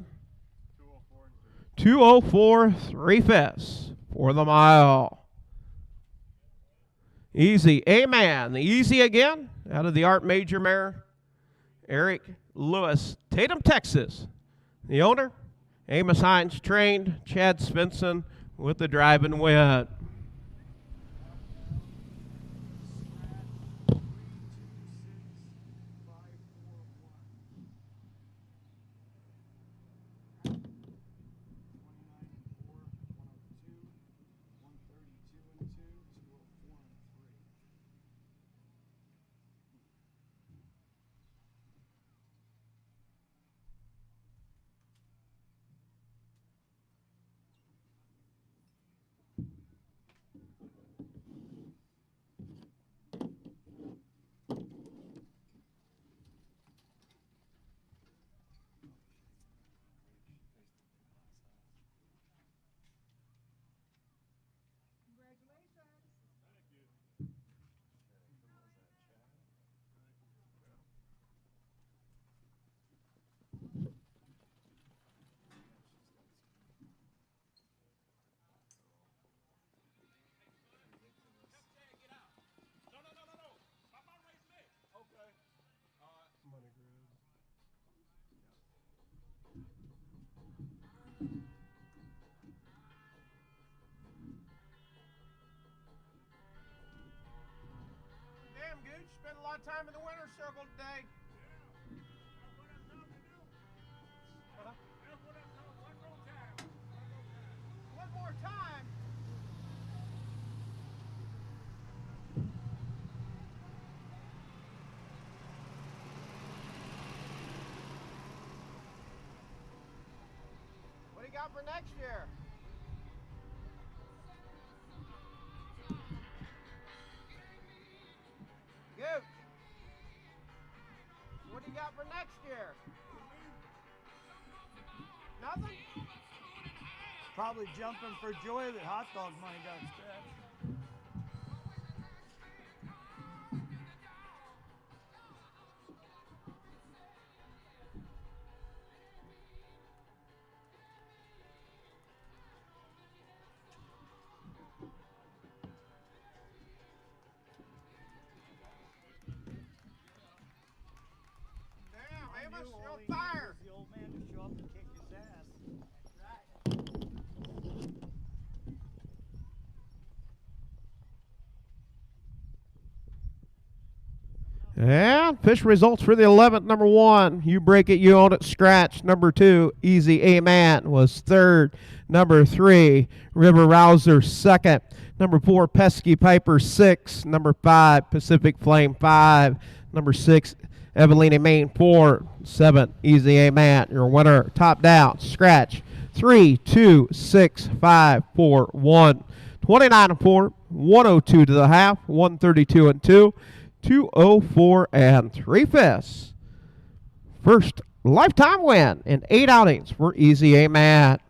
2:04 3/5 for the mile. Easy Amen. The Easy again out of the Art Major mare, Eric Lewis, Tatum, Texas. The owner, Amos Hines trained, Chad Svensson with the drive and win. Spent a lot of time in the winner's circle today. One more time. What do you got for next year? Good. What do you got for next year? Nothing? Probably jumping for joy that hot dog money got scratched. Damn, Amos, you're on fire. The old man to show up and kick his ass. And fish results for the 11th. Number 1, You Break It, You Own It, Scratch. Number 2, Easy Amen was 3rd. Number 3, River Rouser 2nd. Number 4, Pesky Piper 6. Number 5, Pacific Flame 5. Number 6, Evelina Main 4. 7, Easy Amen. Your winner, top down, scratch. 3, 2, 6, 5, 4, 1. 29 and 4, 102 to the half, 132 and 2. 2:04 3/5. First lifetime win in 8 outings for Easy Amen.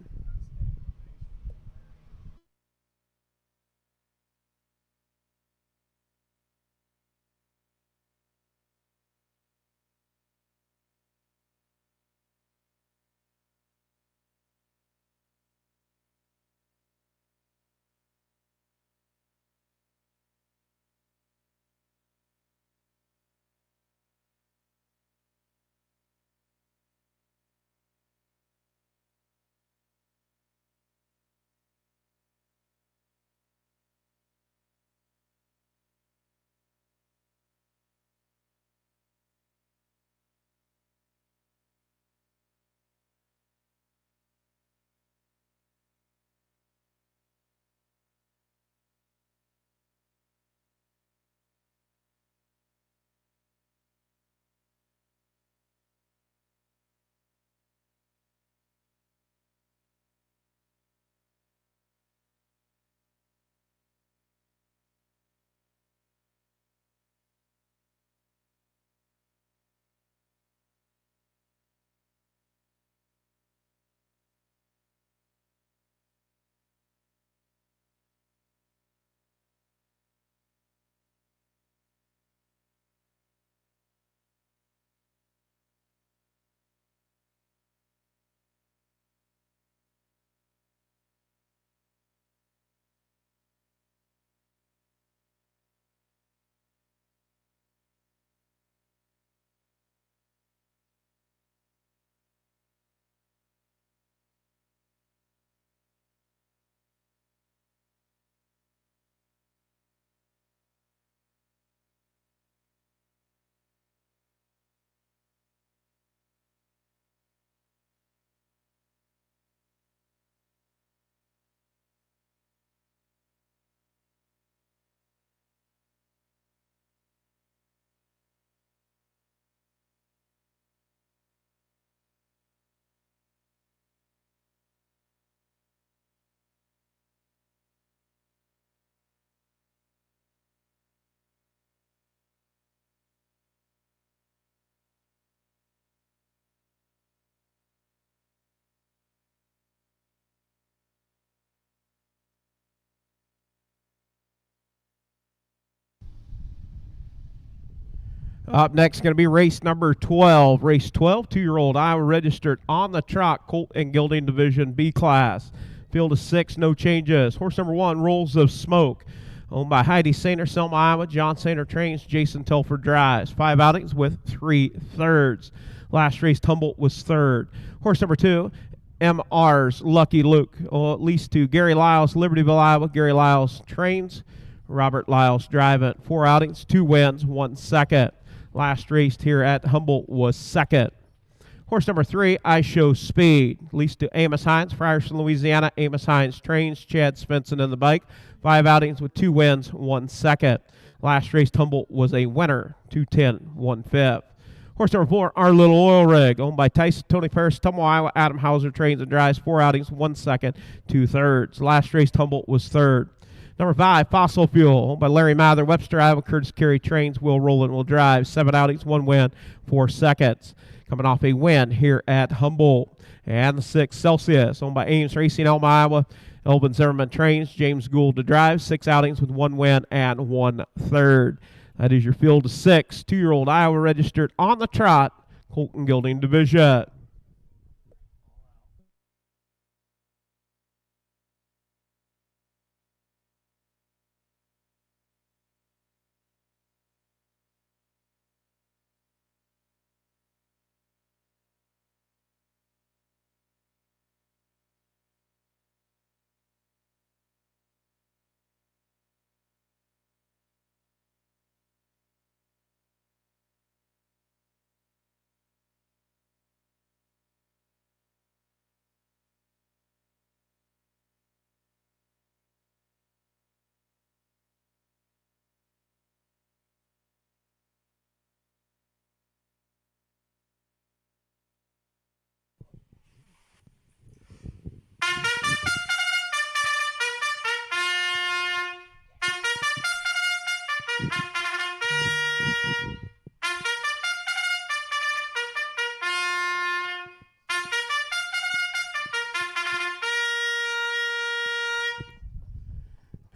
Up next, going to be race number 12. Race 12, 2-year-old Iowa registered on the trot, colt and gelding division B class. Field of 6, no changes. Horse number 1, Rolls of Smoke, owned by Heidi Sainer, Selma, Iowa. John Sainer trains, Jason Telford drives. 5 outings with 3 thirds. Last race, Humboldt was 3rd. Horse number 2, MR's Lucky Luke, leased to Gary Lyles, Libertyville, Iowa. Gary Lyles trains, Robert Lyles driving. 4 outings, 2 wins, 1 second. Last race here at Humboldt was 2nd. Horse number 3, I Show Speed, leased to Amos Hines, Frierson, Louisiana. Amos Hines trains, Chad Svensson in the bike. 5 outings with 2 wins, 1 second. Last race, Humboldt was a winner, 210, 1/5. Horse number 4, Our Little Oil Rig, owned by Tyson Tony Paris, Tumble, Iowa. Adam Hauser trains and drives. 4 outings, 1 second, 2 thirds. Last race, Humboldt was 3rd. Number 5, Fossil Fuel, owned by Larry Mather, Webster, Iowa. Curtis Carey trains, Will Rowland will drive. 7 outings, 1 win, 4 seconds. Coming off a win here at Humboldt. And the 6, Celsius, owned by Ames Racing, Elma, Iowa. Elvin Zimmerman trains, James Gould to drive. 6 outings with 1 win and 1 third. That is your field of 6, 2-year-old Iowa registered on the trot, colt and gelding division.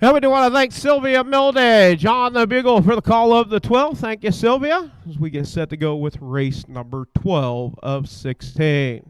And we do want to thank Sylvia Mildage on the bugle for the call of the 12th. Thank you, Sylvia, as we get set to go with race number 12 of 16.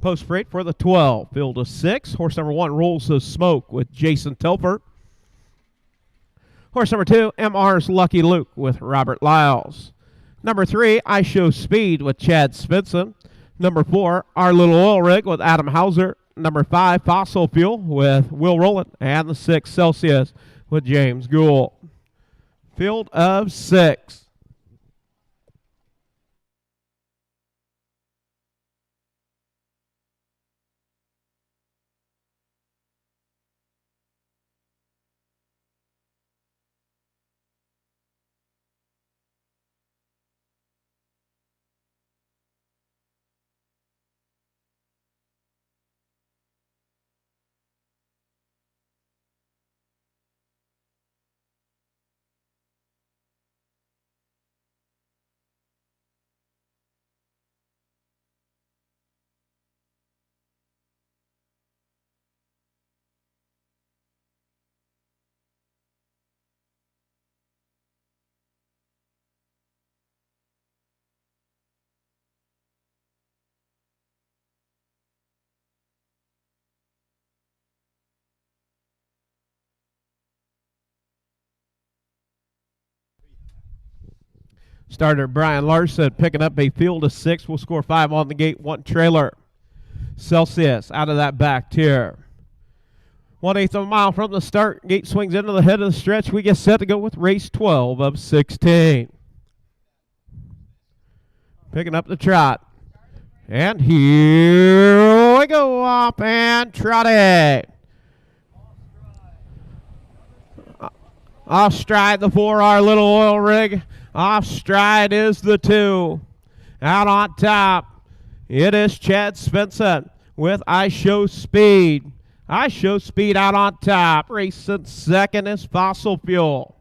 Post freight for the 12. Field of 6. Horse number 1, Rolls of Smoke with Jason Telford. Horse number 2, MR's Lucky Luke with Robert Lyles. Number 3, I Show Speed with Chad Svensson. Number 4, Our Little Oil Rig with Adam Hauser. Number 5, Fossil Fuel with Will Rowland. And the 6, Celsius with James Gould. Field of 6. Starter Brian Larson picking up a field of 6. Will score 5 on the gate, 1 trailer. Celsius out of that back tier. 1/8 of a mile from the start. Gate swings into the head of the stretch. We get set to go with race 12 of 16. Picking up the trot. And here we go, up and trotting. Off stride the 4, our little oil rig. Off stride is the 2. Out on top, it is Chad Svensson with I Show Speed. I Show Speed out on top. Racing second is Fossil Fuel.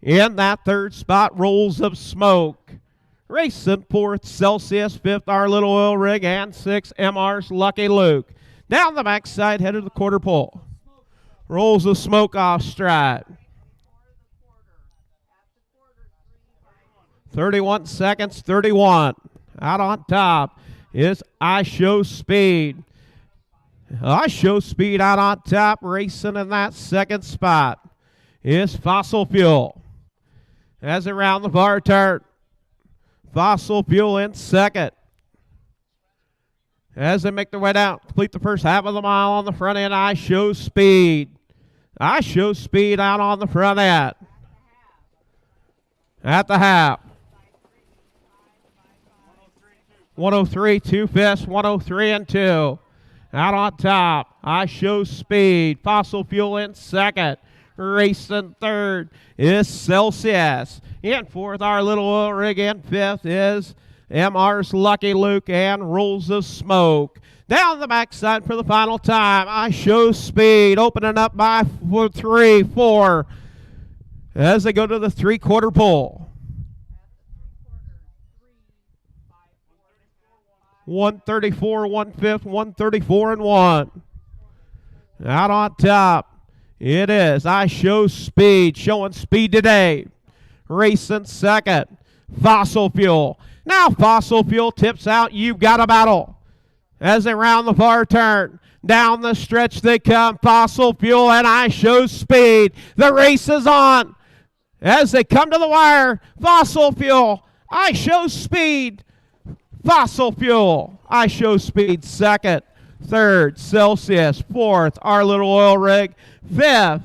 In that third spot, Rolls of Smoke. Racing fourth, Celsius. Fifth, our little oil rig. And 6, MR's Lucky Luke. Down the backside, headed to the quarter pole. Rolls of Smoke off stride. 31 seconds, 31. Out on top is I Show Speed. I Show Speed out on top. Racing in that second spot is Fossil Fuel. As around the bar turn, Fossil Fuel in second. As they make their way down, complete the first half of the mile on the front end, I Show Speed. I Show Speed out on the front end. At the half. 103, 2 fifths, 103 and 2. Out on top, I Show Speed. Fossil Fuel in second. Racing third is Celsius. In fourth, our little oil rig. In fifth is MR's Lucky Luke and Rolls of Smoke. Down the backside for the final time, I Show Speed. Opening up by 3, 4. As they go to the 3/4 pole. 134, 1/5, 134 and 1. Out on top, it is I Show Speed, showing speed today. Racing second, Fossil Fuel. Now Fossil Fuel tips out. You've got a battle. As they round the far turn, down the stretch they come. Fossil Fuel and I Show Speed. The race is on. As they come to the wire, Fossil Fuel, I Show Speed. Fossil Fuel, I Show Speed second. Third, Celsius. Fourth, our little oil rig. Fifth,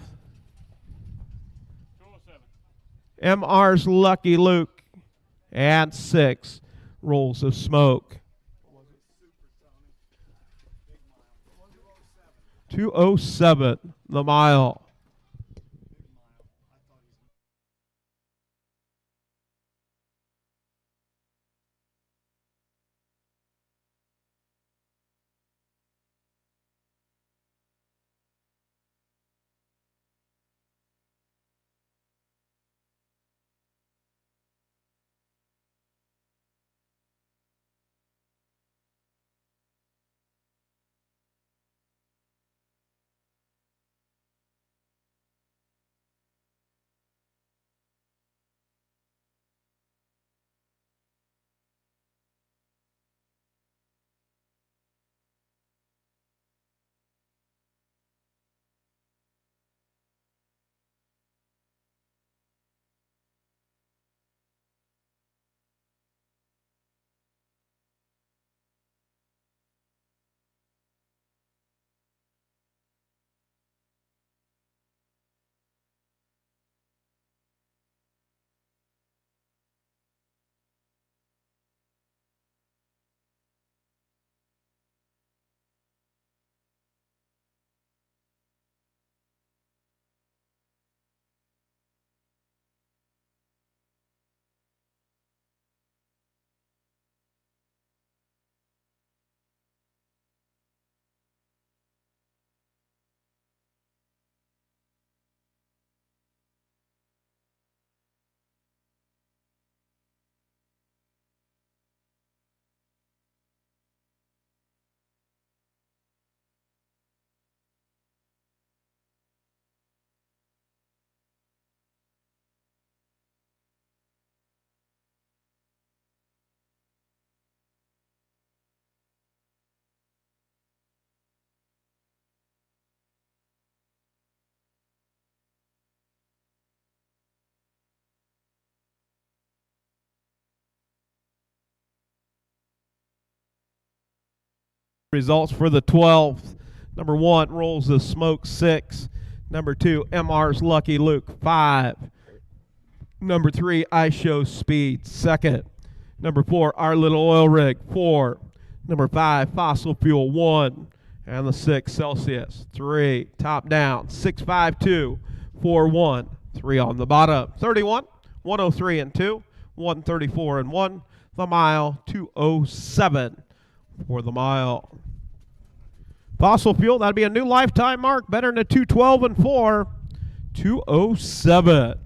MR's Lucky Luke. And 6, Rolls of Smoke. 2:07 the mile. Results for the 12th. Number 1, Rolls the Smoke, 6. Number 2, MR's Lucky Luke, 5. Number 3, I Show Speed, 2nd. Number 4, Our Little Oil Rig, 4. Number 5, Fossil Fuel, 1. And the 6, Celsius, 3. Top down, 652, 41, 3 on the bottom. 31, 103 and 2, 134 and 1. The mile, 207 for the mile. Fossil Fuel, that'd be a new lifetime mark, better than a 212 and 4, 207.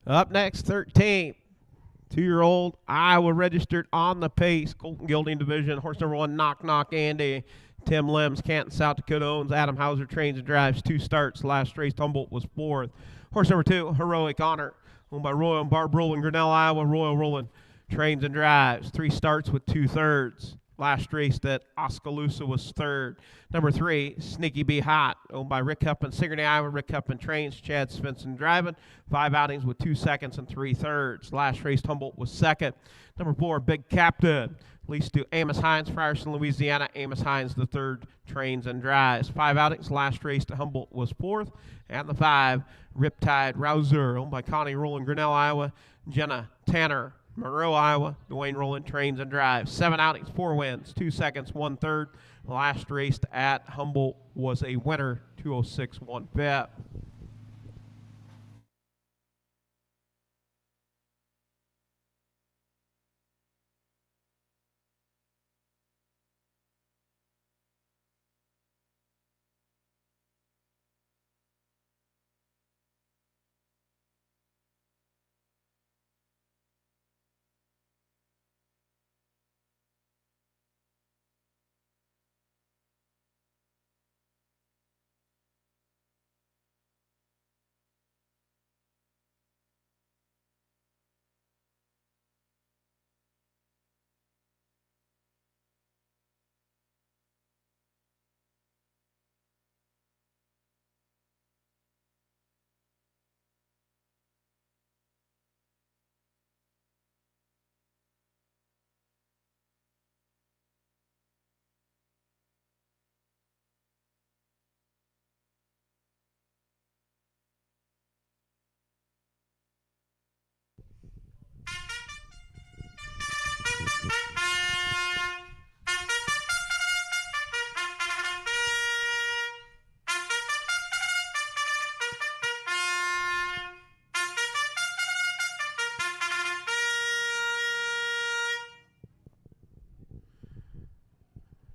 Up next, 13th. 2-year-old Iowa registered on the pace. Colton Gilding Division. Horse number 1, Knock Knock Andy. Tim Lems, Canton, South Dakota owns. Adam Hauser trains and drives. 2 starts. Last race, Humboldt was 4th. Horse number 2, Heroic Honor. Owned by Royal and Barb Rowland, Grinnell, Iowa. Royal Rowland trains and drives. 3 starts with 2 thirds. Last race at Oskaloosa was 3rd. Number 3, Sneaky Bee Hot, owned by Rick Huppin, Sigourney, Iowa. Rick Huppin trains, Chad Svensson driving. 5 outings with 2 seconds and 3 thirds. Last race, Humboldt was 2nd. Number 4, Big Captain, leased to Amos Hines, Frierson, Louisiana. Amos Hines, the 3rd, trains and drives. 5 outings. Last race to Humboldt was 4th. And the 5, Riptide Rouser, owned by Connie Rowland, Grinnell, Iowa. Jenna Tanner, Monroe, Iowa. Dwayne Rowland trains and drives. 7 outings, 4 wins, 2 seconds, 1 third. Last race at Humboldt was a winner, 206 1/5.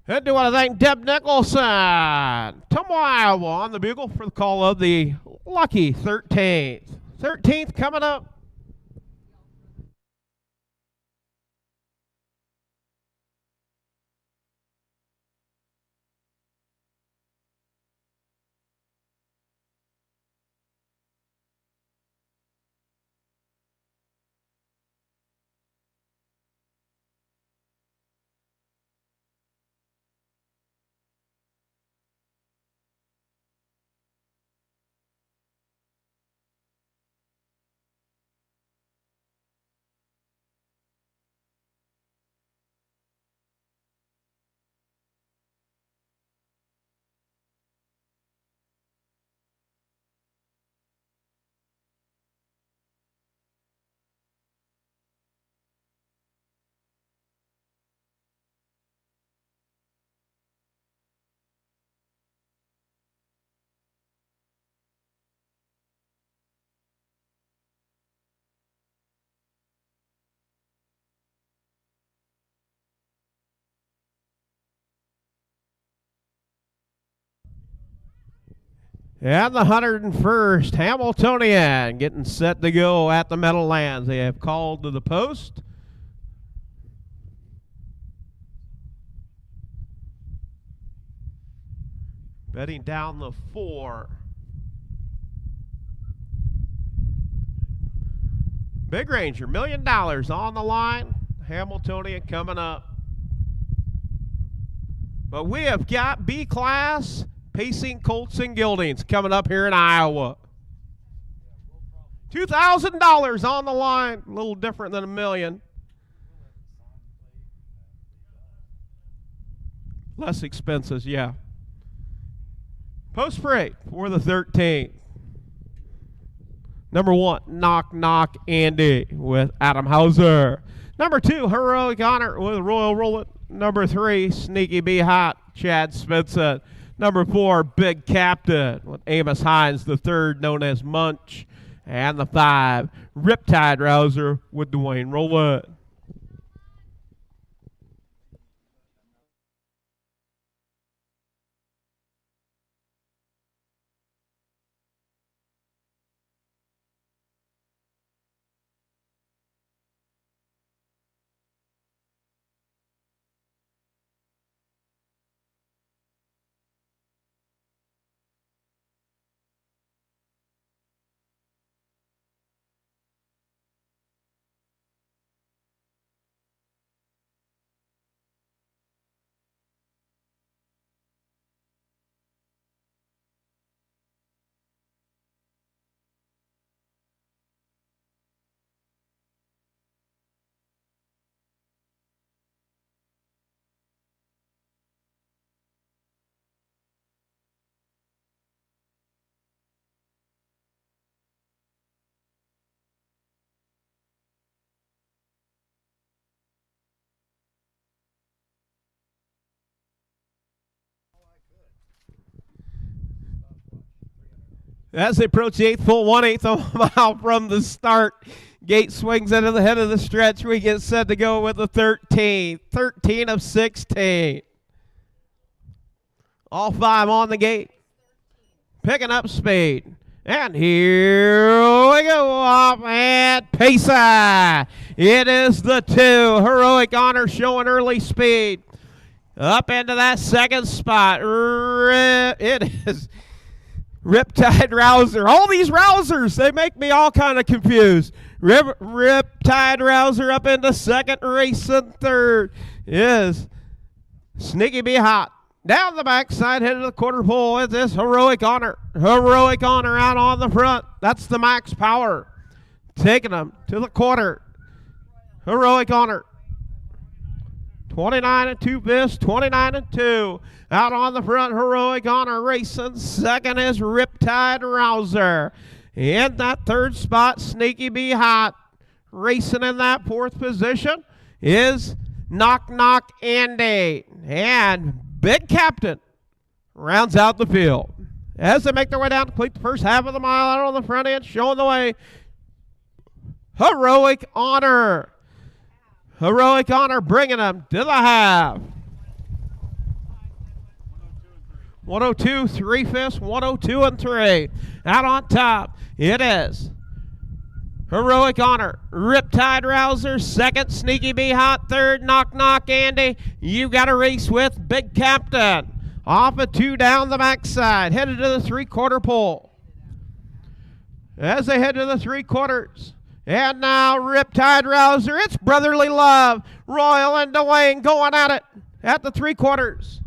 And do want to thank Deb Nicholson, Tumwa, Iowa, on the bugle for the call of the lucky 13th. 13th coming up. And the 101st Hamiltonian getting set to go at the Meadowlands. They have called to the post. Betting down the 4. Big Ranger, $1 million on the line. Hamiltonian coming up. But we have got B class pacing colts and geldings coming up here in Iowa. $2,000 on the line. A little different than $1 million. Less expenses, yeah. Post parade for the 13th. Number 1, Knock Knock Andy with Adam Hauser. Number 2, Heroic Honor with Royal Rollin'. Number 3, Sneaky Bee Hot, Chad Svensson. Number 4, Big Captain with Amos Hines, the 3rd known as Munch. And the 5, Riptide Rouser with Dwayne Rowland. As they approach the 8th full, 1/8 of a mile from the start, gate swings into the head of the stretch. We get set to go with the 13. 13 of 16. All 5 on the gate. Picking up speed. And here we go off and Pesa. It is the 2. Heroic Honor showing early speed. Up into that 2nd spot. It is Riptide Rouser. All these Rousers, they make me all kind of confused. Riptide Rouser up into 2nd, racing 3rd is Sneaky Bee Hot. Down the backside, headed to the quarter pole is this Heroic Honor. Heroic Honor out on the front. That's the Max Power. Taking them to the quarter. Heroic Honor. 29 and 2 fists, 29 and 2. Out on the front, Heroic Honor racing. 2nd is Riptide Rouser. In that 3rd spot, Sneaky Bee Hot. Racing in that 4th position is Knock Knock Andy. And Big Captain rounds out the field. As they make their way down to complete the first half of the mile, out on the front end, showing the way, Heroic Honor. Heroic Honor bringing them to the half. 102, 3 fists, 102 and 3. Out on top, it is Heroic Honor, Riptide Rouser, 2nd, Sneaky Bee Hot, 3rd, Knock Knock Andy. You got a race with Big Captain. Off a 2 down the backside, headed to the 3/4 pole. As they head to the 3/4. And now Riptide Rouser, it's brotherly love. Royal and Dwayne going at it at the 3/4.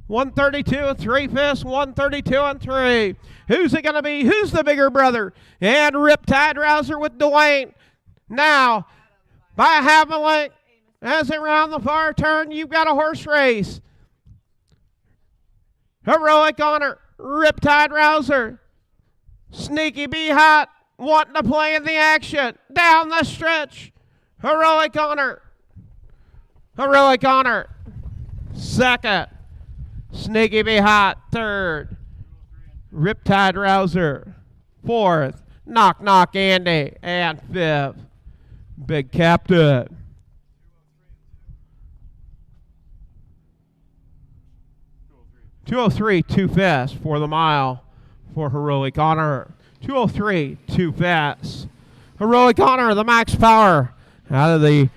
132 and 3 fists, 132 and 3. Who's it going to be? Who's the bigger brother? And Riptide Rouser with Dwayne. Now, by a half a length, as they round the far turn, you've got a horse race. Heroic Honor, Riptide Rouser, Sneaky Bee Hot, wanting to play in the action. Down the stretch, Heroic Honor. Heroic Honor, 2nd. Sneaky Bee Hot, 3rd. Riptide Rouser, 4th. Knock Knock Andy, and 5th. Big Captain. .203, 2 fists for the mile. for Heroic Honor. 203, too fast. Heroic Honor, the max power out of the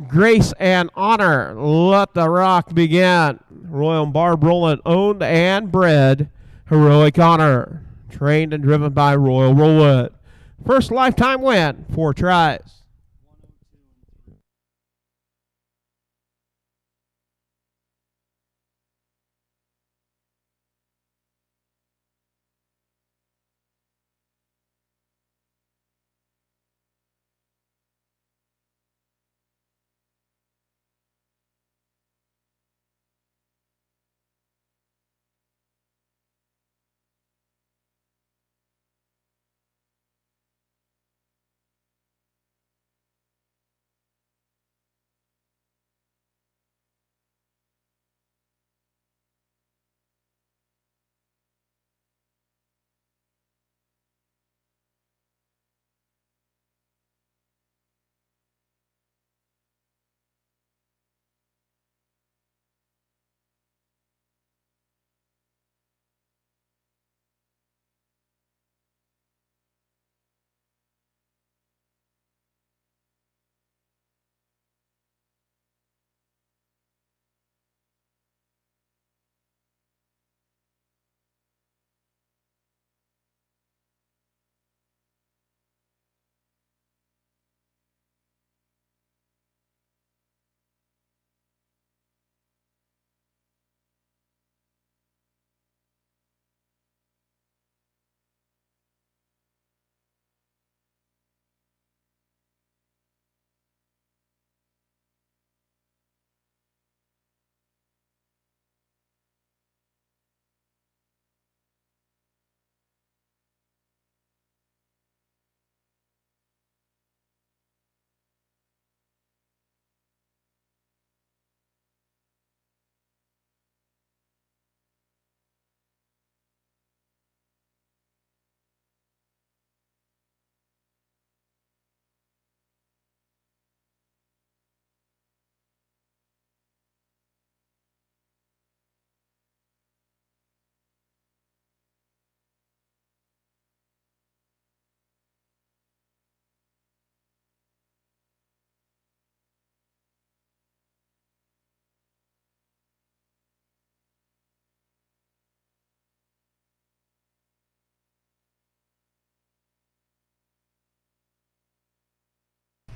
Grace and Honor. Let the rock begin. Royal and Barb Rowland, owned and bred. Heroic Honor, trained and driven by Royal Rowland. First lifetime win, 4 tries.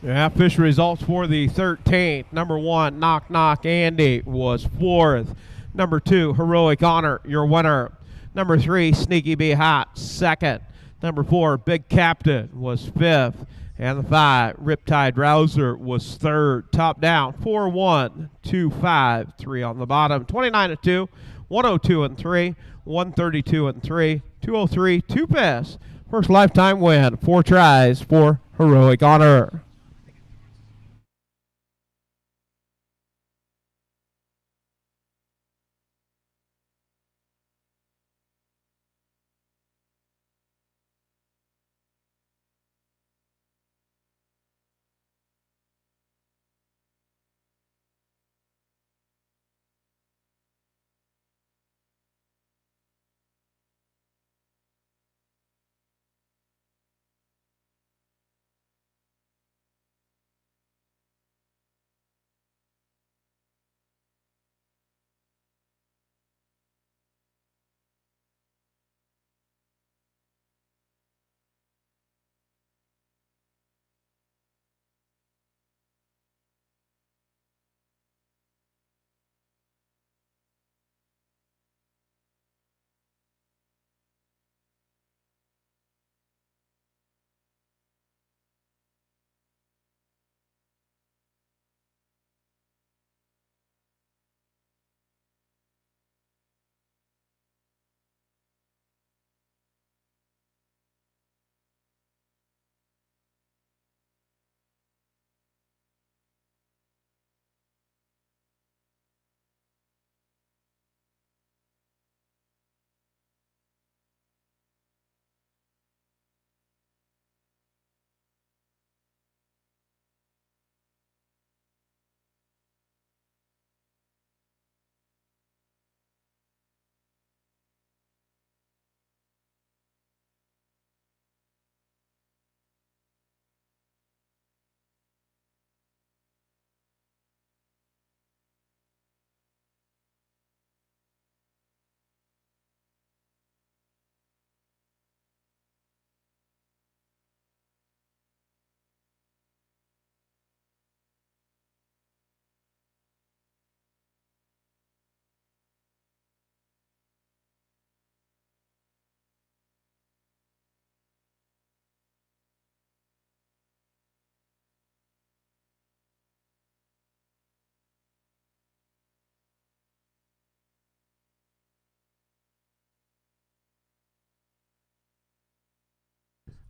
Yeah, official results for the 13th. Number 1, Knock Knock Andy, was 4th. Number 2, Heroic Honor, your winner. Number 3, Sneaky Bee Hot, 2nd. Number 4, Big Captain, was 5th. And the 5, Riptide Rouser, was 3rd. Top down, 4-1, 2-5, 3 on the bottom. 29-2, 102-3, 132-3, 203, 2 pass. First lifetime win, 4 tries for Heroic Honor.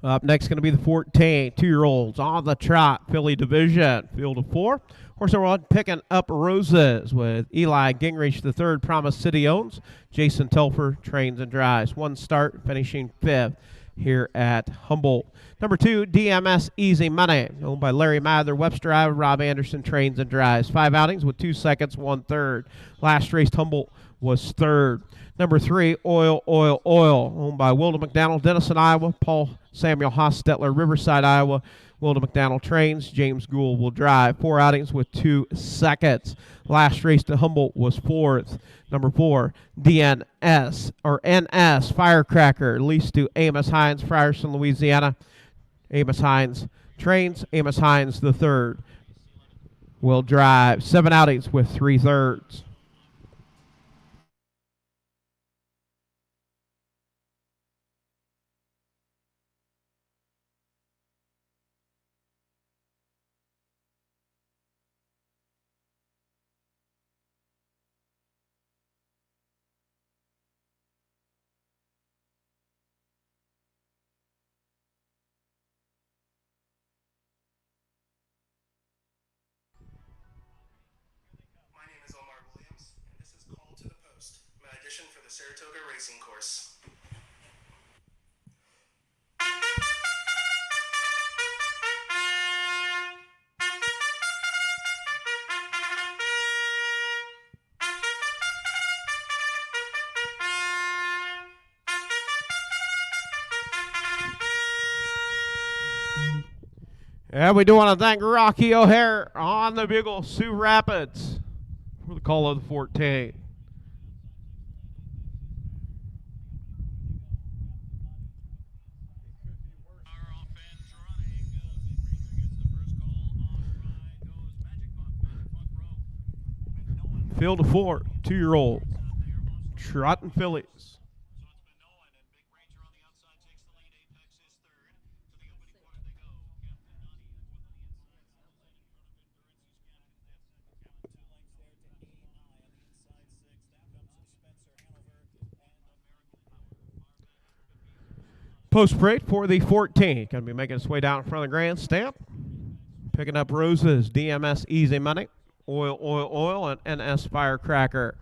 Up next going to be the 14, 2-year-olds on the trot, Philly division, field of 4. Horse number 1, Picking Up Roses with Eli Gingrich III, Promise City owns. Jason Telfer trains and drives. 1 start, finishing 5th here at Humboldt. Number 2, DMS Easy Money, owned by Larry Mather, Webster, Iowa. Rob Anderson trains and drives. 5 outings with 2 seconds, 1 third. Last race, Humboldt was 3rd. Number 3, Oil, owned by Wilda McDonald, Denison, Iowa. Paul Samuel Hostetler, Riverside, Iowa. Wilda McDonald trains. James Gould will drive. 4 outings with 2 seconds. Last race to Humboldt was 4th. Number 4, DNS or NS Firecracker, leased to Amos Hines, Frierson, Louisiana. Amos Hines trains. Amos Hines the 3rd will drive. 7 outings with 3 thirds. For the Saratoga Racing Course. And we do want to thank Rocky O'Hare on the bugle, Sioux Rapids, for the call of the 14. Field of 4, 2-year-old, trotting fillies. Post parade for the 14. Going to be making its way down in front of the grandstand. Picking Up Roses, DMS Easy Money, Oil, and NS Firecracker.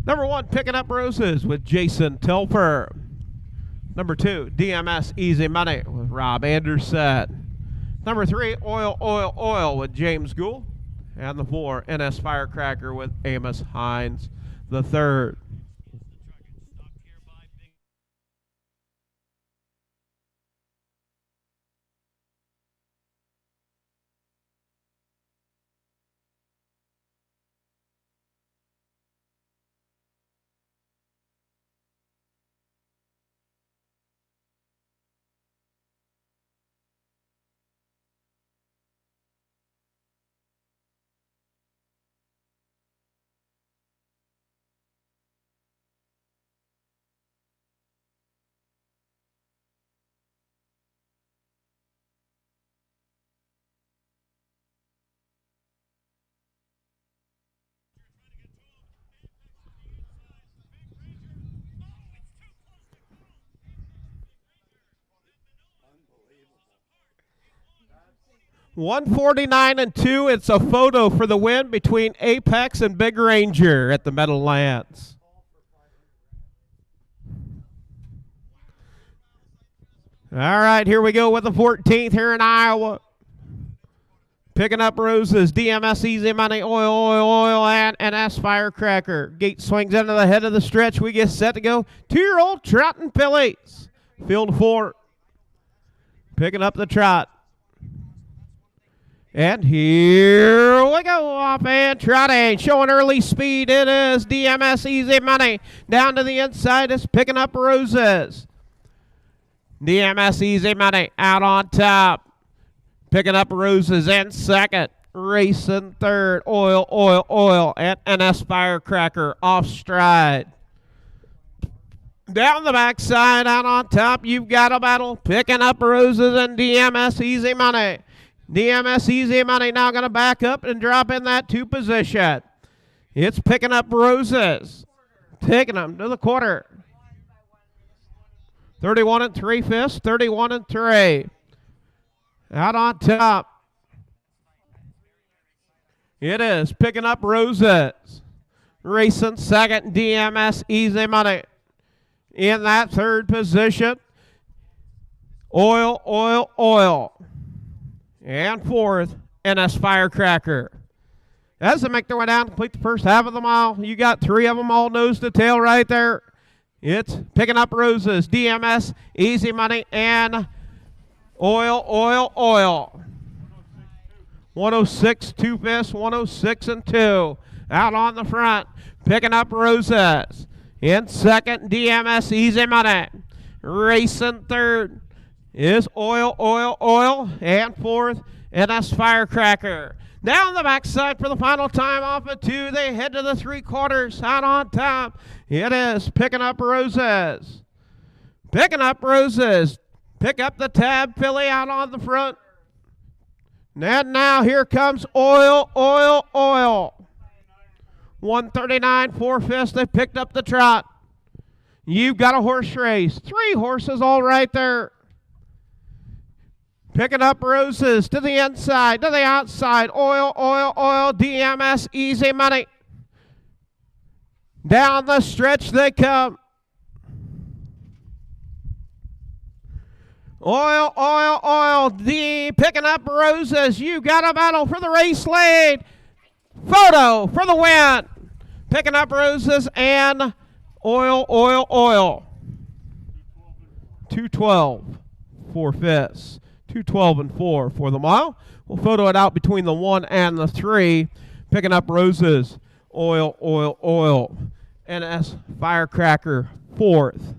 Number 1, Picking Up Roses with Jason Telfer. Number 2, DMS Easy Money with Rob Anderson. Number 3, Oil with James Gould. And the 4, NS Firecracker with Amos Hines the 3rd. $149-2. It's a photo for the win between Apex and Big Ranger at the Meadowlands. All right, here we go with the 14th here in Iowa. Picking Up Roses, DMS Easy Money, Oil, and NS Firecracker. Gate swings into the head of the stretch. We get set to go. 2-year-old trotting fillies. Field 4. Picking up the trot. And here we go, off and trotting, showing early speed. It is DMS Easy Money. Down to the inside is Picking Up Roses. DMS Easy Money out on top. Picking Up Roses in second. Racing third. Oil, and NS Firecracker off stride. Down the backside, out on top, you've got a battle. Picking Up Roses and DMS Easy Money. DMS Easy Money now going to back up and drop in that 2 position. It's picking up Roses. Taking them to the quarter. 31 3/5, 31 3. Out on top. It is picking up Roses. Racing second, DMS Easy Money. In that 3rd position, Oil, Oil, Oil. And 4th, NS Firecracker. As they make their way down, complete the first half of the mile, you got 3 of them all nose to tail right there. It's picking up Roses, DMS, Easy Money, and Oil, Oil, Oil. 106, 2/5, 106 and 2. Out on the front, picking up Roses. In second, DMS Easy Money. Racing third is Oil, Oil, Oil. And 4th, NS Firecracker. Down the backside for the final time off of 2. They head to the 3/4. Out on top, it is picking up Roses. Picking up Roses. Pick up the tab, Philly out on the front. And now here comes Oil, Oil, Oil. 139, 4/5. They picked up the trot. You've got a horse race. 3 horses all right there. Picking up Roses to the inside, to the outside. Oil, Oil, Oil. DMS Easy Money. Down the stretch they come. Oil, Oil, Oil. Picking up Roses. You got a battle for the race lead. Photo for the win. Picking up Roses and Oil, Oil, Oil. 212, 4/5. 212 and 4 for the mile. We'll photo it out between the 1 and the 3. Picking up Roses. Oil, Oil, Oil. NS Firecracker 4th.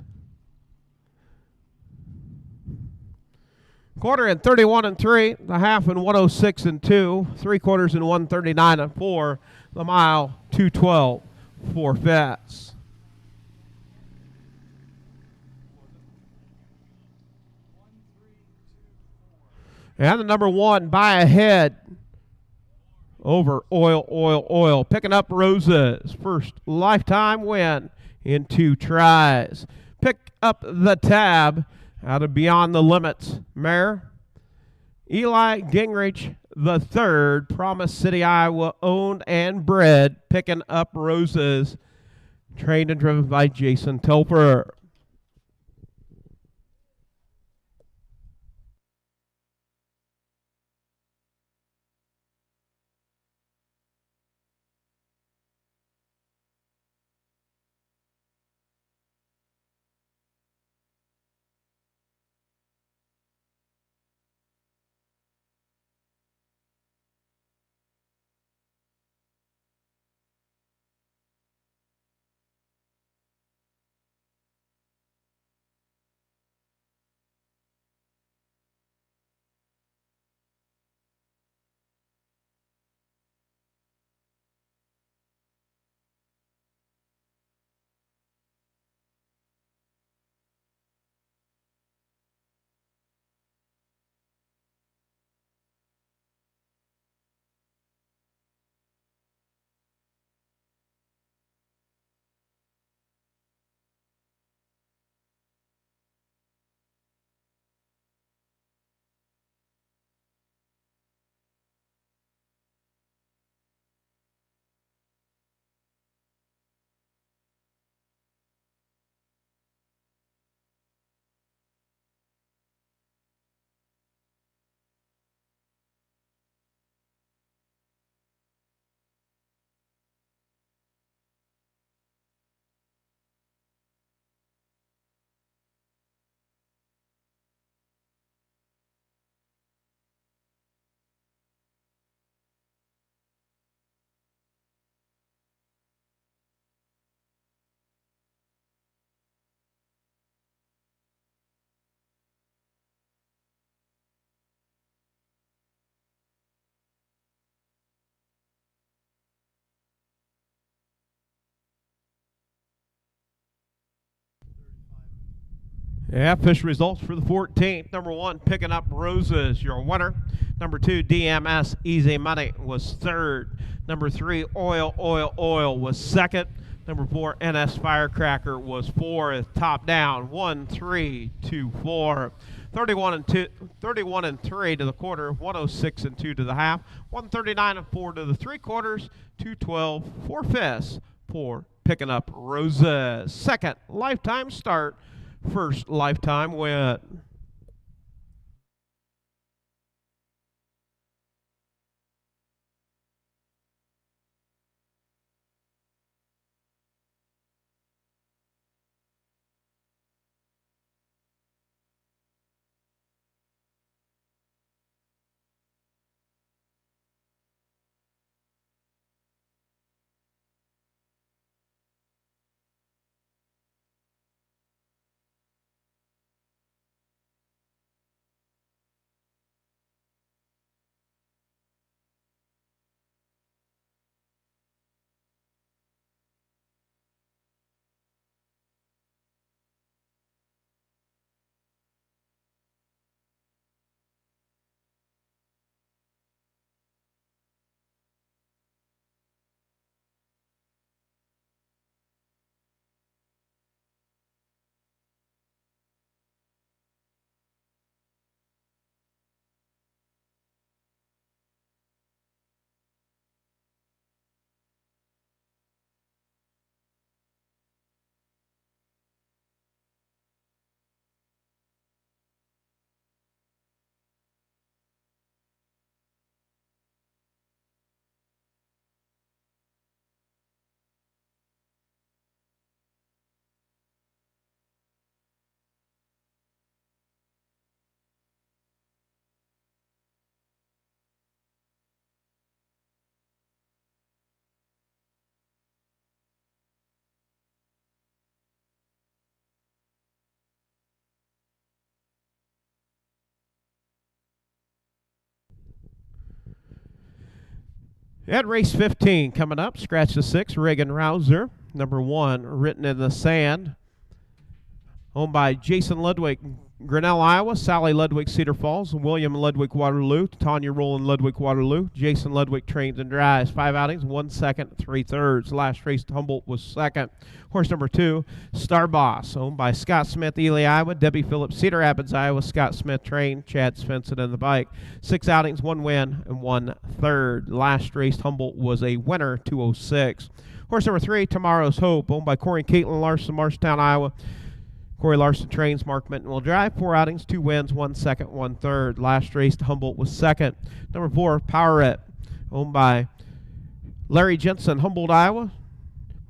Quarter in 31 and 3. The half in 106 and 2. 3/4 in 139 and 4. The mile 212, 4/5. And the number 1 by a head over Oil, Oil, Oil. Picking up Roses. First lifetime win in 2 tries. Pick up the tab out of Beyond the Limits mare. Eli Gingrich the 3rd, Promise City, Iowa, owned and bred. Picking up Roses. Trained and driven by Jason Telfer. Yeah, official results for the 14th. Number 1, Picking Up Roses, your winner. Number 2, DMS Easy Money was third. Number 3, Oil, Oil, Oil was second. Number 4, NS Firecracker was fourth. Top down, 1, 3, 2, 4. 31 and 3 to the quarter, 106 and 2 to the half, 139 and 4 to the 3/4, 212 4 fifths for Picking Up Roses. Second lifetime start, first lifetime win. At race 15 coming up, scratch the 6, Reagan Rouser. Number 1, Written in the Sand, owned by Jason Ludwig, Grinnell, Iowa, Sally Ludwig, Cedar Falls, William Ludwig, Waterloo, Tanya Rowland Ludwig, Waterloo, Jason Ludwig trains and drives. 5 outings, 1 second, 3/3. Last race, Humboldt was second. Horse number 2, Star Boss, owned by Scott Smith, Ely, Iowa, Debbie Phillips, Cedar Rapids, Iowa, Scott Smith trained, Chad Svensson in the bike. 6 outings, 1 win, and 1/3. Last race, Humboldt was a winner, 206. Horse number 3, Tomorrow's Hope, owned by Corey and Caitlin Larson, Marshtown, Iowa. Corey Larson trains, Mark Minton will drive. 4 outings, 2 wins, 1 second, 1/3. Last race, Humboldt was second. Number 4, Powerette, owned by Larry Jensen, Humboldt, Iowa.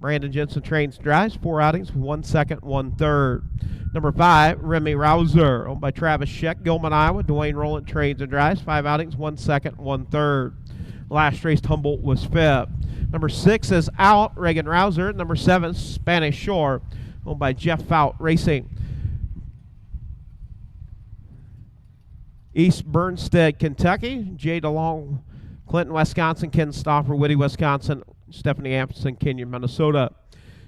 Brandon Jensen trains, drives. 4 outings, 1 second, 1/3. Number 5, Remy Rouser, owned by Travis Scheck, Gilman, Iowa. Dwayne Rowland trains and drives. 5 outings, 1 second, 1/3. Last race, Humboldt was fifth. Number 6 is Out, Reagan Rouser. Number 7, Spanish Shore, owned by Jeff Fout Racing. East Bernstead, Kentucky. Jay DeLong, Clinton, Wisconsin. Ken Stauffer, Whitty, Wisconsin. Stephanie Amperson, Kenyon, Minnesota.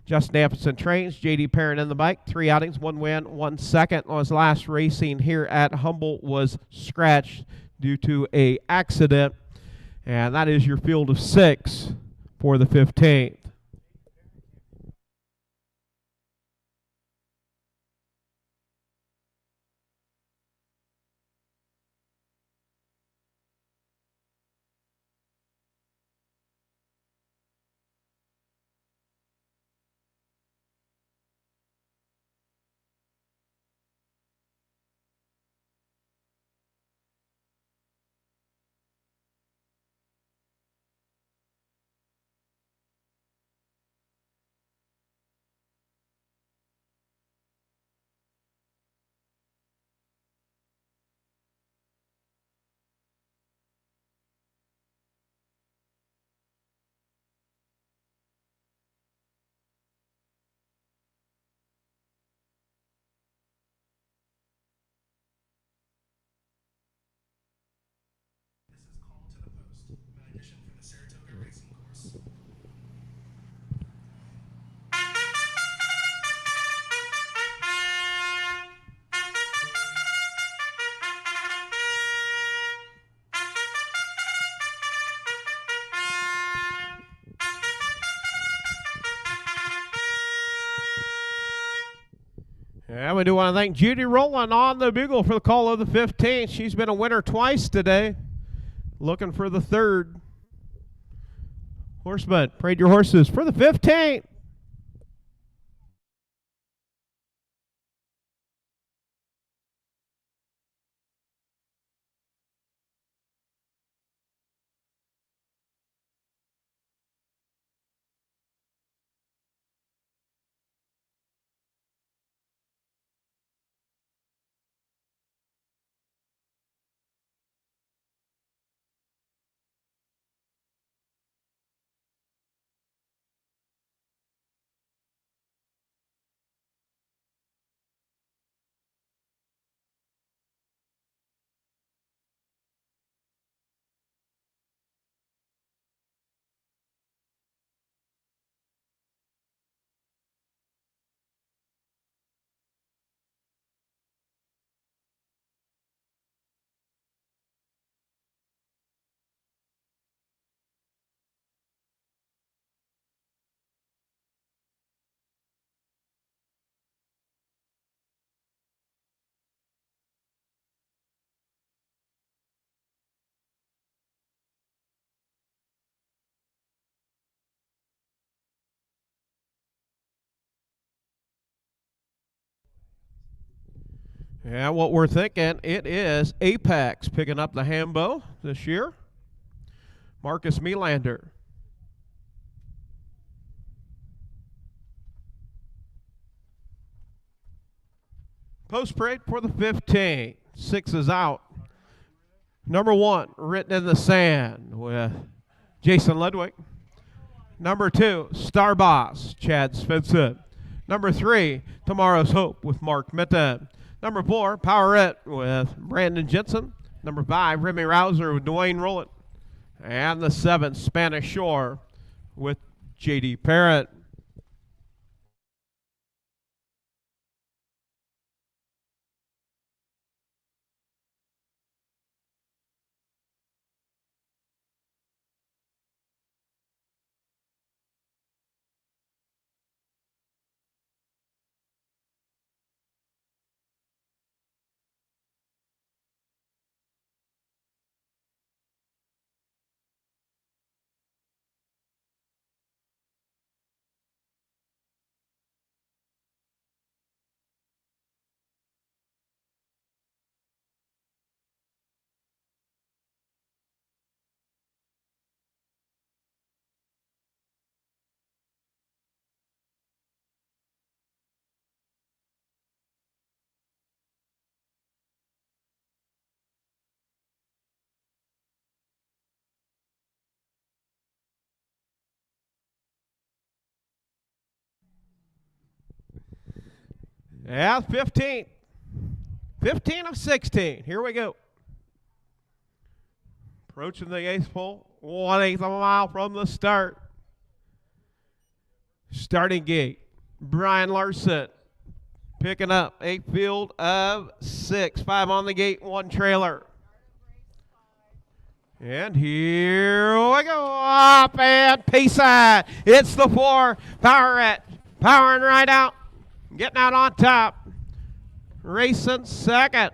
Justin Amperson trains. J.D. Perrin in the bike. 3 outings, 1 win, 1 second. On his last racing here at Humboldt was scratched due to a accident. And that is your field of 6 for the 15th. And we do want to thank Judy Rowland on the bugle for the call of the 15th. She's been a winner twice today. Looking for the third. Horseman, parade your horses for the 15th. Yeah, what we're thinking, it is Apex picking up the Hambo this year. Marcus Melander. Post parade for the 15. 6 is out. Number 1, Written in the Sand with Jason Ludwig. Number 2, Star Boss, Chad Svensson. Number 3, Tomorrow's Hope with Mark Mitten. Number 4, Power It with Brandon Jensen. Number 5, Remy Rouser with Dwayne Rowland. And the 7, Spanish Shore with J.D. Parrott. Yeah, 15. 15 of 16. Here we go. Approaching the 8th pole. 1/8 of a mile from the start. Starting gate. Brian Larson picking up a field of 6. 5 on the gate, 1 trailer. And here we go. Up and pace it. It's the 4. Power It. Powering right out. Getting out on top. Racing second.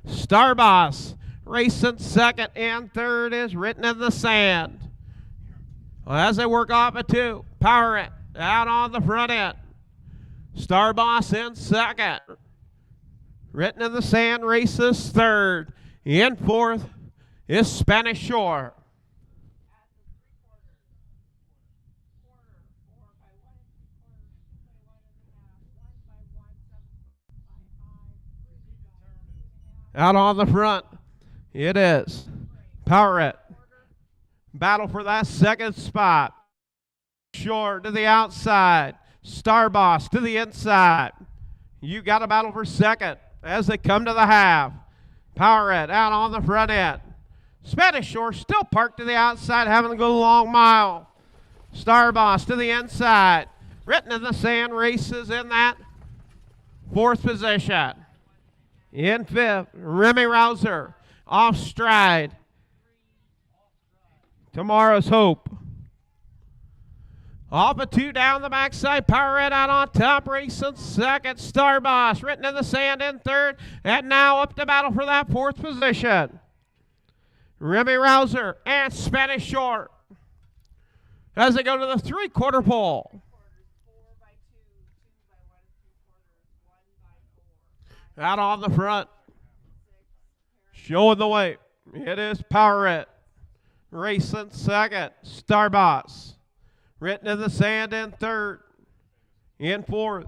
Star Boss racing second, and third is Written in the Sand. Well, as they work off at 2, Power It out on the front end. Star Boss in second. Written in the Sand races third. In fourth is Spanish Shore. Out on the front, it is Power It. Battle for that second spot. Shore to the outside. Star Boss to the inside. You got a battle for second as they come to the half. Power It out on the front end. Spanish Shore still parked to the outside, having to go a long mile. Star Boss to the inside. Written in the Sand races in that 4th position. In 5th, Remy Rouser off stride. Tomorrow's Hope Off a 2 down the backside. Power Red out on top. Racing second. Star Boss written in the sand in third. And now up to battle for that 4th position. Remy Rouser and Spanish Short as they go to the 3/4 pole. Out on the front. Showing the way. It is Power Red. Racing second. Star Boss. Written in the sand in third. In 4th.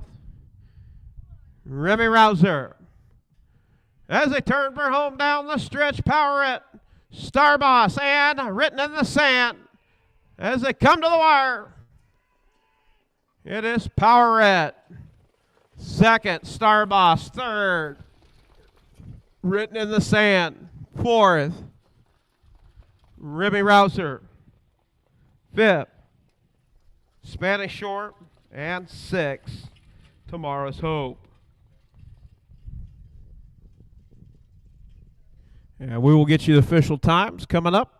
Remy Rouser. As they turn for home down the stretch, Power Red. Star Boss and Written in the sand. As they come to the wire. It is Power Red. Second, Star Boss. Third, Written in the sand. 4th, Remy Rouser. 5th, Spanish Short. And 6th, Tomorrow's Hope. And we will get you the official times coming up.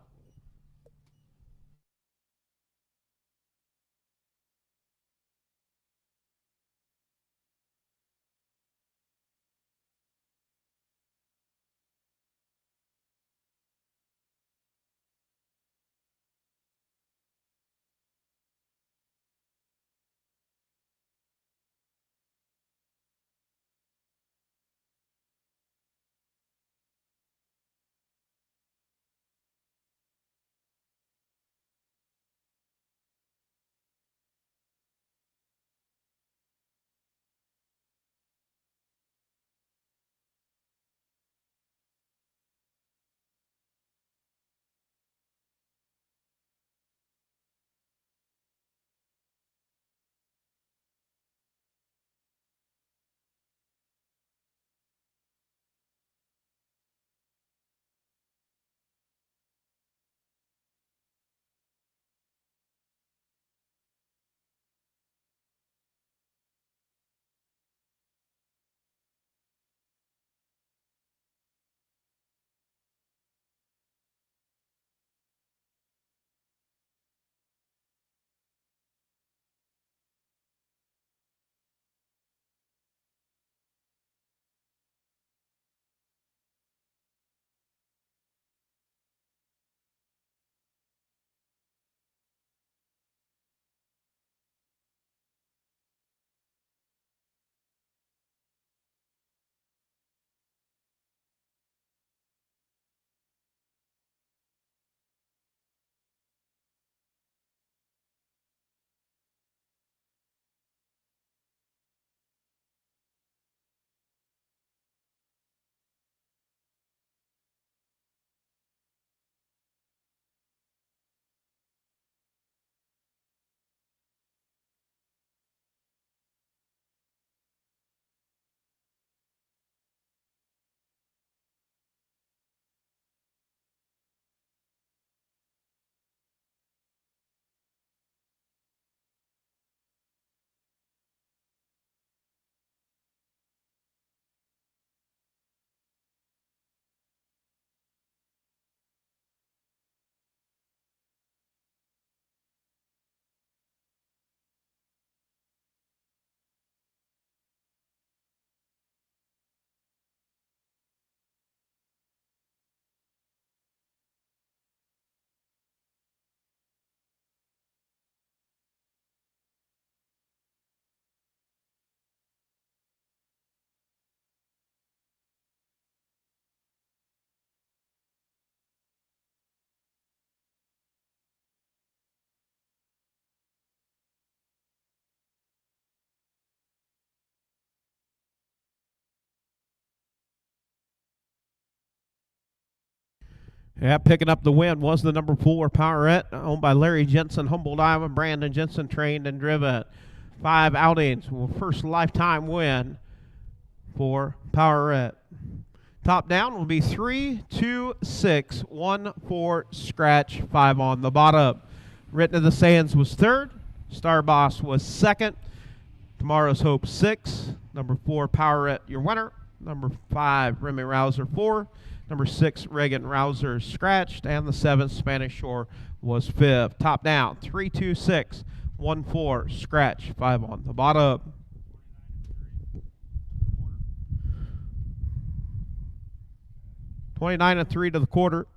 Yeah, picking up the win was the number 4 Powerette, owned by Larry Jensen, Humboldt, Iowa. Brandon Jensen trained and driven. 5 outings, first lifetime win for Powerette. Top down will be 3, 2, 6, 1, 4, scratch, 5 on the bottom. Written in the Sands was 3rd. Star Boss was 2nd. Tomorrow's Hope 6. Number 4 Powerette, your winner. Number 5 Remy Rouser 4. Number 6, Reagan Rouser scratched, and the 7th, Spanish Shore, was 5th. Top down, 3, 2, 6, 1-4. Scratch. 5 on the bottom. $29-3 to the quarter.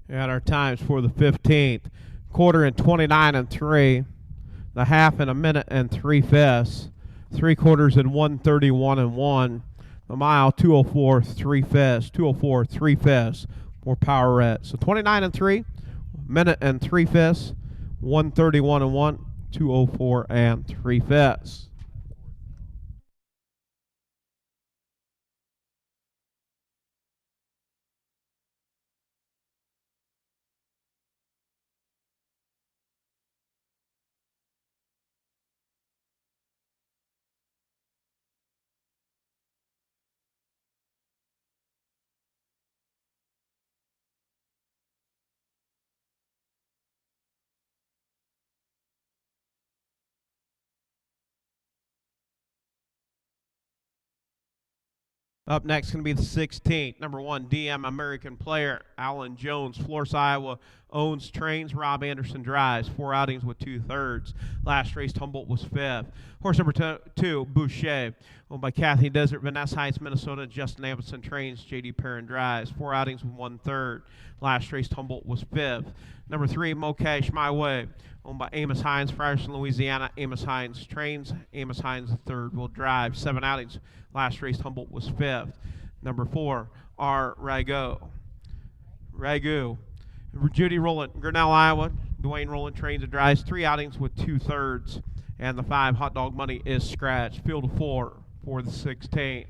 And our times for the 15th. Quarter in 29-3. The half in 1:03. 3 quarters in 1:31-1. The mile 2:04 3/5. 2:04 3/5 for Powerette. So 29-3, 1:03, 1:31-1, 2:04 3/5. Up next going to be the 16th. Number 1, DM American player, Alan Jones. Florence, Iowa, owns, trains. Rob Anderson drives. 4 outings with 2/3. Last race, Humboldt was 5th. Horse number 2, Boucher, owned by Kathy Desert. Vanessa Heights, Minnesota. Justin Amundsen trains. J.D. Perrin drives. 4 outings with 1/3. Last race, Humboldt was 5th. Number 3, Mokesh My Way, owned by Amos Hines, Frierson, Louisiana. Amos Hines trains. Amos Hines III will drive. 7 outings. Last race, Humboldt was 5th. Number 4, R. Ragu. Judy Rowland, Grinnell, Iowa. Dwayne Rowland trains and drives. 3 outings with 2/3. And the 5, Hot Dog Money, is scratched. Field of 4 for the 16th.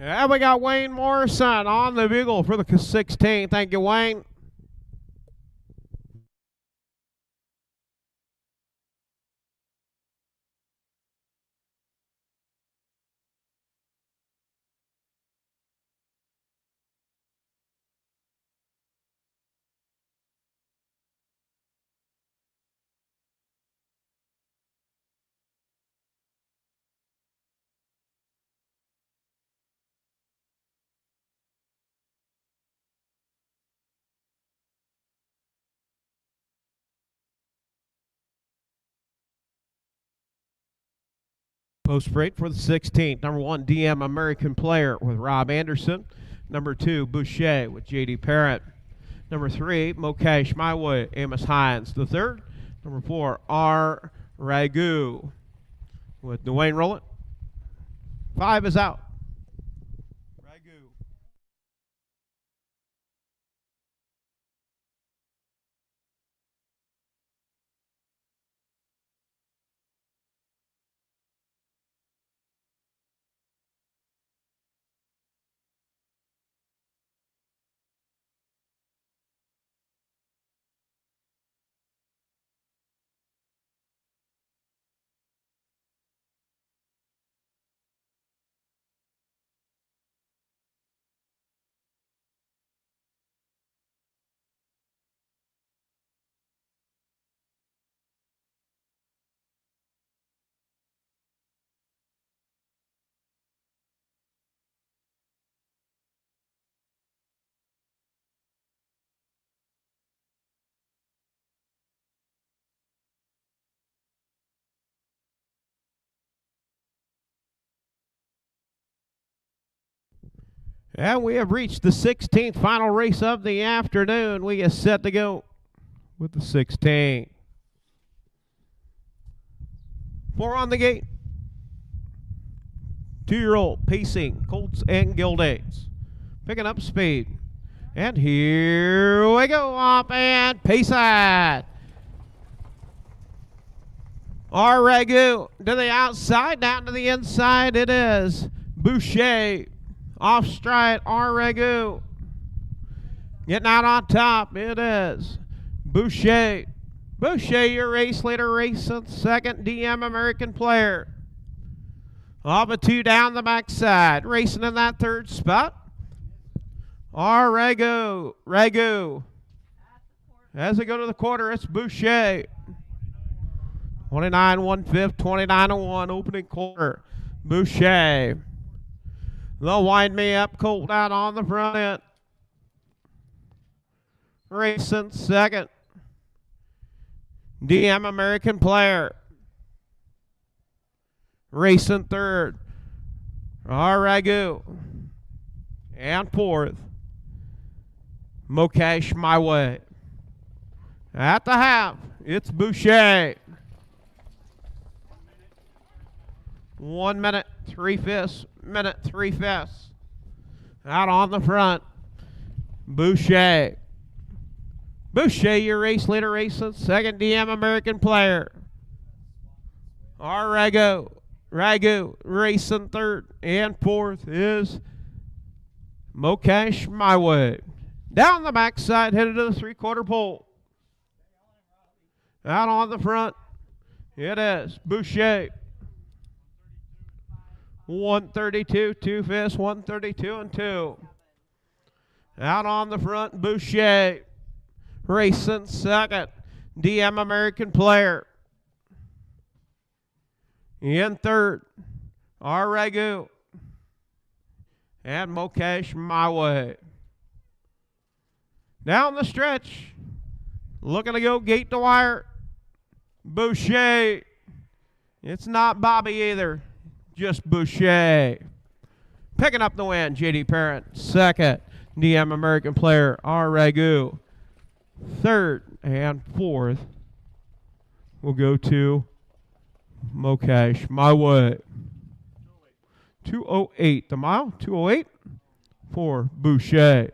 And we got Wayne Morrison on the bugle for the 16th. Thank you, Wayne. Post break for the 16th. Number 1, DM American Player with Rob Anderson. Number 2, Boucher with J.D. Parrott. Number 3, Mokesh My Way, Amos Hines the third. Number 4, R. Ragu with Dwayne Rowland. 5 is out. Ragu. And we have reached the 16th final race of the afternoon. We are set to go with the 16. 4 on the gate. 2-year-old pacing Colts and Gildays. Picking up speed. And here we go, up and pace it. R. Ragu to the outside, down to the inside. It is Boucher. Off stride, R. Ragu. Getting out on top, it is Boucher. Boucher, your race leader, racing second, DM American Player. Off a 2 down the backside, racing in that third spot. R. Ragu. Ragu. As they go to the quarter, it's Boucher. 29 1/5, 29-1, opening quarter. Boucher. They'll wind me up, Colt out on the front end. Racing second. DM American Player. Racing third. R. Ragu. And fourth. Mokesh My Way. At the half, it's Boucher. 1 minute, 3/5. Minute, 3/5. Out on the front. Boucher. Boucher, your race leader, racing second, DM American Player. R. Ragu. Ragu racing third, and fourth is Mokesh My Way. Down the backside, headed to the 3/4 pole. Out on the front, it is Boucher. 132, 2/5, 132 and 2. Out on the front, Boucher. Racing second, DM American Player. In third, R. Ragu. And Mokesh My Way. Down the stretch, looking to go gate to wire. Boucher. It's not Bobby either. Just Boucher. Picking up the win, J.D. Parrott. Second, DM American Player, R. Ragu. Third and fourth will go to Mokesh My Way. 2:08 the mile. 2:08 for Boucher.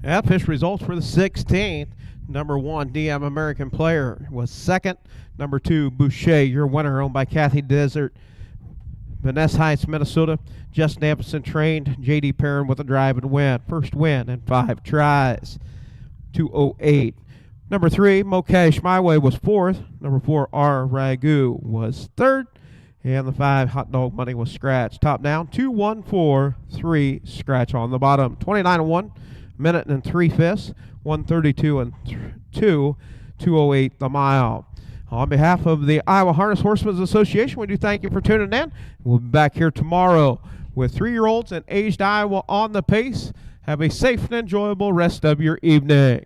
Official results for the 16th. Number 1, DM American Player was second. Number 2, Boucher, your winner, owned by Kathy Desert. Vanessa Heights, Minnesota. Justin Ampson trained. J.D. Perrin with a drive and win. First win in 5 tries. 2:08. Number 3, Mokesh My Way was 4th. Number 4, R. Ragu was 3rd. And the 5, Hot Dog Money was scratch. Top down, 2-1-4-3, scratch on the bottom. 29-1, minute and 3/5, 132 and 2, 2:08 the mile. On behalf of the Iowa Harness Horseman Association, we do thank you for tuning in. We'll be back here tomorrow with 3-year-olds and aged Iowa on the pace. Have a safe and enjoyable rest of your evening.